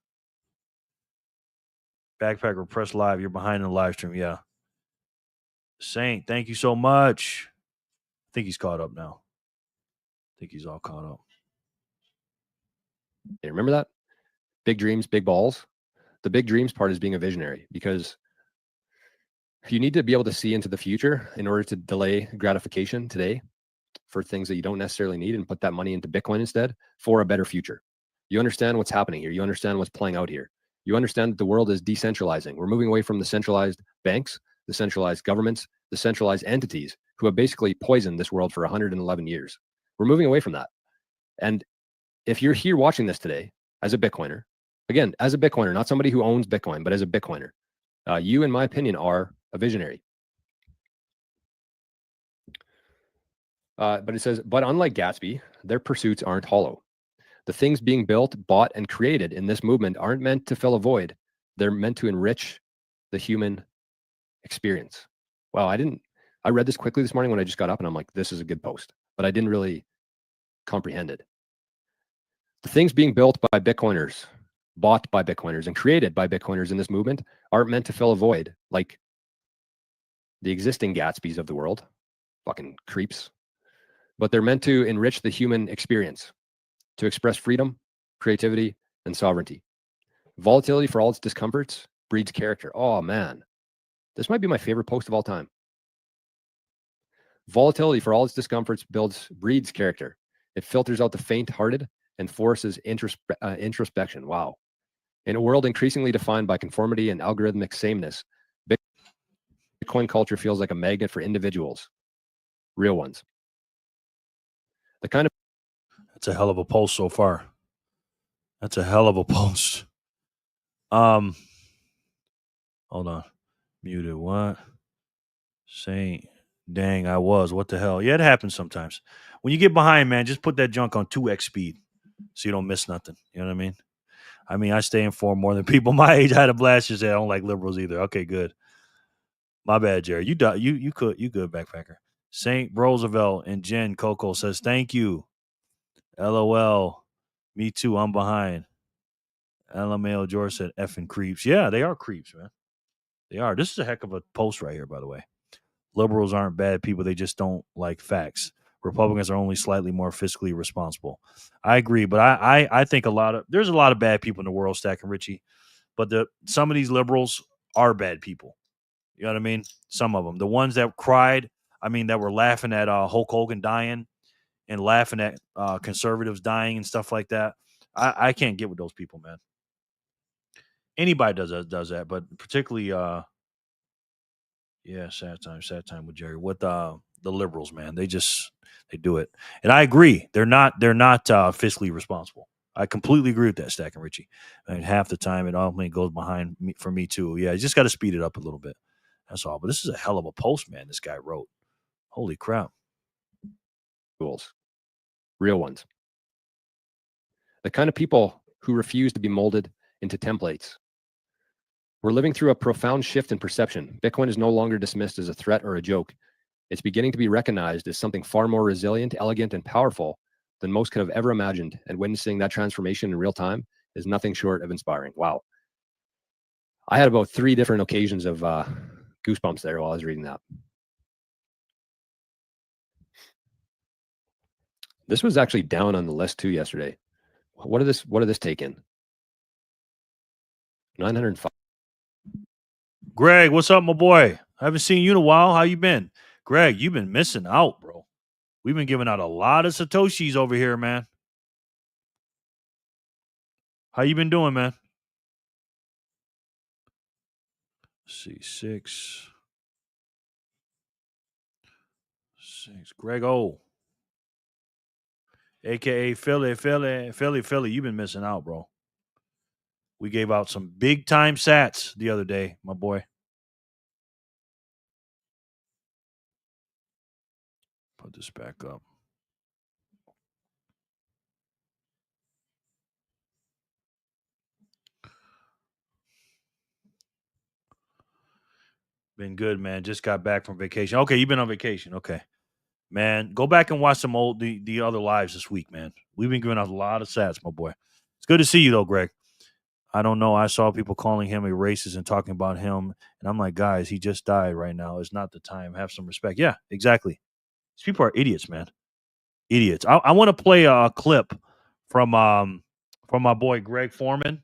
Backpacker, press live. You're behind in the live stream. Yeah. Saint, thank you so much. I think he's caught up now. I think he's all caught up. Remember that? Big dreams, big balls. The big dreams part is being a visionary, because you need to be able to see into the future in order to delay gratification today for things that you don't necessarily need, and put that money into Bitcoin instead for a better future. You understand what's happening here. You understand what's playing out here. You understand that the world is decentralizing. We're moving away from the centralized banks, the centralized governments, the centralized entities who have basically poisoned this world for 111 years. We're moving away from that. And if you're here watching this today as a Bitcoiner, again, as a Bitcoiner, not somebody who owns Bitcoin, but as a Bitcoiner, you, in my opinion, are a visionary. But it says, but unlike Gatsby, their pursuits aren't hollow. The things being built, bought, and created in this movement aren't meant to fill a void. They're meant to enrich the human experience. Wow, I read this quickly this morning when I just got up, and I'm like, this is a good post, but I didn't really comprehend it. The things being built by Bitcoiners, bought by Bitcoiners, and created by Bitcoiners in this movement aren't meant to fill a void like the existing Gatsbys of the world. Fucking creeps. but they're meant to enrich the human experience, to express freedom, creativity, and sovereignty. Volatility, for all its discomforts, breeds character. Oh man, this might be my favorite post of all time. Volatility, for all its discomforts, breeds character. It filters out the faint-hearted and forces introspection. Wow. In a world increasingly defined by conformity and algorithmic sameness, Bitcoin culture feels like a magnet for individuals, real ones. The kind of That's a hell of a post so far. That's a hell of a post. Hold on. Muted. What? Saying, dang, I was. What the hell? Yeah, it happens sometimes. When you get behind, man, just put that junk on 2x speed so you don't miss nothing. You know what I mean? I stay informed more than people my age. I had a blast just say I don't like liberals either. Okay, good. My bad, Jerry. You good, backpacker. Saint Roosevelt and Jen Coco says, thank you. LOL. Me too. I'm behind. LMAO George said, effing creeps. Yeah, they are creeps, man. They are. This is a heck of a post right here, by the way. Liberals aren't bad people. They just don't like facts. Republicans are only slightly more fiscally responsible. I agree, but I think there's a lot of bad people in the world, Stack and Richie, but some of these liberals are bad people. You know what I mean? Some of them. The ones that cried, that were laughing at Hulk Hogan dying and laughing at conservatives dying and stuff like that. I can't get with those people, man. Anybody does that, but particularly, sad time with Jerry. With the liberals, man, they do it, and I agree. They're not fiscally responsible. I completely agree with that, Stack and Richie. Half the time it ultimately goes behind me for me too. Yeah, you just got to speed it up a little bit. That's all. But this is a hell of a post, man. This guy wrote. Holy crap. Rules, real ones. The kind of people who refuse to be molded into templates. We're living through a profound shift in perception. Bitcoin is no longer dismissed as a threat or a joke. It's beginning to be recognized as something far more resilient, elegant, and powerful than most could have ever imagined. And witnessing that transformation in real time is nothing short of inspiring. Wow. I had about 3 different occasions of goosebumps there while I was reading that. This was actually down on the list too yesterday. What did this take in? 905. Greg, what's up, my boy? I haven't seen you in a while. How you been? Greg, you've been missing out, bro. We've been giving out a lot of Satoshis over here, man. How you been doing, man? Let's see, 6. Greg O. AKA Philly. You've been missing out, bro. We gave out some big time sats the other day, my boy. Put this back up. Been good, man. Just got back from vacation. Okay, you've been on vacation. Okay. Man, go back and watch some the other lives this week, man. We've been giving out a lot of sats, my boy. It's good to see you, though, Greg. I don't know. I saw people calling him a racist and talking about him. And I'm like, guys, he just died right now. It's not the time. Have some respect. Yeah, exactly. These people are idiots, man. Idiots. I want to play a clip from my boy Greg Foreman.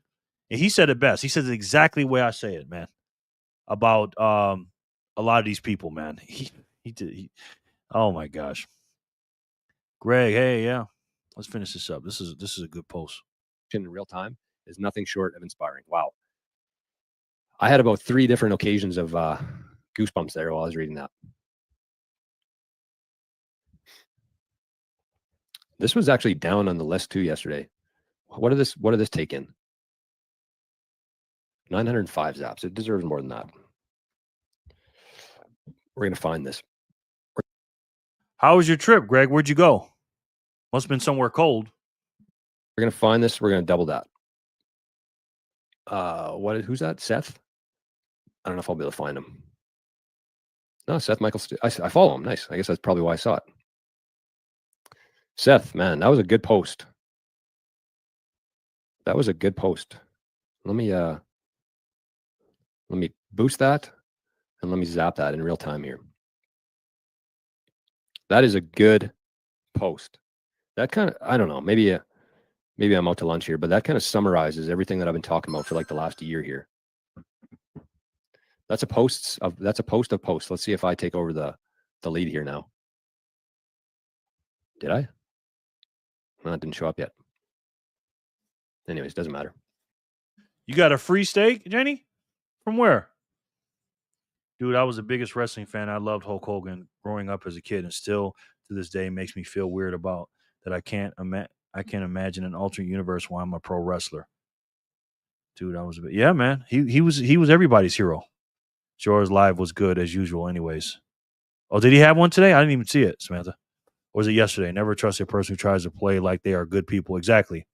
And he said it best. He says it exactly the way I say it, man. About a lot of these people, man. He did. Oh my gosh. Greg, hey, yeah. Let's finish this up. This is a good post. In real time is nothing short of inspiring. Wow. I had about 3 different occasions of goosebumps there while I was reading that. This was actually down on the list too yesterday. What did this take in? 905 zaps. It deserves more than that. We're going to find this. How was your trip, Greg? Where'd you go? Must have been somewhere cold. We're going to find this. We're going to double that. Who's that? Seth? I don't know if I'll be able to find him. No, Seth Michael. I follow him. Nice. I guess that's probably why I saw it. Seth, man, that was a good post. That was a good post. Let me boost that and let me zap that in real time here. That is a good post. That kind of, I don't know, maybe I'm out to lunch here, but that kind of summarizes everything that I've been talking about for like the last year here. That's a post of posts. Let's see if I take over the lead here now. Did I? No, it didn't show up yet. Anyways, doesn't matter. You got a free steak, Jenny? From where? Dude, I was the biggest wrestling fan. I loved Hulk Hogan growing up as a kid, and still to this day makes me feel weird about that. I can't imagine an alternate universe where I'm a pro wrestler. Dude, I was yeah, man. He was everybody's hero. George Live was good as usual, anyways. Oh, did he have one today? I didn't even see it, Samantha. Or was it yesterday? Never trust a person who tries to play like they are good people. Exactly.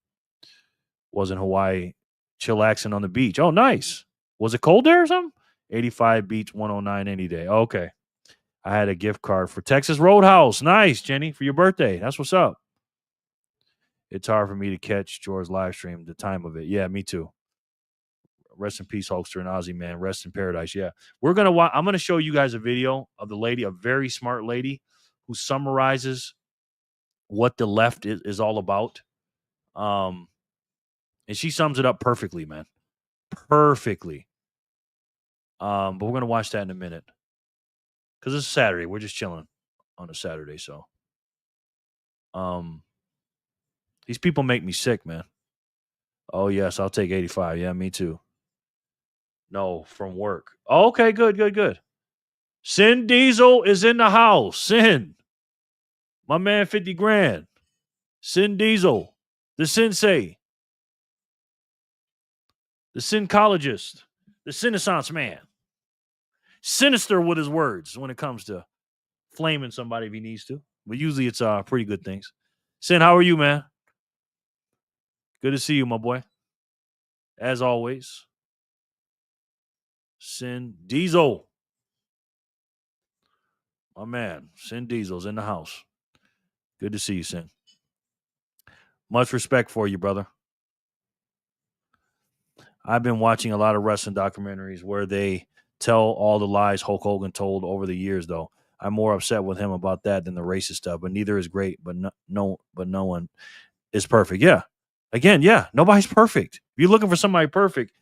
Was in Hawaii, chillaxing on the beach. Oh, nice. Was it cold there or something? 85 beach, 109 any day. Okay. I had a gift card for Texas Roadhouse. Nice, Jenny, for your birthday. That's what's up. It's hard for me to catch George's live stream, the time of it. Yeah, me too. Rest in peace, Hulkster and Ozzy, man. Rest in paradise. Yeah. I'm going to show you guys a video of the lady, a very smart lady who summarizes what the left is all about. And she sums it up perfectly, man. Perfectly. But we're going to watch that in a minute. Because it's Saturday. We're just chilling on a Saturday, so. These people make me sick, man. Oh, yes, I'll take 85. Yeah, me too. No, from work. Oh, okay, good. Sin Diesel is in the house. Sin. My man, 50 grand. Sin Diesel. The sensei. The syncologist. The Renaissance man. Sinister with his words when it comes to flaming somebody if he needs to. But usually it's pretty good things. Sin, how are you, man? Good to see you, my boy. As always. Sin Diesel. My man, Sin Diesel's in the house. Good to see you, Sin. Much respect for you, brother. I've been watching a lot of wrestling documentaries where they tell all the lies Hulk Hogan told over the years, though. I'm more upset with him about that than the racist stuff, but neither is great, but no one is perfect. Yeah. Again, yeah, nobody's perfect. If you're looking for somebody perfect,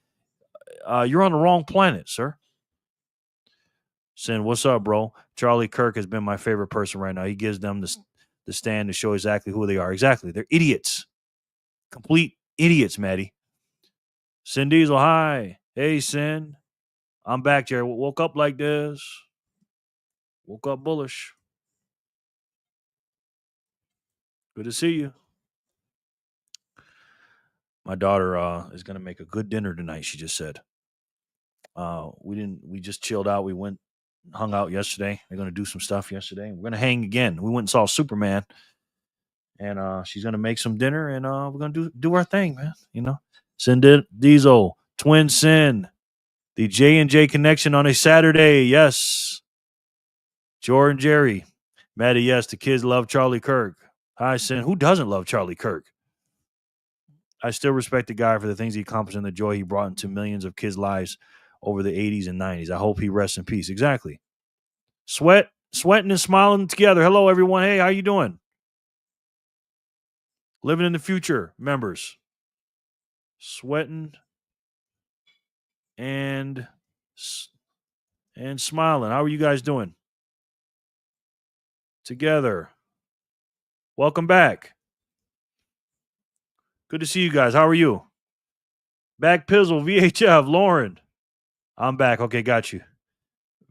you're on the wrong planet, sir. Sin, what's up, bro? Charlie Kirk has been my favorite person right now. He gives them the stand to show exactly who they are. Exactly. They're idiots. Complete idiots, Maddie. Sin Diesel, hi. Hey, Sin. I'm back, Jerry. Woke up like this. Woke up bullish. Good to see you. My daughter is going to make a good dinner tonight, she just said. We just chilled out. We went, hung out yesterday. They're going to do some stuff yesterday. We're going to hang again. We went and saw Superman. And she's going to make some dinner, and we're going to do our thing, man. You know? Sin Diesel, Twin Sin, the J&J connection on a Saturday. Yes. Jordan Jerry. Maddie, yes, the kids love Charlie Kirk. Hi, Sin. Who doesn't love Charlie Kirk? I still respect the guy for the things he accomplished and the joy he brought into millions of kids' lives over the 80s and 90s. I hope he rests in peace. Exactly. Sweating and smiling together. Hello, everyone. Hey, how you doing? Living in the future, members. Sweating and smiling. How are you guys doing? Together. Welcome back. Good to see you guys. How are you? Back Pizzle, VHF, Lauren. I'm back. Okay, got you.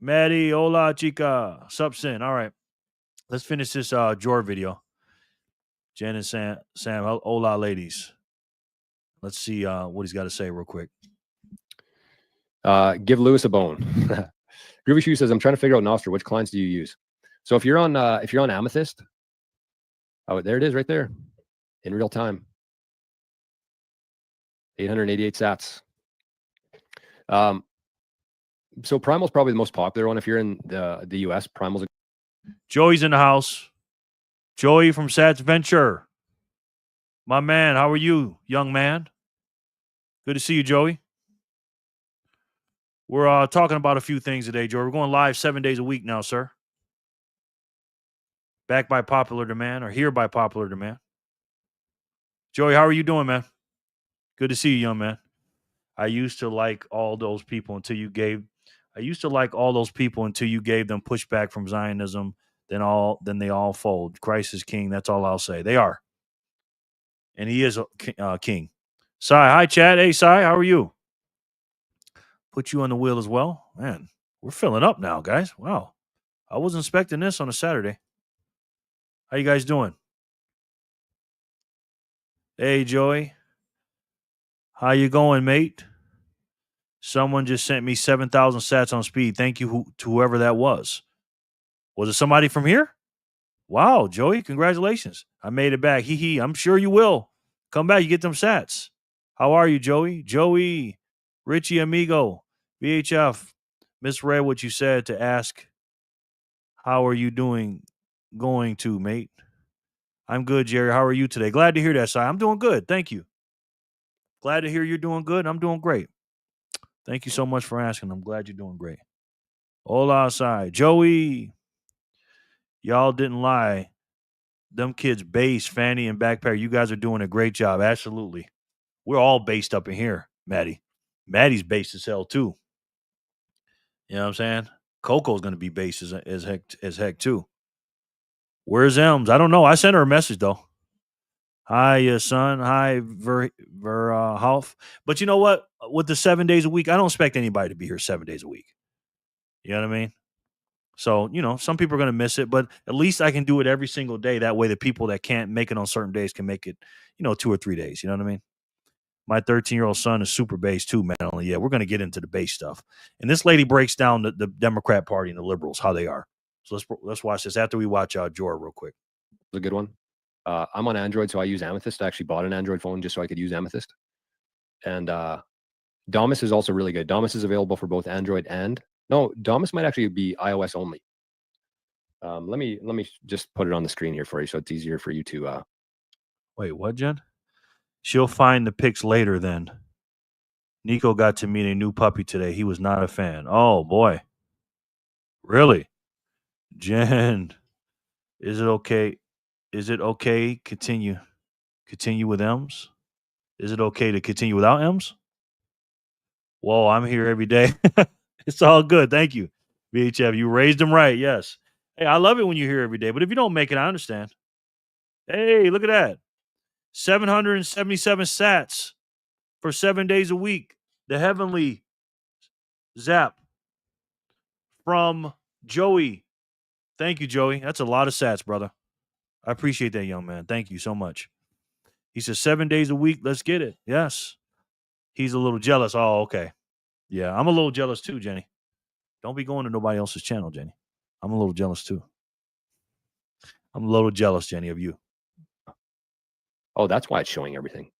Maddie, hola, chica. Sup, Sin. All right. Let's finish this Jor video. Jen and Sam, hola, ladies. Let's see what he's got to say real quick. Give Lewis a bone. Groovy Shoe says, I'm trying to figure out, Nostr, which clients do you use? So if you're on Amethyst, oh, there it is right there in real time. 888 sats. So Primal's probably the most popular one. If you're in the US, Primal's. Joey's in the house. Joey from Sats Venture. My man, how are you, young man? Good to see you, Joey. We're talking about a few things today, Joey. We're going live 7 days a week now, sir. Back by popular demand, or here by popular demand. Joey, how are you doing, man? Good to see you, young man. I used to like all those people until you gave them pushback from Zionism, then they all fold. Christ is king. That's all I'll say. They are. And he is a king. Sai, hi, Chad. Hey, Sai, how are you? Put you on the wheel as well. Man, we're filling up now, guys. Wow. I wasn't expecting this on a Saturday. How you guys doing? Hey, Joey. How you going, mate? Someone just sent me 7,000 sats on speed. Thank you to whoever that was. Was it somebody from here? Wow, Joey, congratulations. I made it back. Hee hee. I'm sure you will. Come back, you get them sats. How are you, Joey? Joey, Richie Amigo, VHF. Misread what you said to ask, how are you doing going to, mate? I'm good, Jerry. How are you today? Glad to hear that, Si. I'm doing good. Thank you. Glad to hear you're doing good. I'm doing great. Thank you so much for asking. I'm glad you're doing great. Hola, Si. Joey, y'all didn't lie. Them kids base, Fanny, and Backpacker. You guys are doing a great job. Absolutely. We're all based up in here, Maddie. Maddie's based as hell, too. You know what I'm saying? Coco's going to be based as heck, too. Where's Elms? I don't know. I sent her a message, though. Hi, son. Hi, Half. But you know what? With the 7 days a week, I don't expect anybody to be here 7 days a week. You know what I mean? So, some people are going to miss it, but at least I can do it every single day. That way the people that can't make it on certain days can make it, 2 or 3 days. You know what I mean? My 13-year-old son is super base too, man. Yeah, we're going to get into the base stuff. And this lady breaks down the Democrat Party and the liberals, how they are. So let's watch this after we watch Jor real quick. It's a good one. I'm on Android, so I use Amethyst. I actually bought an Android phone just so I could use Amethyst. And Damus is also really good. Damus is available for both Android and... No, Damus might actually be iOS only. Let me just put it on the screen here for you so it's easier for you to... Wait, what, Jen? She'll find the pics later then. Nico got to meet a new puppy today. He was not a fan. Oh, boy. Really? Jen, is it okay? Is it okay? Continue with M's? Is it okay to continue without M's? Whoa, I'm here every day. It's all good. Thank you, VHF. You raised him right. Yes. Hey, I love it when you're here every day. But if you don't make it, I understand. Hey, look at that. 777 sats for 7 days a week. The heavenly zap from Joey. Thank you, Joey. That's a lot of sats, brother. I appreciate that, young man. Thank you so much. He says 7 days a week. Let's get it. Yes. He's a little jealous. Oh, okay. Yeah, I'm a little jealous too, Jenny. Don't be going to nobody else's channel, Jenny. I'm a little jealous too. I'm a little jealous, Jenny, of you. Oh, that's why it's showing everything.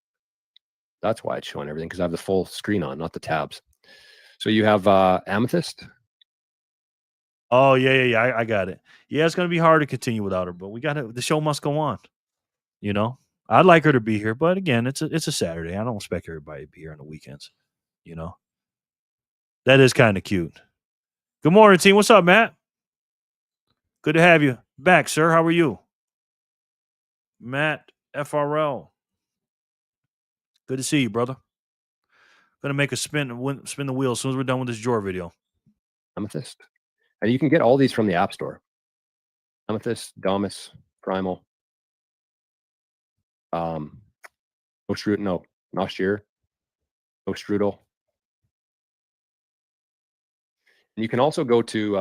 That's why it's showing everything, because I have the full screen on, not the tabs. So you have Amethyst. Oh, yeah. I got it. Yeah, it's going to be hard to continue without her, but the show must go on. I'd like her to be here, but again, it's a Saturday. I don't expect everybody to be here on the weekends. That is kind of cute. Good morning, team. What's up, Matt? Good to have you back, sir. How are you? Matt FRL. Good to see you, brother. Gonna make a spin the wheel as soon as we're done with this Jor video. Amethyst. And you can get all these from the App Store. Amethyst, Damus, Primal. Nostrudel. And you can also go to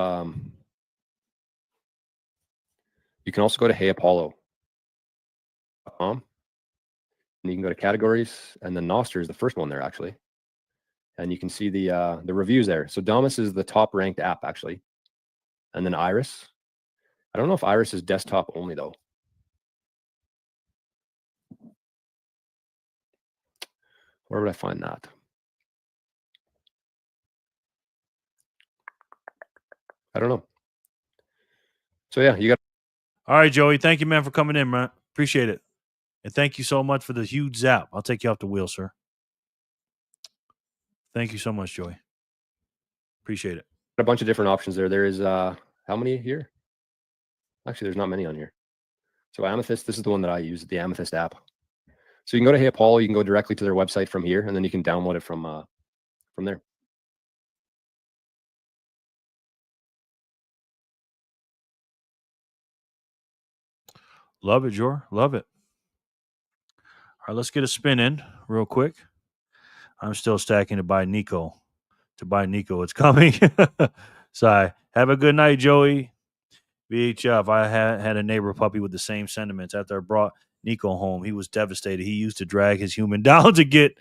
heyapollo.com. And you can go to categories, and then Nostr is the first one there, actually. And you can see the reviews there. So Damus is the top ranked app, actually. And then Iris. I don't know if Iris is desktop only, though. Where would I find that? I don't know. So yeah, you got. All right, Joey. Thank you, man, for coming in, man. Appreciate it. And thank you so much for the huge zap. I'll take you off the wheel, sir. Thank you so much, Joey. Appreciate it. A bunch of different options there. There is how many here? Actually, there's not many on here. So Amethyst, this is the one that I use, the Amethyst app. So you can go to Hey Paul, you can go directly to their website from here, and then you can download it from there. Love it, Jor. Love it. All right, let's get a spin in real quick. I'm still stacking to buy Nico. It's coming. Sorry. Have a good night, Joey. VHF. I had a neighbor puppy with the same sentiments. After I brought Nico home, he was devastated. He used to drag his human down to get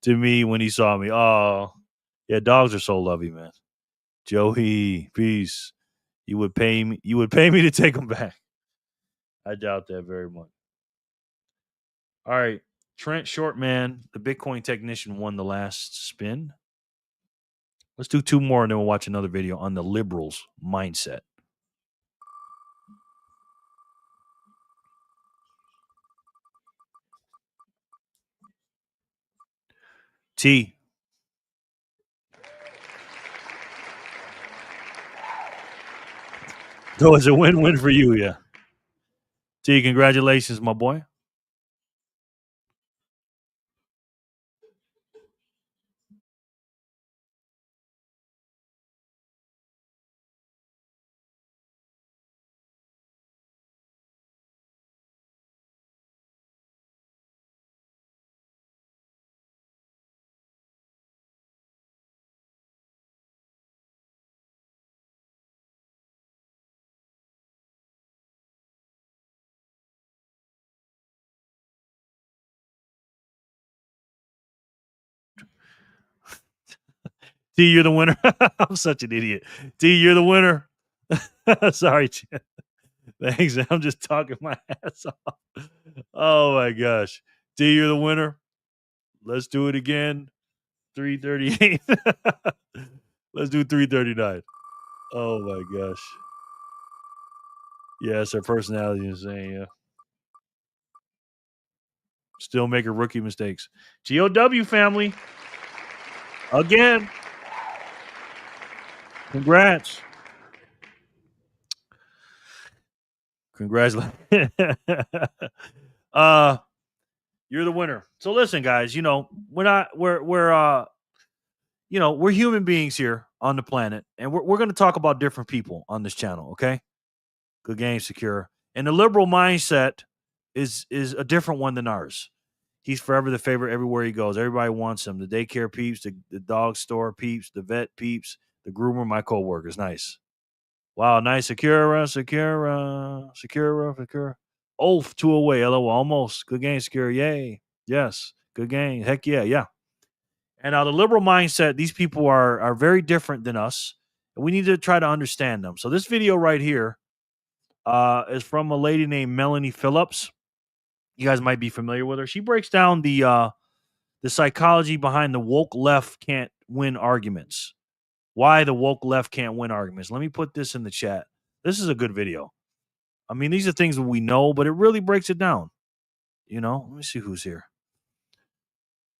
to me when he saw me. Oh, yeah, dogs are so lovely, man. Joey, peace. You would pay me to take him back. I doubt that very much. All right. Trent Shortman, the Bitcoin technician, won the last spin. Let's do 2 more and then we'll watch another video on the liberals' mindset. T. So it's a win-win for you, yeah. T, congratulations, my boy. T, you're the winner. I'm such an idiot. T, you're the winner. Sorry, Chad. Thanks. I'm just talking my ass off. Oh my gosh. T, you're the winner. Let's do it again. 338. Let's do 339. Oh my gosh. Yes, her personality is insane, yeah. Still making rookie mistakes. GOW family. Again. Congrats. Congratulations. You're the winner. So listen, guys, we're human beings here on the planet, and we're going to talk about different people on this channel, okay? Good game, Secure. And the liberal mindset is a different one than ours. He's forever the favorite everywhere he goes. Everybody wants him. The daycare peeps, the dog store peeps, the vet peeps, the groomer, my coworkers. Nice. Wow, nice. Secure. Oath, 2 away. LO, almost. Good game, Secure. Yay. Yes. Good game. Heck yeah. Yeah. And the liberal mindset, these people are very different than us. And we need to try to understand them. So this video right here is from a lady named Melanie Phillips. You guys might be familiar with her. She breaks down the psychology behind the woke left can't win arguments. Why the woke left can't win arguments. Let me put this in the chat. This is a good video. I mean, these are things that we know, but it really breaks it down. Let me see who's here.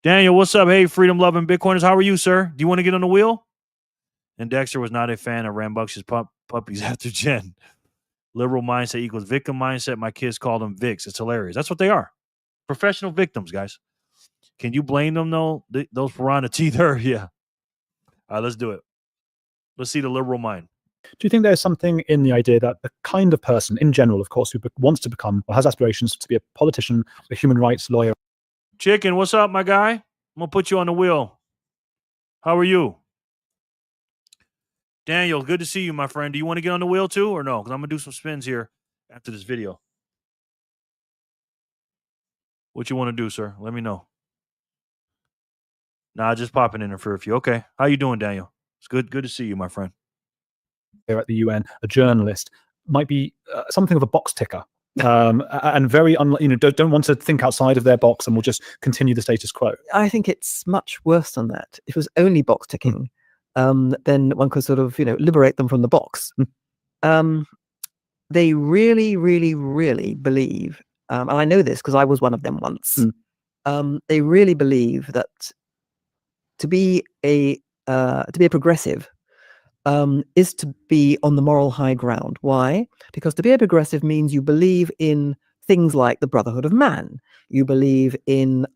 Daniel, what's up? Hey, freedom loving Bitcoiners. How are you, sir? Do you want to get on the wheel? And Dexter was not a fan of Rambunctious puppies after Jen. Liberal mindset equals victim mindset. My kids call them Vicks. It's hilarious. That's what they are. Professional victims, guys. Can you blame them, though? Those piranha teeth hurt. Yeah. All right, let's do it. Let's see the liberal mind. Do you think there's something in the idea that the kind of person, in general, of course, who wants to become or has aspirations to be a politician, a human rights lawyer? Chicken, what's up, my guy? I'm going to put you on the wheel. How are you? Daniel, good to see you, my friend. Do you want to get on the wheel too or no? Because I'm going to do some spins here after this video. What you want to do, sir? Let me know. Nah, just popping in there for a few. Okay. How you doing, Daniel? It's good to see you, my friend. Here at the UN, a journalist might be something of a box ticker, and very don't want to think outside of their box and will just continue the status quo. I think it's much worse than that. If it was only box ticking, then one could sort of liberate them from the box. They really, really, really believe, and I know this because I was one of them once. They really believe that to be a progressive is to be on the moral high ground. Why? Because to be a progressive means you believe in things like the brotherhood of man. You believe in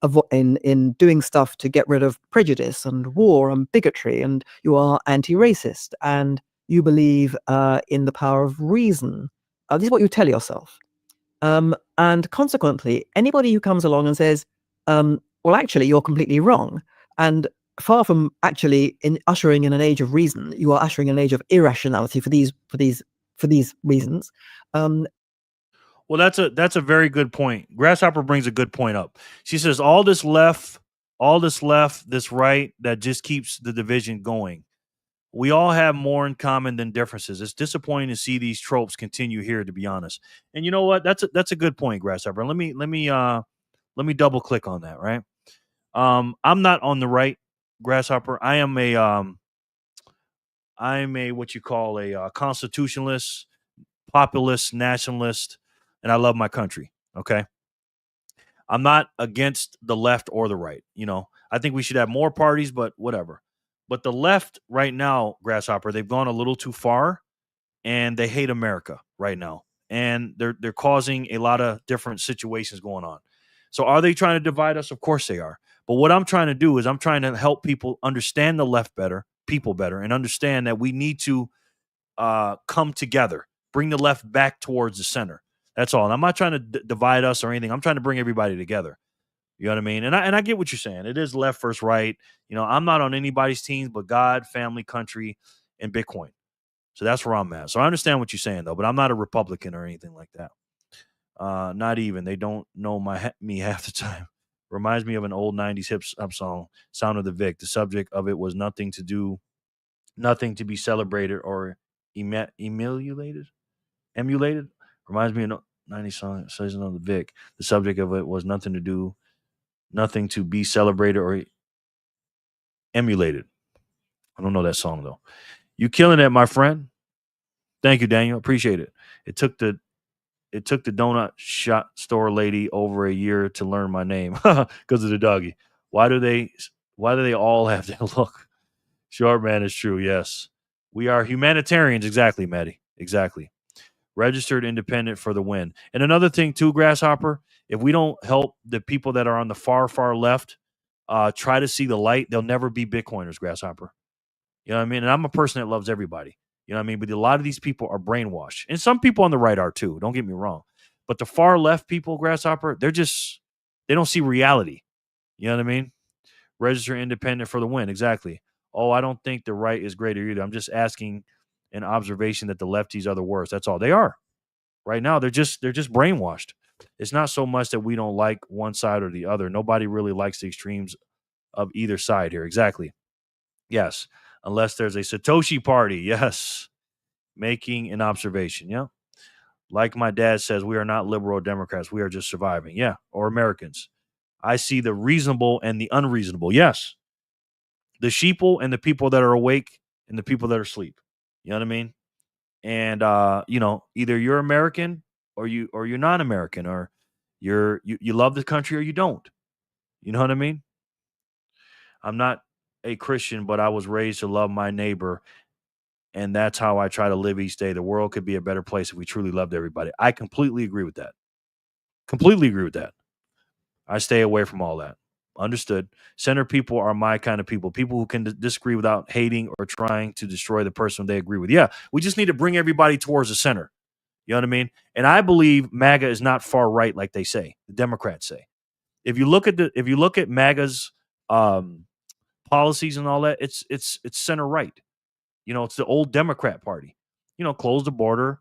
doing stuff to get rid of prejudice and war and bigotry, and you are anti-racist, and you believe in the power of reason. This is what you tell yourself. And consequently, anybody who comes along and says, well, actually, you're completely wrong, and far from actually ushering in an age of reason, you are ushering an age of irrationality for these reasons. Well, that's a very good point. Grasshopper brings a good point up. She says all this left, this right, that just keeps the division going. We all have more in common than differences. It's disappointing to see these tropes continue here, to be honest. And you know what? That's a good point, Grasshopper. Let me double click on that, right? I'm not on the right, Grasshopper. I'm a what you call a constitutionalist, populist, nationalist, and I love my country. Okay. I'm not against the left or the right. You know, I think we should have more parties, but whatever. But the left right now, Grasshopper, they've gone a little too far, and they hate America right now, and they're causing a lot of different situations going on. So are they trying to divide us? Of course they are. But what I'm trying to do is I'm trying to help people understand the left better, people better, and understand that we need to come together, bring the left back towards the center. That's all. And I'm not trying to divide us or anything. I'm trying to bring everybody together. You know what I mean? And I get what you're saying. It is left versus right. You know, I'm not on anybody's teams but God, family, country, and Bitcoin. So that's where I'm at. So I understand what you're saying, though, but I'm not a Republican or anything like that. Not even. They don't know me half the time. Reminds me of an old 90s hip hop song, Sound of the Vic. The subject of it was nothing to be celebrated or emulated. Reminds me of 90s song, Season of the Vic. The subject of it was nothing to be celebrated or emulated. I don't know that song, though. You killing it, my friend. Thank you, Daniel. Appreciate it. It took the donut shop store lady over a year to learn my name because of the doggy. Why do they all have that look? Short man is true. Yes, we are humanitarians. Exactly, Maddie. Exactly. Registered independent for the win. And another thing too, Grasshopper, if we don't help the people that are on the far, far left try to see the light, they'll never be Bitcoiners, Grasshopper. You know what I mean? And I'm a person that loves everybody. You know what I mean? But a lot of these people are brainwashed. And some people on the right are too. Don't get me wrong. But the far left people, Grasshopper, they don't see reality. You know what I mean? Register independent for the win. Exactly. Oh, I don't think the right is greater either. I'm just asking an observation that the lefties are the worst. That's all they are. Right now, they're just brainwashed. It's not so much that we don't like one side or the other. Nobody really likes the extremes of either side here. Exactly. Yes. Unless there's a Satoshi party. Yes. Making an observation. Yeah. Like my dad says, we are not liberal Democrats. We are just surviving. Yeah. Or Americans. I see the reasonable and the unreasonable. Yes. The sheeple and the people that are awake and the people that are asleep. You know what I mean? And either you're American or you're not American, or you love the country or you don't. You know what I mean? I'm not a Christian, but I was raised to love my neighbor, and that's how I try to live each day. The world could be a better place if we truly loved everybody. I completely agree with that. Completely agree with that. I stay away from all that. Understood. Center people are my kind of people. People who can disagree without hating or trying to destroy the person they agree with. Yeah, we just need to bring everybody towards the center. You know what I mean? And I believe MAGA is not far right like they say, the Democrats say. If you look at MAGA's policies and all that, it's center right. You know, it's the old Democrat Party. You know, close the border,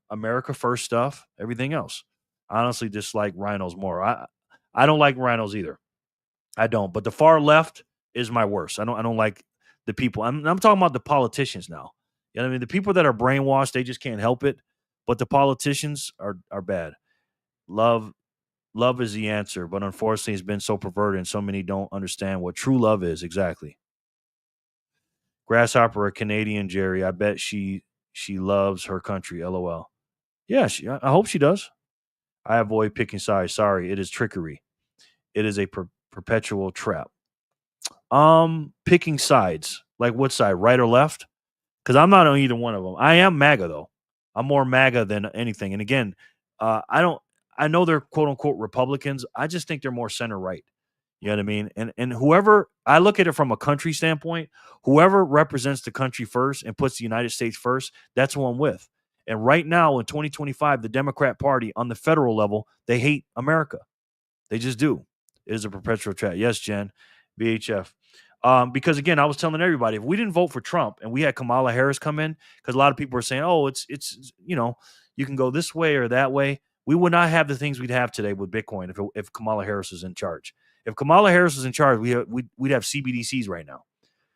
America first stuff, everything else. I honestly dislike rhinos more. I don't like rhinos either. I don't. But the far left is my worst. I don't like the people. I'm talking about the politicians now. You know what I mean? The people that are brainwashed, they just can't help it. But the politicians are bad. Love is the answer, but unfortunately, it's been so perverted, and so many don't understand what true love is. Exactly. Grasshopper, a Canadian, Jerry. I bet she loves her country. LOL. Yeah, I hope she does. I avoid picking sides. Sorry, it is trickery. It is a perpetual trap. Picking sides. Like what side, right or left? Because I'm not on either one of them. I am MAGA though. I'm more MAGA than anything. And again, I know they're quote unquote Republicans. I just think they're more center right. You know what I mean? And whoever, I look at it from a country standpoint, whoever represents the country first and puts the United States first, that's who I'm with. And right now in 2025, the Democrat Party on the federal level, they hate America. They just do. It is a perpetual trap. Yes, Jen, BHF. Because again, I was telling everybody, if we didn't vote for Trump and we had Kamala Harris come in, because a lot of people are saying, oh, it's you can go this way or that way. We would not have the things we'd have today with Bitcoin if Kamala Harris was in charge. If Kamala Harris was in charge, we'd have CBDCs right now.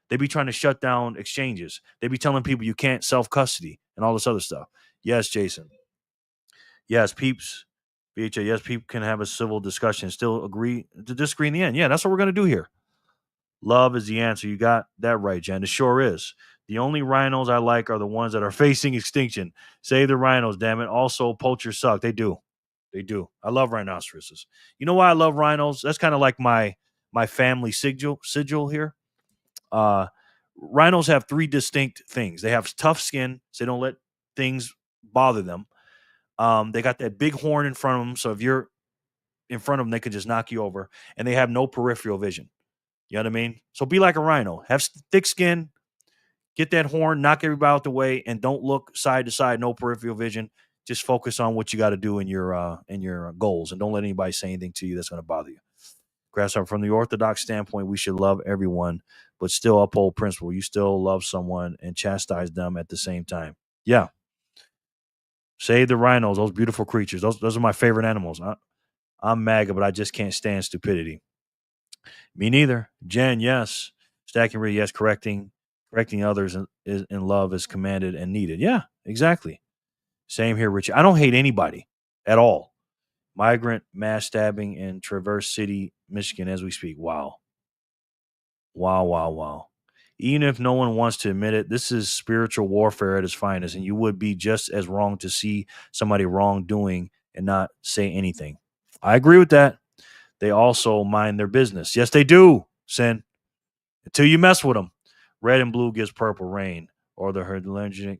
They'd be trying to shut down exchanges. They'd be telling people you can't self-custody and all this other stuff. Yes, Jason. Yes, peeps. BHA, yes, people can have a civil discussion, still agree to disagree in the end. Yeah, that's what we're going to do here. Love is the answer. You got that right, Jen. It sure is. The only rhinos I like are the ones that are facing extinction. Save the rhinos, damn it. Also, poachers suck. They do. They do. I love rhinoceroses. You know why I love rhinos? That's kind of like my family sigil here. Rhinos have three distinct things. They have tough skin, so they don't let things bother them. They got that big horn in front of them, so if you're in front of them, they could just knock you over. And they have no peripheral vision. You know what I mean? So be like a rhino. Have thick skin, get that horn, knock everybody out the way, and don't look side to side, no peripheral vision. Just focus on what you got to do in your goals, and don't let anybody say anything to you that's going to bother you. Grasshopper, from the Orthodox standpoint, we should love everyone, but still uphold principle. You still love someone and chastise them at the same time. Yeah. Save the rhinos, those beautiful creatures. Those are my favorite animals. I'm MAGA, but I just can't stand stupidity. Me neither. Jen, yes. Stacking Reed, yes. Correcting others in love is commanded and needed. Yeah, exactly. Same here, Richie. I don't hate anybody at all. Migrant mass stabbing in Traverse City, Michigan, as we speak. Wow. Even if no one wants to admit it, this is spiritual warfare at its finest, and you would be just as wrong to see somebody wrongdoing and not say anything. I agree with that. They also mind their business. Yes, they do, Sin. Until you mess with them. Red and blue gives purple rain, or the legendary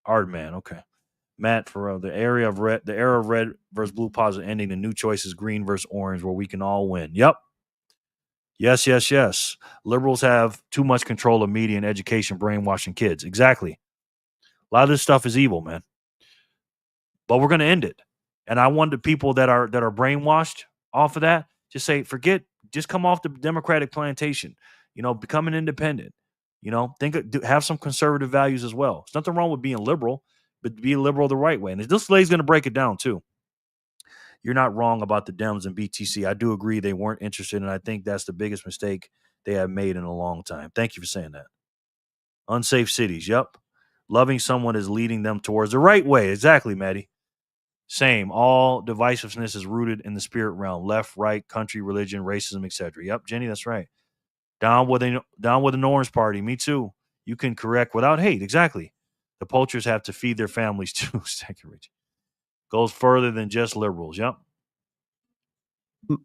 Art Man. Okay. Matt Farrell, the era of red versus blue positive ending. The new choice is green versus orange, where we can all win. Yep. Yes. Liberals have too much control of media and education, brainwashing kids. Exactly. A lot of this stuff is evil, man. But we're going to end it. And I want the people that are brainwashed off of that, just say, forget, just come off the Democratic plantation. Become an independent. Have some conservative values as well. There's nothing wrong with being liberal, but be liberal the right way. And this lady's going to break it down too. You're not wrong about the Dems and BTC. I do agree they weren't interested, and I think that's the biggest mistake they have made in a long time. Thank you for saying that. Unsafe cities. Yep. Loving someone is leading them towards the right way. Exactly, Maddie. Same. All divisiveness is rooted in the spirit realm. Left, right, country, religion, racism, etc. Yep, Jenny, that's right. Down with an orange party. Me too. You can correct without hate. Exactly. The poachers have to feed their families too. Goes further than just liberals. Yep.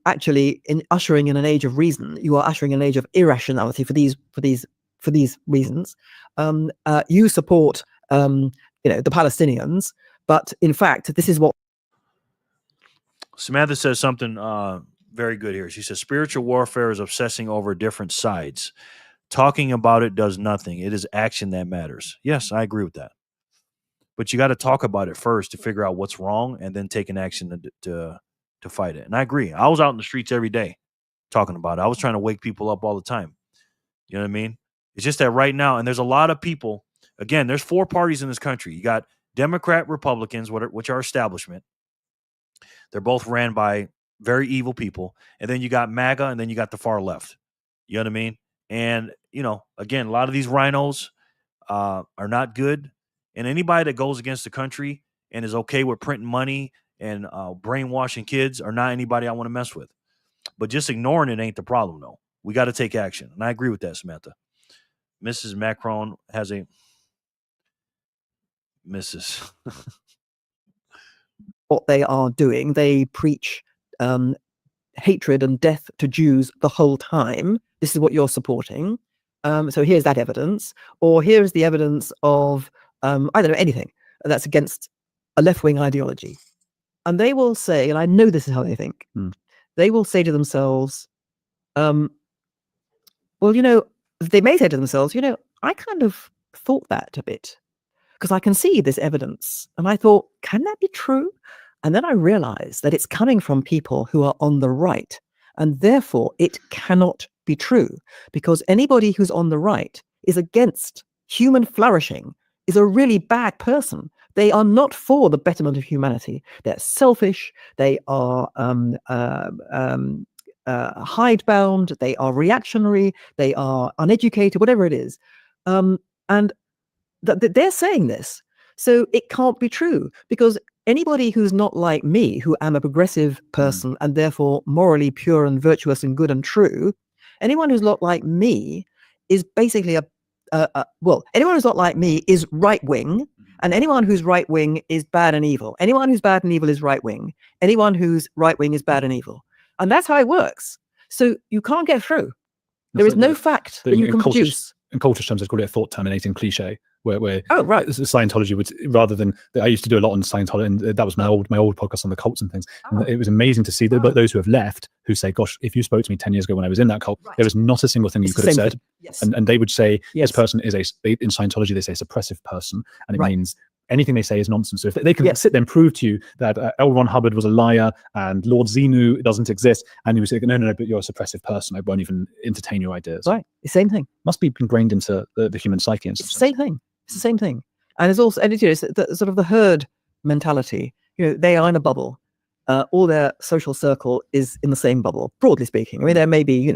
Actually, in ushering in an age of reason, you are ushering an age of irrationality for these reasons. You support the Palestinians, but in fact, this is what Samantha says something very good here. She says spiritual warfare is obsessing over different sides. Talking about it does nothing. It is action that matters. Yes, I agree with that. But you got to talk about it first to figure out what's wrong, and then take an action to fight it. And I agree. I was out in the streets every day talking about it. I was trying to wake people up all the time. You know what I mean? It's just that right now, and there's a lot of people. Again, there's 4 parties in this country. You got Democrat, Republicans, which are establishment. They're both ran by very evil people. And then you got MAGA, and then you got the far left. You know what I mean? And, again, a lot of these rhinos are not good. And anybody that goes against the country and is okay with printing money and brainwashing kids are not anybody I want to mess with. But just ignoring it ain't the problem, though. We got to take action. And I agree with that, Samantha. Mrs. Macron has a... Mrs. what they are doing. They preach hatred and death to Jews the whole time. This is what you're supporting. So here's that evidence. Or here's the evidence of, I don't know, anything that's against a left-wing ideology. And they will say, and I know this is how they think, they will say to themselves, well, they may say to themselves, I kind of thought that a bit because I can see this evidence. And I thought, can that be true? And then I realized that it's coming from people who are on the right. And therefore, it cannot be true because anybody who's on the right is against human flourishing, is a really bad person. They are not for the betterment of humanity. They're selfish. They are hidebound. They are reactionary. They are uneducated, whatever it is. And they're saying this. So it can't be true because anybody who's not like me, who am a progressive person and therefore morally pure and virtuous and good and true, anyone who's not like me is basically anyone who's not like me is right wing, and anyone who's right wing is bad and evil. Anyone who's bad and evil is right wing. Anyone who's right wing is bad and evil, and that's how it works. So you can't get through. There is no fact that you can produce. In culture terms, they call it a thought terminating cliche. Where oh right, Scientology would, rather than, I used to do a lot on Scientology, and that was my old podcast on the cults and things. And it was amazing to see those who have left who say, "Gosh, if you spoke to me 10 years ago when I was in that cult, there was not a single thing you could have said." Yes. And they would say, "This person is in Scientology they say suppressive person, and it means anything they say is nonsense." So if they can sit there and prove to you that L. Ron Hubbard was a liar and Lord Xenu doesn't exist, and you would say, no, but you're a suppressive person, I won't even entertain your ideas. Right, the same thing must be ingrained into the human psyche. It's the same thing. It's the same thing. And it's also, it's the sort of the herd mentality. They are in a bubble. All their social circle is in the same bubble, broadly speaking. I mean, there may be,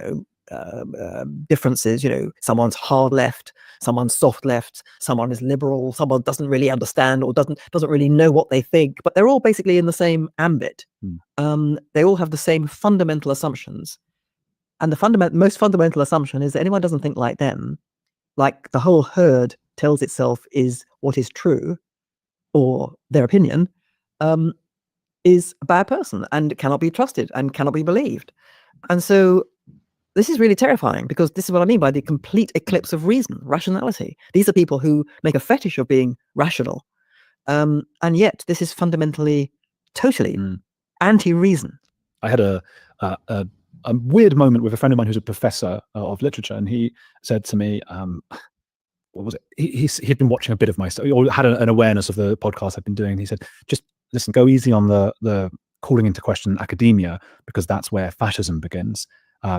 differences. Someone's hard left, someone's soft left, someone is liberal, someone doesn't really understand or doesn't really know what they think. But they're all basically in the same ambit. They all have the same fundamental assumptions. And the most fundamental assumption is that anyone doesn't think like them, like the whole herd tells itself is what is true, or their opinion, is a bad person and cannot be trusted and cannot be believed. And so this is really terrifying because this is what I mean by the complete eclipse of reason, rationality. These are people who make a fetish of being rational. And yet this is fundamentally, totally anti-reason. I had a weird moment with a friend of mine who's a professor of literature, and he said to me, what was it? He'd been watching a bit of my stuff, or had an awareness of the podcast I've been doing. And he said, just listen, go easy on the calling into question academia, because that's where fascism begins.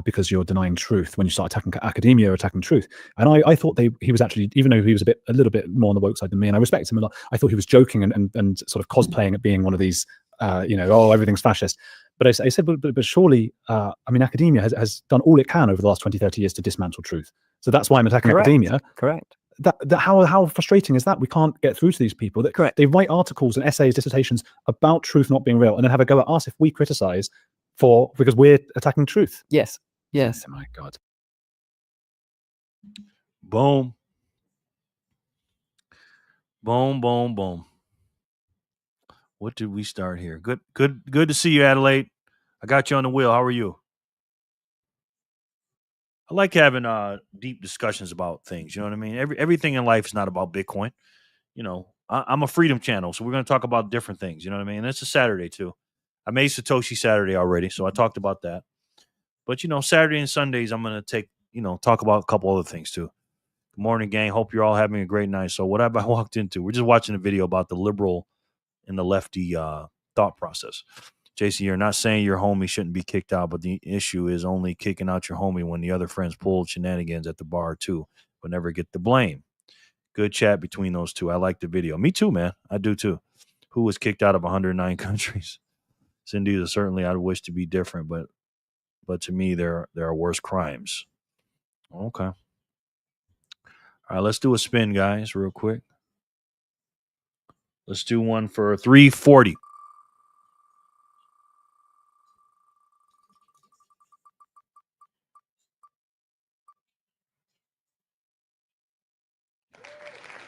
Because you're denying truth when you start attacking academia or attacking truth. And I thought he was actually, even though he was a little bit more on the woke side than me, and I respect him a lot, I thought he was joking and sort of cosplaying at being one of these, everything's fascist. But I said, but surely, academia has done all it can over the last 20, 30 years to dismantle truth. So that's why I'm attacking academia. Correct. How frustrating is that? We can't get through to these people. Correct. They write articles and essays, dissertations about truth not being real, and then have a go at us if we criticize because we're attacking truth. Yes. Oh my God. Boom. Boom, boom, boom. What did we start here? Good to see you, Adelaide. I got you on the wheel. How are you? I like having deep discussions about things. You know what I mean? Everything in life is not about Bitcoin. I'm a freedom channel, so we're going to talk about different things. You know what I mean? And it's a Saturday too. I made Satoshi Saturday already, so I talked about that. But Saturday and Sundays, I'm going to talk about a couple other things too. Good morning, gang. Hope you're all having a great night. So what have I walked into? We're just watching a video about the liberal and the lefty thought process. JC, you're not saying your homie shouldn't be kicked out, but the issue is only kicking out your homie when the other friends pulled shenanigans at the bar too, but never get the blame. Good chat between those two. I like the video. Me too, man. I do too. Who was kicked out of 109 countries? Cindy, certainly I'd wish to be different, but to me, there are worse crimes. Okay. All right, let's do a spin, guys, real quick. Let's do one for 340.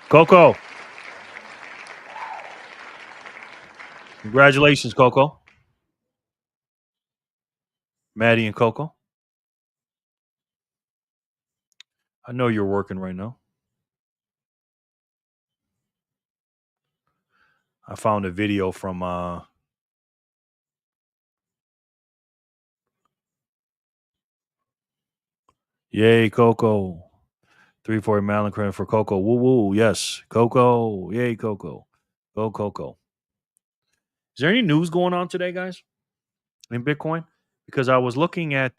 Coco. Congratulations, Coco. Maddie and Coco. I know you're working right now. I found a video from Yay, Coco. 340 Madeline credit for Coco. Woo woo. Yes. Coco. Yay, Coco. Go Coco. Is there any news going on today, guys? In Bitcoin? Because I was looking at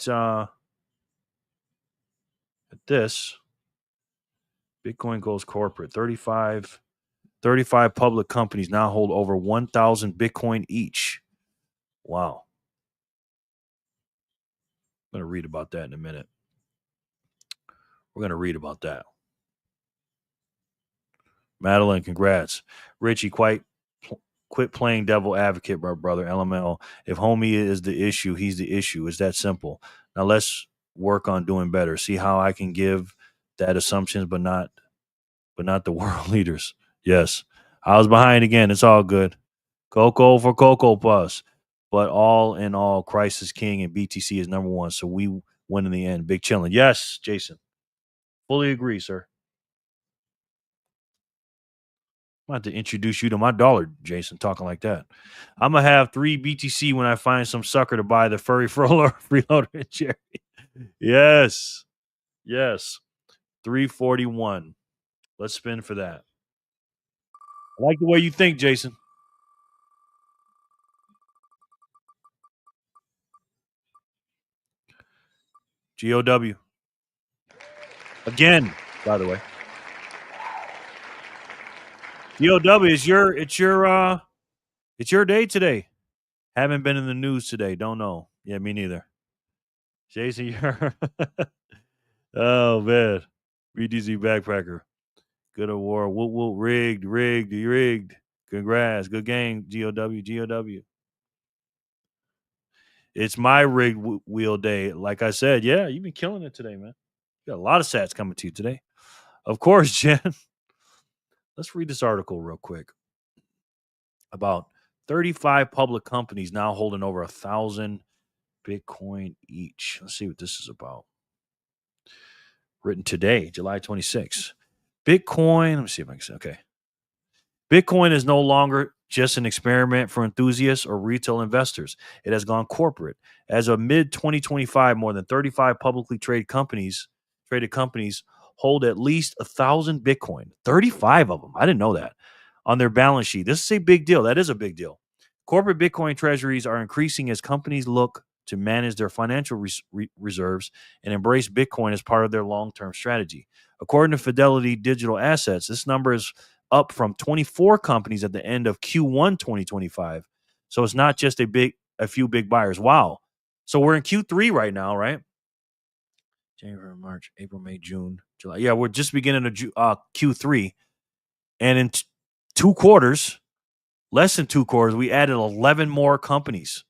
this. Bitcoin goes corporate. 35 public companies now hold over 1,000 Bitcoin each. Wow. I'm going to read about that in a minute. We're going to read about that. Madeline, congrats. Richie, quit playing devil advocate, my brother. LML. If homie is the issue, he's the issue. It's that simple. Now let's work on doing better. See how I can give that assumptions, but not the world leaders. Yes. I was behind again. It's all good. Coco for Coco Plus. But all in all, Christ is king and BTC is number one. So we win in the end. Big chillin'. Yes, Jason. Fully agree, sir. I'm about to introduce you to my dollar, Jason, talking like that. I'm going to have 3 BTC when I find some sucker to buy the furry freeloader and Jerry. Yes. Yes. 341. Let's spin for that. I like the way you think, Jason. GOW. Again, by the way. GOW is it's your day today. Haven't been in the news today. Don't know. Yeah, me neither. Jason, you're oh man. BTC backpacker. Good award. Woo rigged. Congrats. Good game. GOW. It's my rigged wheel day. Like I said, yeah, you've been killing it today, man. You got a lot of sats coming to you today. Of course, Jen. Let's read this article real quick about 35 public companies now holding over 1,000 Bitcoin each. Let's see what this is about. Written today, July 26th. Bitcoin, let me see if I can say, okay. Bitcoin is no longer just an experiment for enthusiasts or retail investors. It has gone corporate. As of mid-2025, more than 35 publicly traded companies hold at least 1,000 Bitcoin. 35 of them. I didn't know that. On their balance sheet. This is a big deal. That is a big deal. Corporate Bitcoin treasuries are increasing as companies look to manage their financial reserves and embrace Bitcoin as part of their long-term strategy. According to Fidelity Digital Assets, this number is up from 24 companies at the end of Q1 2025. So it's not just a few big buyers. Wow. So we're in Q3 right now, right? January, March, April, May, June, July. Yeah, we're just beginning of Q3. And in 2 quarters, less than 2 quarters, we added 11 more companies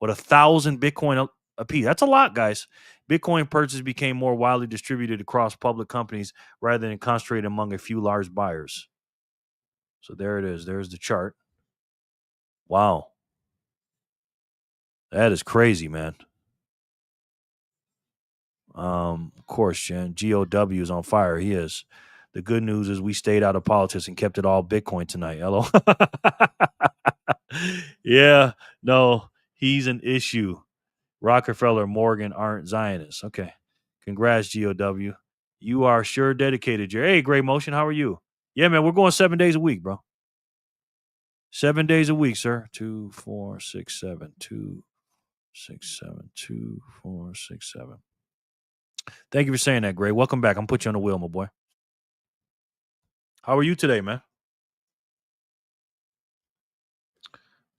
with 1,000 Bitcoin apiece. That's a lot, guys. Bitcoin purchases became more widely distributed across public companies rather than concentrated among a few large buyers. So there it is. There's the chart. Wow. That is crazy, man. Of course, Jen. GOW is on fire. He is. The good news is we stayed out of politics and kept it all Bitcoin tonight. Hello. Yeah. No, he's an issue. Rockefeller, Morgan aren't Zionists. Okay. Congrats, GOW. You are sure dedicated, Jerry. Hey, Gray Motion, how are you? Yeah, man, we're going 7 days a week, bro. 7 days a week, sir. 2, 4, 6, 7. 2, 6, 7. 2, 4, 6, 7. Thank you for saying that, Gray. Welcome back. I'm gonna put you on the wheel, my boy. How are you today, man?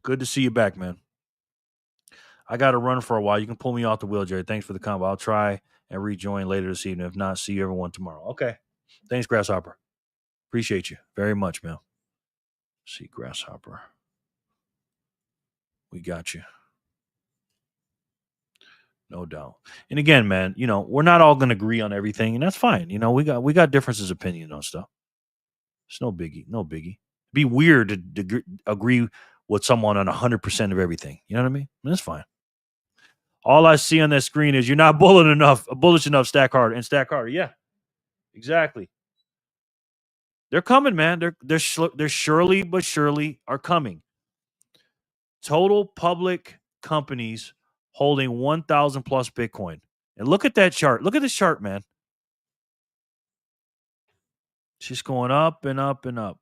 Good to see you back, man. I got to run for a while. You can pull me off the wheel, Jerry. Thanks for the combo. I'll try and rejoin later this evening. If not, see you everyone tomorrow. Okay. Thanks, Grasshopper. Appreciate you very much, man. See, Grasshopper. We got you. No doubt. And again, man, we're not all going to agree on everything, and that's fine. We got differences of opinion on stuff. It's no biggie. No biggie. It'd be weird to agree with someone on 100% of everything. You know what I mean? That's fine. All I see on that screen is you're not bullish enough, stack harder and stack harder. Yeah, exactly. They're coming, man. They're surely but surely are coming. Total public companies holding 1,000 plus Bitcoin. And look at that chart. Look at this chart, man. It's just going up and up and up.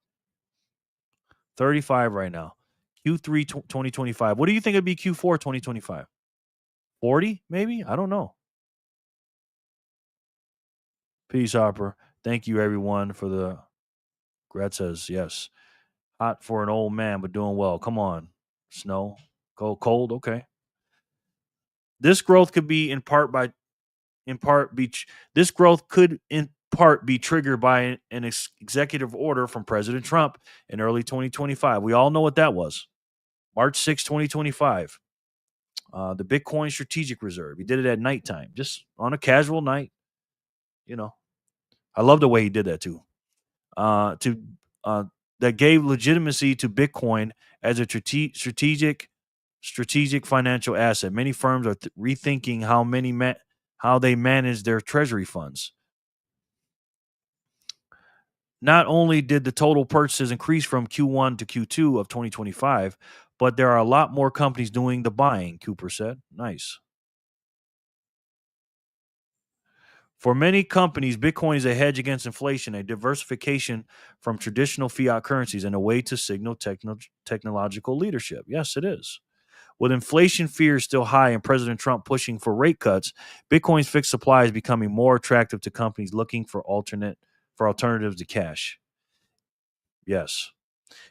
35 right now. Q3 2025. What do you think it'd be Q4 2025? 40 maybe? I don't know. Peace, Hopper. Thank you, everyone, for the. Grad says, yes. Hot for an old man, but doing well. Come on. Snow. Go cold. Okay. This growth could be this growth could in part be triggered by an executive order from President Trump in early 2025. We all know what that was. March 6, 2025. The Bitcoin Strategic Reserve. He did it at nighttime, just on a casual night. You know, I love the way he did that too. That gave legitimacy to Bitcoin as a strategic financial asset. Many firms are rethinking how they manage their treasury funds. Not only did the total purchases increase from Q1 to Q2 of 2025, but there are a lot more companies doing the buying, Cooper said. Nice. For many companies, Bitcoin is a hedge against inflation, a diversification from traditional fiat currencies, and a way to signal technological leadership. Yes, it is. With inflation fears still high and President Trump pushing for rate cuts, Bitcoin's fixed supply is becoming more attractive to companies looking for alternatives to cash. Yes.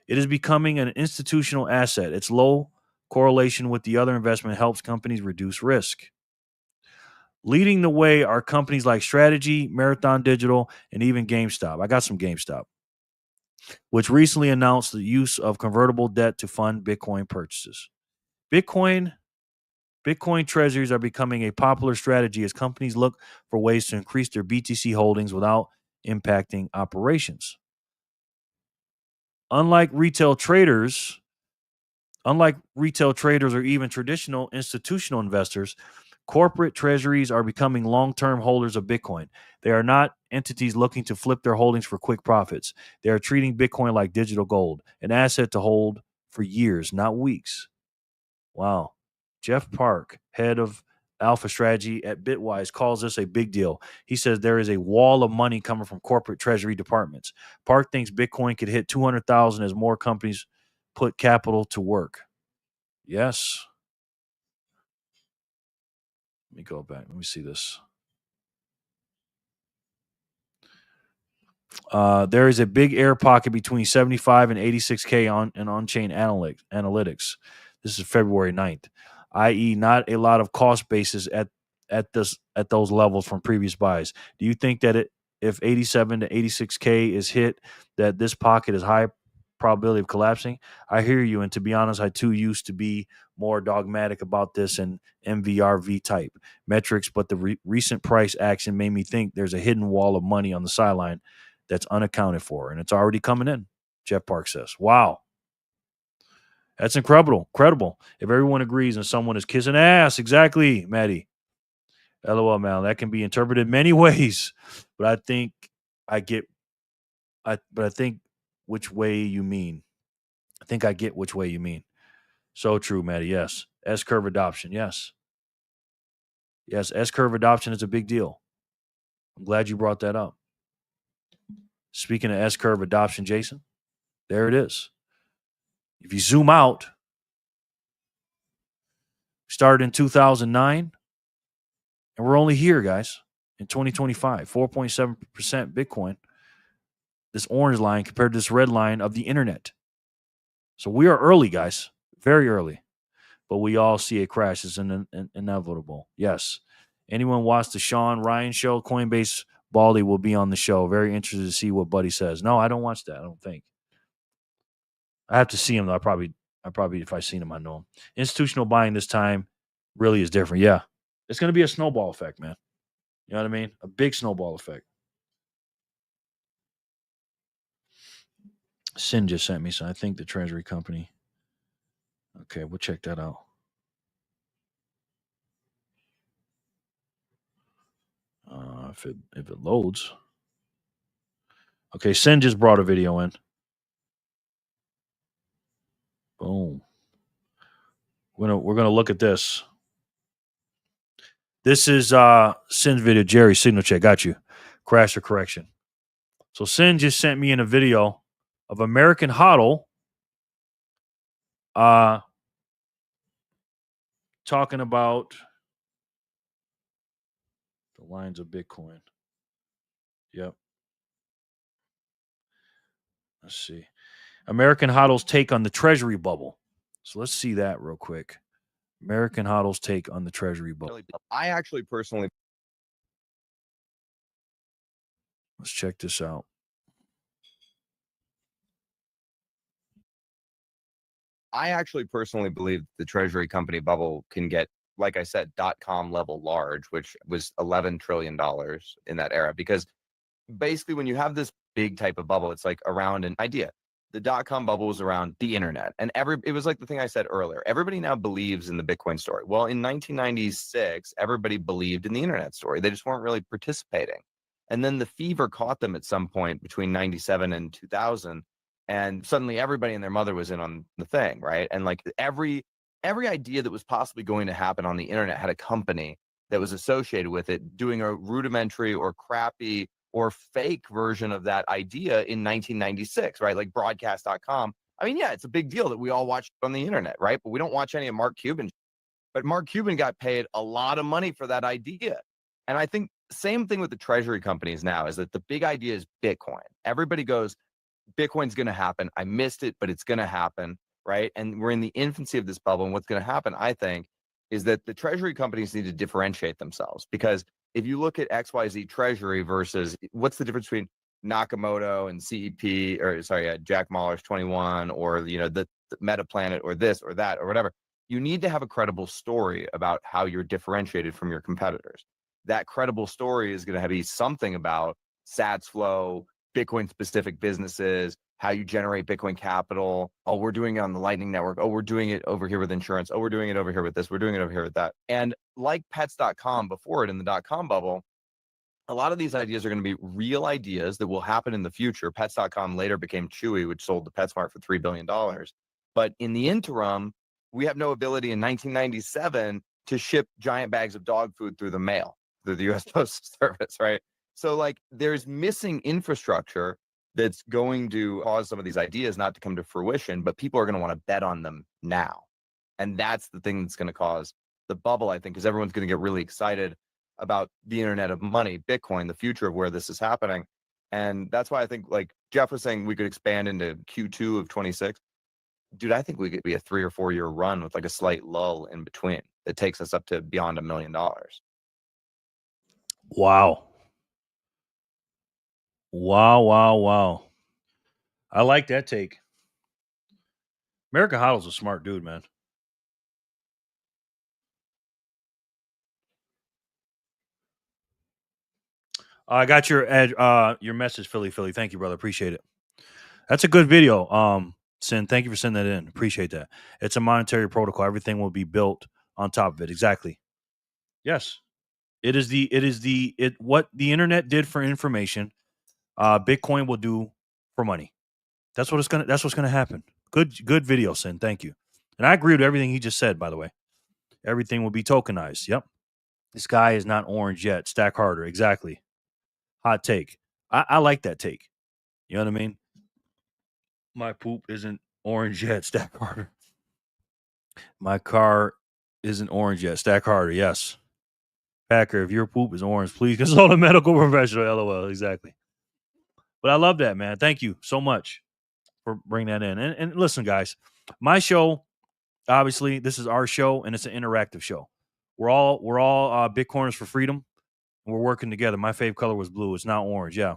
It is becoming an institutional asset. Its low correlation with the other investment helps companies reduce risk. Leading the way are companies like Strategy, Marathon Digital, and even GameStop. I got some GameStop, which recently announced the use of convertible debt to fund Bitcoin purchases. Bitcoin treasuries are becoming a popular strategy as companies look for ways to increase their BTC holdings without impacting operations. Unlike retail traders or even traditional institutional investors, corporate treasuries are becoming long-term holders of Bitcoin. They are not entities looking to flip their holdings for quick profits. They are treating Bitcoin like digital gold, an asset to hold for years, not weeks. Wow. Jeff Park, head of Alpha Strategy at Bitwise, calls this a big deal. He says there is a wall of money coming from corporate treasury departments. Park thinks Bitcoin could hit 200,000 as more companies put capital to work. Yes. Let me go back. Let me see this. There is a big air pocket between 75 and 86K on Onchain analytics. This is February 9th, i.e. not a lot of cost basis at those levels from previous buys. Do you think that if 87 to 86K is hit, that this pocket is high probability of collapsing? I hear you, and to be honest, I too used to be more dogmatic about this and MVRV type metrics, but the recent price action made me think there's a hidden wall of money on the sideline that's unaccounted for, and it's already coming in, Jeff Park says. Wow. That's incredible. If everyone agrees and someone is kissing ass, exactly, Maddie. LOL, man. That can be interpreted many ways, but I think I get which way you mean. I think I get which way you mean. So true, Maddie. Yes. S-curve adoption. Yes. Yes, S-curve adoption is a big deal. I'm glad you brought that up. Speaking of S-curve adoption, Jason, there it is. If you zoom out, started in 2009, and we're only here, guys, in 2025, 4.7% Bitcoin, this orange line compared to this red line of the internet. So we are early, guys, very early, but we all see a crash is inevitable. Yes. Anyone watch the Sean Ryan show? Coinbase Baldy will be on the show. Very interested to see what Buddy says. No, I don't watch that. I don't think. I have to see him though. I probably if I seen him, I know him. Institutional buying this time really is different. Yeah. It's going to be a snowball effect, man. You know what I mean? A big snowball effect. Sin just sent me, so I think the Treasury company. Okay, we'll check that out. If it loads. Okay, Sin just brought a video in. Boom. We're gonna look at this. This is Sin's video. Jerry, signal check. Got you. Crash or correction. So Sin just sent me in a video of American Hodl talking about the lines of Bitcoin. Yep. Let's see. American Hodl's take on the treasury bubble. So let's see that real quick. American Hodl's take on the treasury bubble. I actually personally Let's check this out. believe the treasury company bubble can get, like I said, .com level large, which was $11 trillion in that era. Because basically when you have this big type of bubble, it's like around an idea. The .com bubble was around the internet. And it was like the thing I said earlier. Everybody now believes in the Bitcoin story. Well, in 1996, everybody believed in the internet story. They just weren't really participating. And then the fever caught them at some point between 97 and 2000. And suddenly everybody and their mother was in on the thing, right? And like every idea that was possibly going to happen on the internet had a company that was associated with it doing a rudimentary or crappy or fake version of that idea in 1996, right? Like broadcast.com. I mean, yeah, it's a big deal that we all watch on the internet, right? But we don't watch any of Mark Cuban. But Mark Cuban got paid a lot of money for that idea. And I think same thing with the treasury companies now is that the big idea is Bitcoin. Everybody goes, Bitcoin's going to happen. I missed it, but it's going to happen, right? And we're in the infancy of this bubble. And what's going to happen, I think, is that the treasury companies need to differentiate themselves. Because if you look at XYZ Treasury versus what's the difference between Nakamoto and CEP, or sorry, Jack Mallers 21, or the MetaPlanet, or this or that or whatever, you need to have a credible story about how you're differentiated from your competitors. That credible story is going to be something about Sats flow, Bitcoin specific businesses, how you generate Bitcoin capital. Oh, we're doing it on the Lightning Network. Oh, we're doing it over here with insurance. Oh, we're doing it over here with this. We're doing it over here with that. And like pets.com before it in the .com bubble, a lot of these ideas are going to be real ideas that will happen in the future. Pets.com later became Chewy, which sold to PetSmart for $3 billion. But in the interim, we have no ability in 1997 to ship giant bags of dog food through the mail, through the US Postal Service, right? So like there's missing infrastructure that's going to cause some of these ideas not to come to fruition, but people are going to want to bet on them now. And that's the thing that's going to cause the bubble, I think, because everyone's going to get really excited about the internet of money, Bitcoin, the future of where this is happening. And that's why I think, like Jeff was saying, we could expand into Q2 of 26. Dude, I think we could be a 3 or 4 year run with like a slight lull in between that takes us up to beyond $1 million. Wow. Wow. I like that take. American Hodl's a smart dude, man. I got your message, Philly. Thank you, brother. Appreciate it. That's a good video. Sin, thank you for sending that in. Appreciate that. It's a monetary protocol. Everything will be built on top of it. Exactly. Yes. It is what the internet did for information. Bitcoin will do for money. That's what's gonna happen. Good video, Sin. Thank you. And I agree with everything he just said, by the way. Everything will be tokenized. Yep. This guy is not orange yet. Stack harder. Exactly. Hot take. I like that take. You know what I mean? My poop isn't orange yet. Stack harder. My car isn't orange yet. Stack harder. Yes. Packer, if your poop is orange, please consult a medical professional. LOL. Exactly. But I love that, man. Thank you so much for bringing that in. And listen, guys, my show, obviously, this is our show, and it's an interactive show. We're all Bitcoiners for freedom. We're working together. My favorite color was blue. It's now orange. Yeah.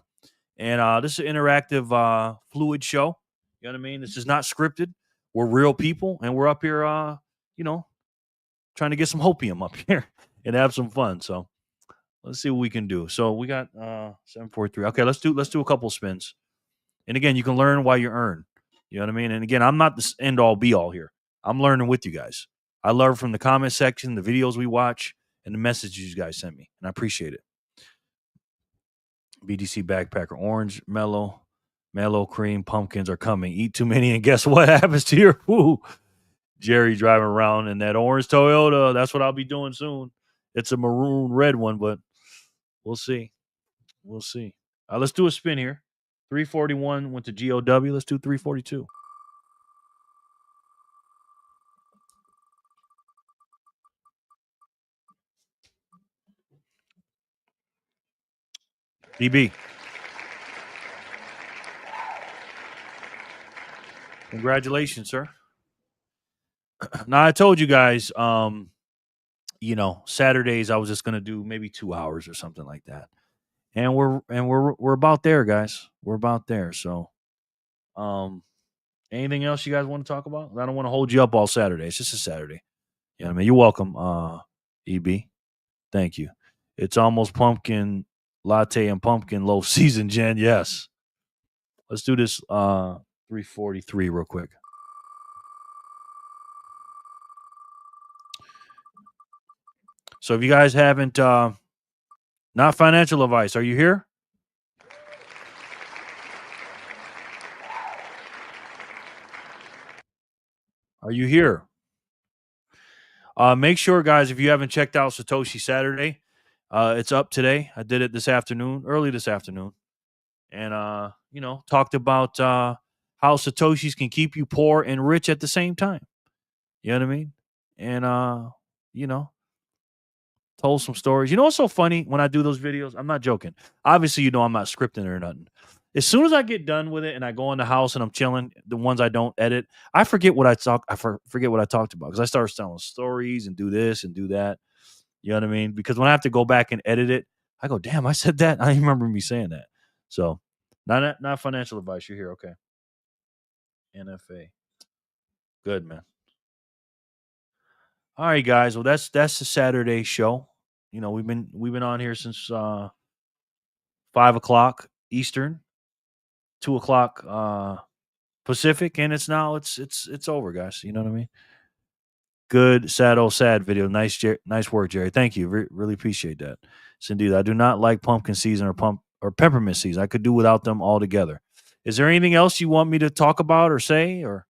And this is an interactive, fluid show. You know what I mean? This is not scripted. We're real people, and we're up here, trying to get some hopium up here and have some fun. So let's see what we can do. So we got 743. Okay, let's do a couple spins. And again, you can learn while you earn. You know what I mean? And again, I'm not the end all be all here. I'm learning with you guys. I learn from the comment section, the videos we watch, and the messages you guys sent me. And I appreciate it. BDC Backpacker, orange, mellow cream, pumpkins are coming. Eat too many, and guess what happens to your food? Jerry driving around in that orange Toyota. That's what I'll be doing soon. It's a maroon red one, but we'll see. We'll see. Let's do a spin here. 341 went to GOW. Let's do 342. DB. Congratulations, sir. Now I told you guys, Saturdays I was just gonna do maybe 2 hours or something like that. And we're about there, guys. We're about there. So anything else you guys want to talk about? I don't want to hold you up all Saturday. It's just a Saturday. You know what I mean? You're welcome, EB. Thank you. It's almost pumpkin latte and pumpkin loaf season, Jen. Yes. Let's do this 343 real quick. So if you guys haven't not financial advice, are you here? Are you here? Make sure, guys, if you haven't checked out Satoshi Saturday, it's up today. I did it early this afternoon. And, talked about how Satoshis can keep you poor and rich at the same time. You know what I mean? And, told some stories. You know what's so funny when I do those videos? I'm not joking. Obviously, I'm not scripting or nothing. As soon as I get done with it and I go in the house and I'm chilling, the ones I don't edit, I forget what I forget what I talked about because I start telling stories and do this and do that. You know what I mean? Because when I have to go back and edit it, I go, damn, I said that. I remember me saying that. So, not financial advice. You're here, okay? NFA, good man. All right, guys. Well, that's the Saturday show. We've been on here since 5:00 Eastern, 2:00 Pacific, and it's over, guys. You know what I mean? Good, sad video. Nice work, Jerry. Thank you. Really appreciate that. Cindy, I do not like pumpkin season or peppermint season. I could do without them altogether. Is there anything else you want me to talk about or say or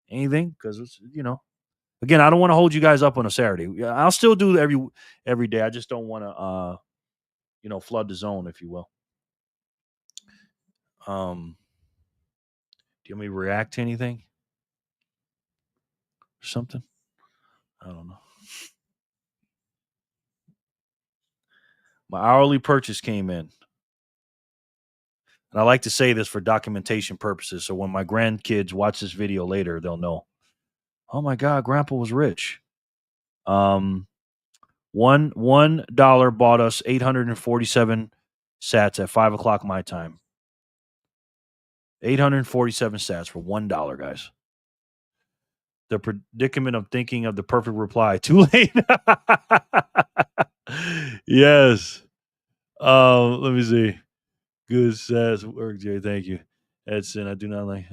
anything? Because again, I don't want to hold you guys up on a Saturday. I'll still do every day. I just don't want to, flood the zone, if you will. Do you want me to react to anything or something? I don't know. My hourly purchase came in. And I like to say this for documentation purposes. So when my grandkids watch this video later, they'll know, oh my God, Grandpa was rich. $1 bought us 847 sats at 5:00 my time. 847 sats for $1, guys. The predicament of thinking of the perfect reply. Too late. Yes. Let me see. Good sats work, Jerry. Thank you. Edson, I do not like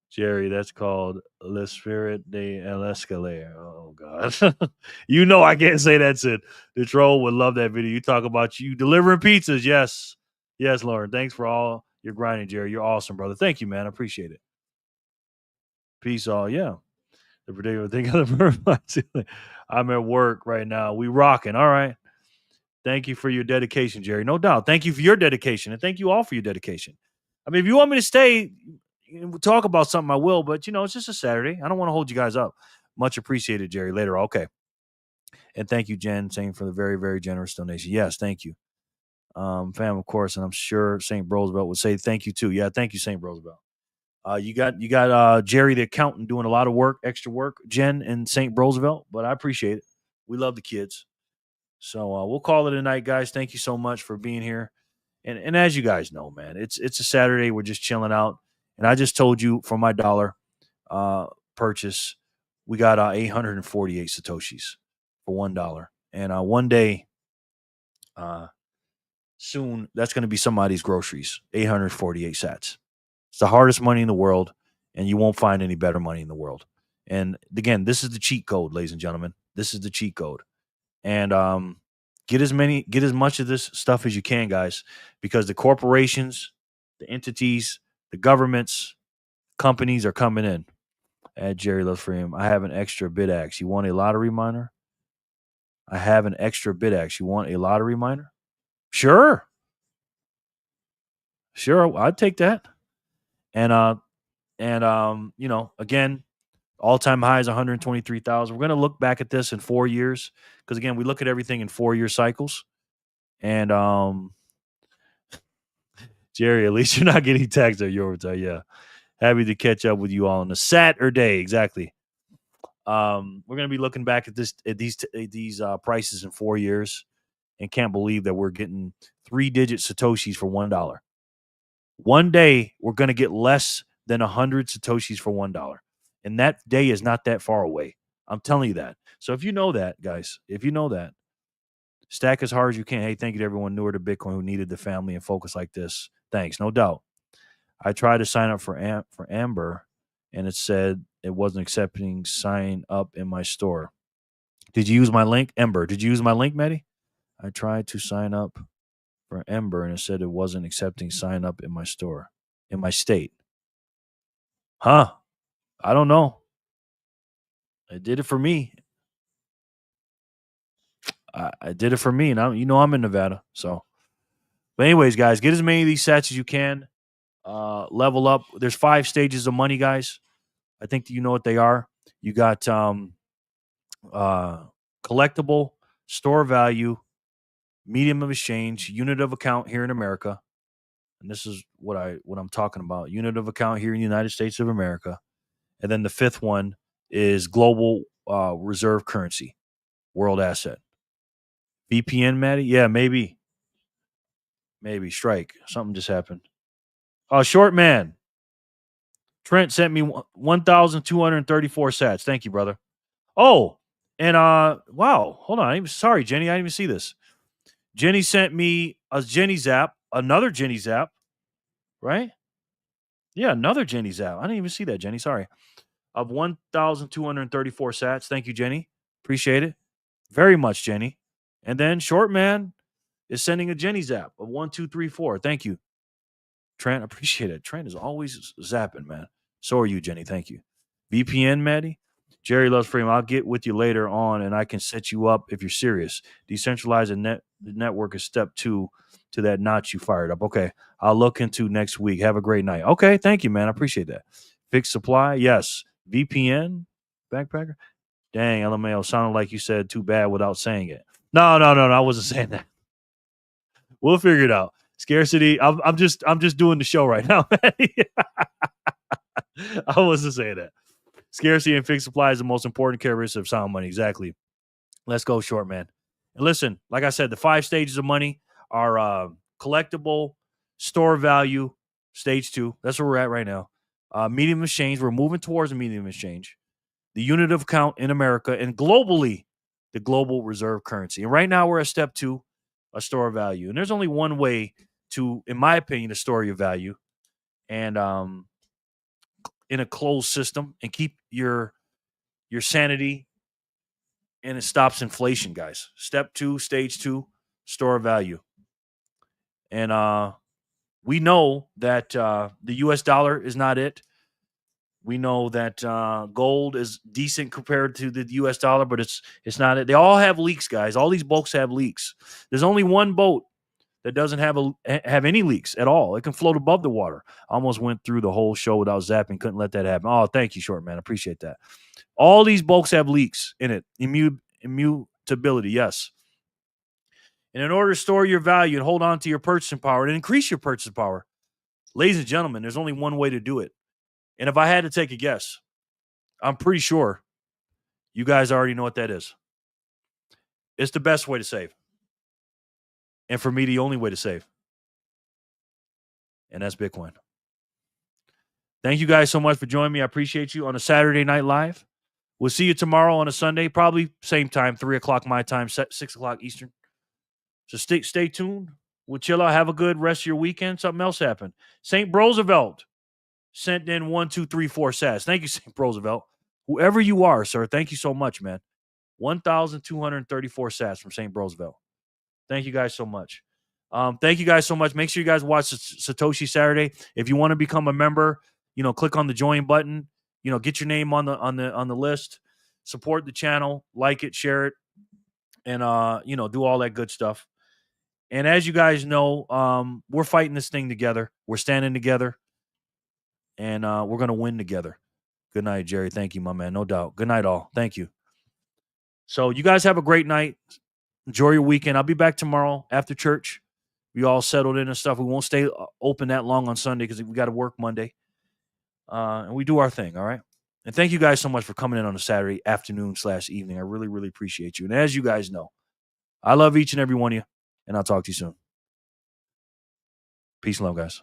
Jerry. That's called Le Spirit de l'Escalier. Oh God. I can't say that's it. The troll would love that video. You talk about you delivering pizzas. Yes. Yes, Lauren. Thanks for all your grinding, Jerry. You're awesome, brother. Thank you, man. I appreciate it. Peace all. Yeah. The particular thing of the I'm at work right now. We rocking. All right. Thank you for your dedication, Jerry. No doubt. Thank you for your dedication. And thank you all for your dedication. I mean, if you want me to stay and talk about something, I will. But, it's just a Saturday. I don't want to hold you guys up. Much appreciated, Jerry. Later. Okay. And thank you, Jen, saying for the very, very generous donation. Yes, thank you. Fam, of course. And I'm sure St. Roosevelt would say thank you, too. Yeah, thank you, St. Roosevelt. You got Jerry, the accountant, doing a lot of work, extra work, Jen and St. Roosevelt. But I appreciate it. We love the kids. So we'll call it a night, guys. Thank you so much for being here. And as you guys know, man, it's a Saturday. We're just chilling out. And I just told you for my dollar purchase, we got 848 Satoshis for $1. And one day soon, that's going to be somebody's groceries, 848 sats. It's the hardest money in the world, and you won't find any better money in the world. And again, this is the cheat code, ladies and gentlemen. This is the cheat code. And get as much of this stuff as you can, guys, because the corporations, the entities, the governments, companies are coming in. At Jerry Loves Freedom, I have an extra bid axe. You want a lottery miner? I have an extra BitX. You want a lottery miner? Sure. Sure, I'd take that. And again, all-time high is 123,000. We're going to look back at this in 4 years because again, we look at everything in 4-year cycles. And Jerry, at least you're not getting taxed at your overtime. Yeah. Happy to catch up with you all on a Saturday. Exactly. We're going to be looking back at these prices in 4 years and can't believe that we're getting 3-digit Satoshis for $1. One day we're going to get less than 100 Satoshis for $1. And that day is not that far away. I'm telling you that. So if you know that, guys, stack as hard as you can. Hey, thank you to everyone newer to Bitcoin who needed the family and focus like this. Thanks, no doubt. I tried to sign up for Ember, and it said it wasn't accepting sign up in my store. Did you use my link, Ember? Did you use my link, Maddie? I tried to sign up for Ember, and it said it wasn't accepting sign up in my store, in my state. Huh? I don't know. It did it for me. I did it for me, and I'm in Nevada. So, but anyways, guys, get as many of these sats as you can. Level up. There's 5 stages of money, guys. I think you know what they are. You got collectible, store value, medium of exchange, unit of account here in America. And this is what I'm talking about. Unit of account here in the United States of America. And then the 5th one is global reserve currency, world asset. VPN, Maddie? Yeah, maybe. Maybe. Strike. Something just happened. Oh, short man. Trent sent me 1,234 sats. Thank you, brother. Oh, and wow. Hold on. Sorry, Jenny. I didn't even see this. Jenny sent me a Jenny Zap, another Jenny Zap, right? Yeah, another Jenny Zap. I didn't even see that, Jenny. Sorry. Of 1,234 sats. Thank you, Jenny. Appreciate it very much, Jenny. And then Short Man is sending a Jenny Zap of 1, 2, 3, 4. Thank you, Trent. Appreciate it. Trent is always zapping, man. So are you, Jenny. Thank you. VPN, Maddie. Jerry loves freedom. I'll get with you later on, and I can set you up if you're serious. Decentralize the network is step 2 to that notch you fired up. Okay, I'll look into next week. Have a great night. Okay, thank you, man. I appreciate that. Fixed supply, yes. VPN, backpacker. Dang, LMAO sounded like you said too bad without saying it. No. I wasn't saying that. We'll figure it out. Scarcity. I'm just doing the show right now, man. I wasn't saying that. Scarcity and fixed supply is the most important characteristic of sound money. Exactly. Let's go, short man. And listen, like I said, the 5 stages of money are collectible, store value, stage 2. That's where we're at right now. Medium exchange. We're moving towards a medium exchange. The unit of account in America, and globally, the global reserve currency. And right now we're at step 2, a store of value. And there's only one way to, in my opinion, to store your value, and in a closed system, and keep your sanity, and it stops inflation, guys. Step 2, stage 2, store of value. And we know that the U.S. dollar is not it. We know that gold is decent compared to the U.S. dollar, but it's not it. They all have leaks, guys. All these boats have leaks. There's only one boat that doesn't have any leaks at all. It can float above the water. I almost went through the whole show without zapping. Couldn't let that happen. Oh, thank you, short man. Appreciate that. All these boats have leaks in it. Immutability, yes. And in order to store your value and hold on to your purchasing power and increase your purchasing power, ladies and gentlemen, there's only one way to do it. And if I had to take a guess, I'm pretty sure you guys already know what that is. It's the best way to save. And for me, the only way to save. And that's Bitcoin. Thank you guys so much for joining me. I appreciate you on a Saturday Night Live. We'll see you tomorrow on a Sunday, probably same time, 3 o'clock my time, 6 o'clock Eastern. So stay tuned. We'll chill out. Have a good rest of your weekend. Something else happened. St. Roosevelt sent in 1, 2, 3, 4 sats. Thank you, St. Roosevelt. Whoever you are, sir, thank you so much, man. 1,234 sats from St. Roosevelt. Thank you guys so much. Thank you guys so much. Make sure you guys watch Satoshi Saturday. If you want to become a member, click on the join button. Get your name on the list. Support the channel. Like it, share it. and do all that good stuff. And as you guys know, we're fighting this thing together. We're standing together, and we're gonna win together. Good night, Jerry. Thank you, my man. No doubt. Good night, all. Thank you. So you guys have a great night. Enjoy your weekend. I'll be back tomorrow after church. We all settled in and stuff. We won't stay open that long on Sunday because we got to work Monday. And we do our thing, all right? And thank you guys so much for coming in on a Saturday afternoon/evening. I really, really appreciate you. And as you guys know, I love each and every one of you, and I'll talk to you soon. Peace and love, guys.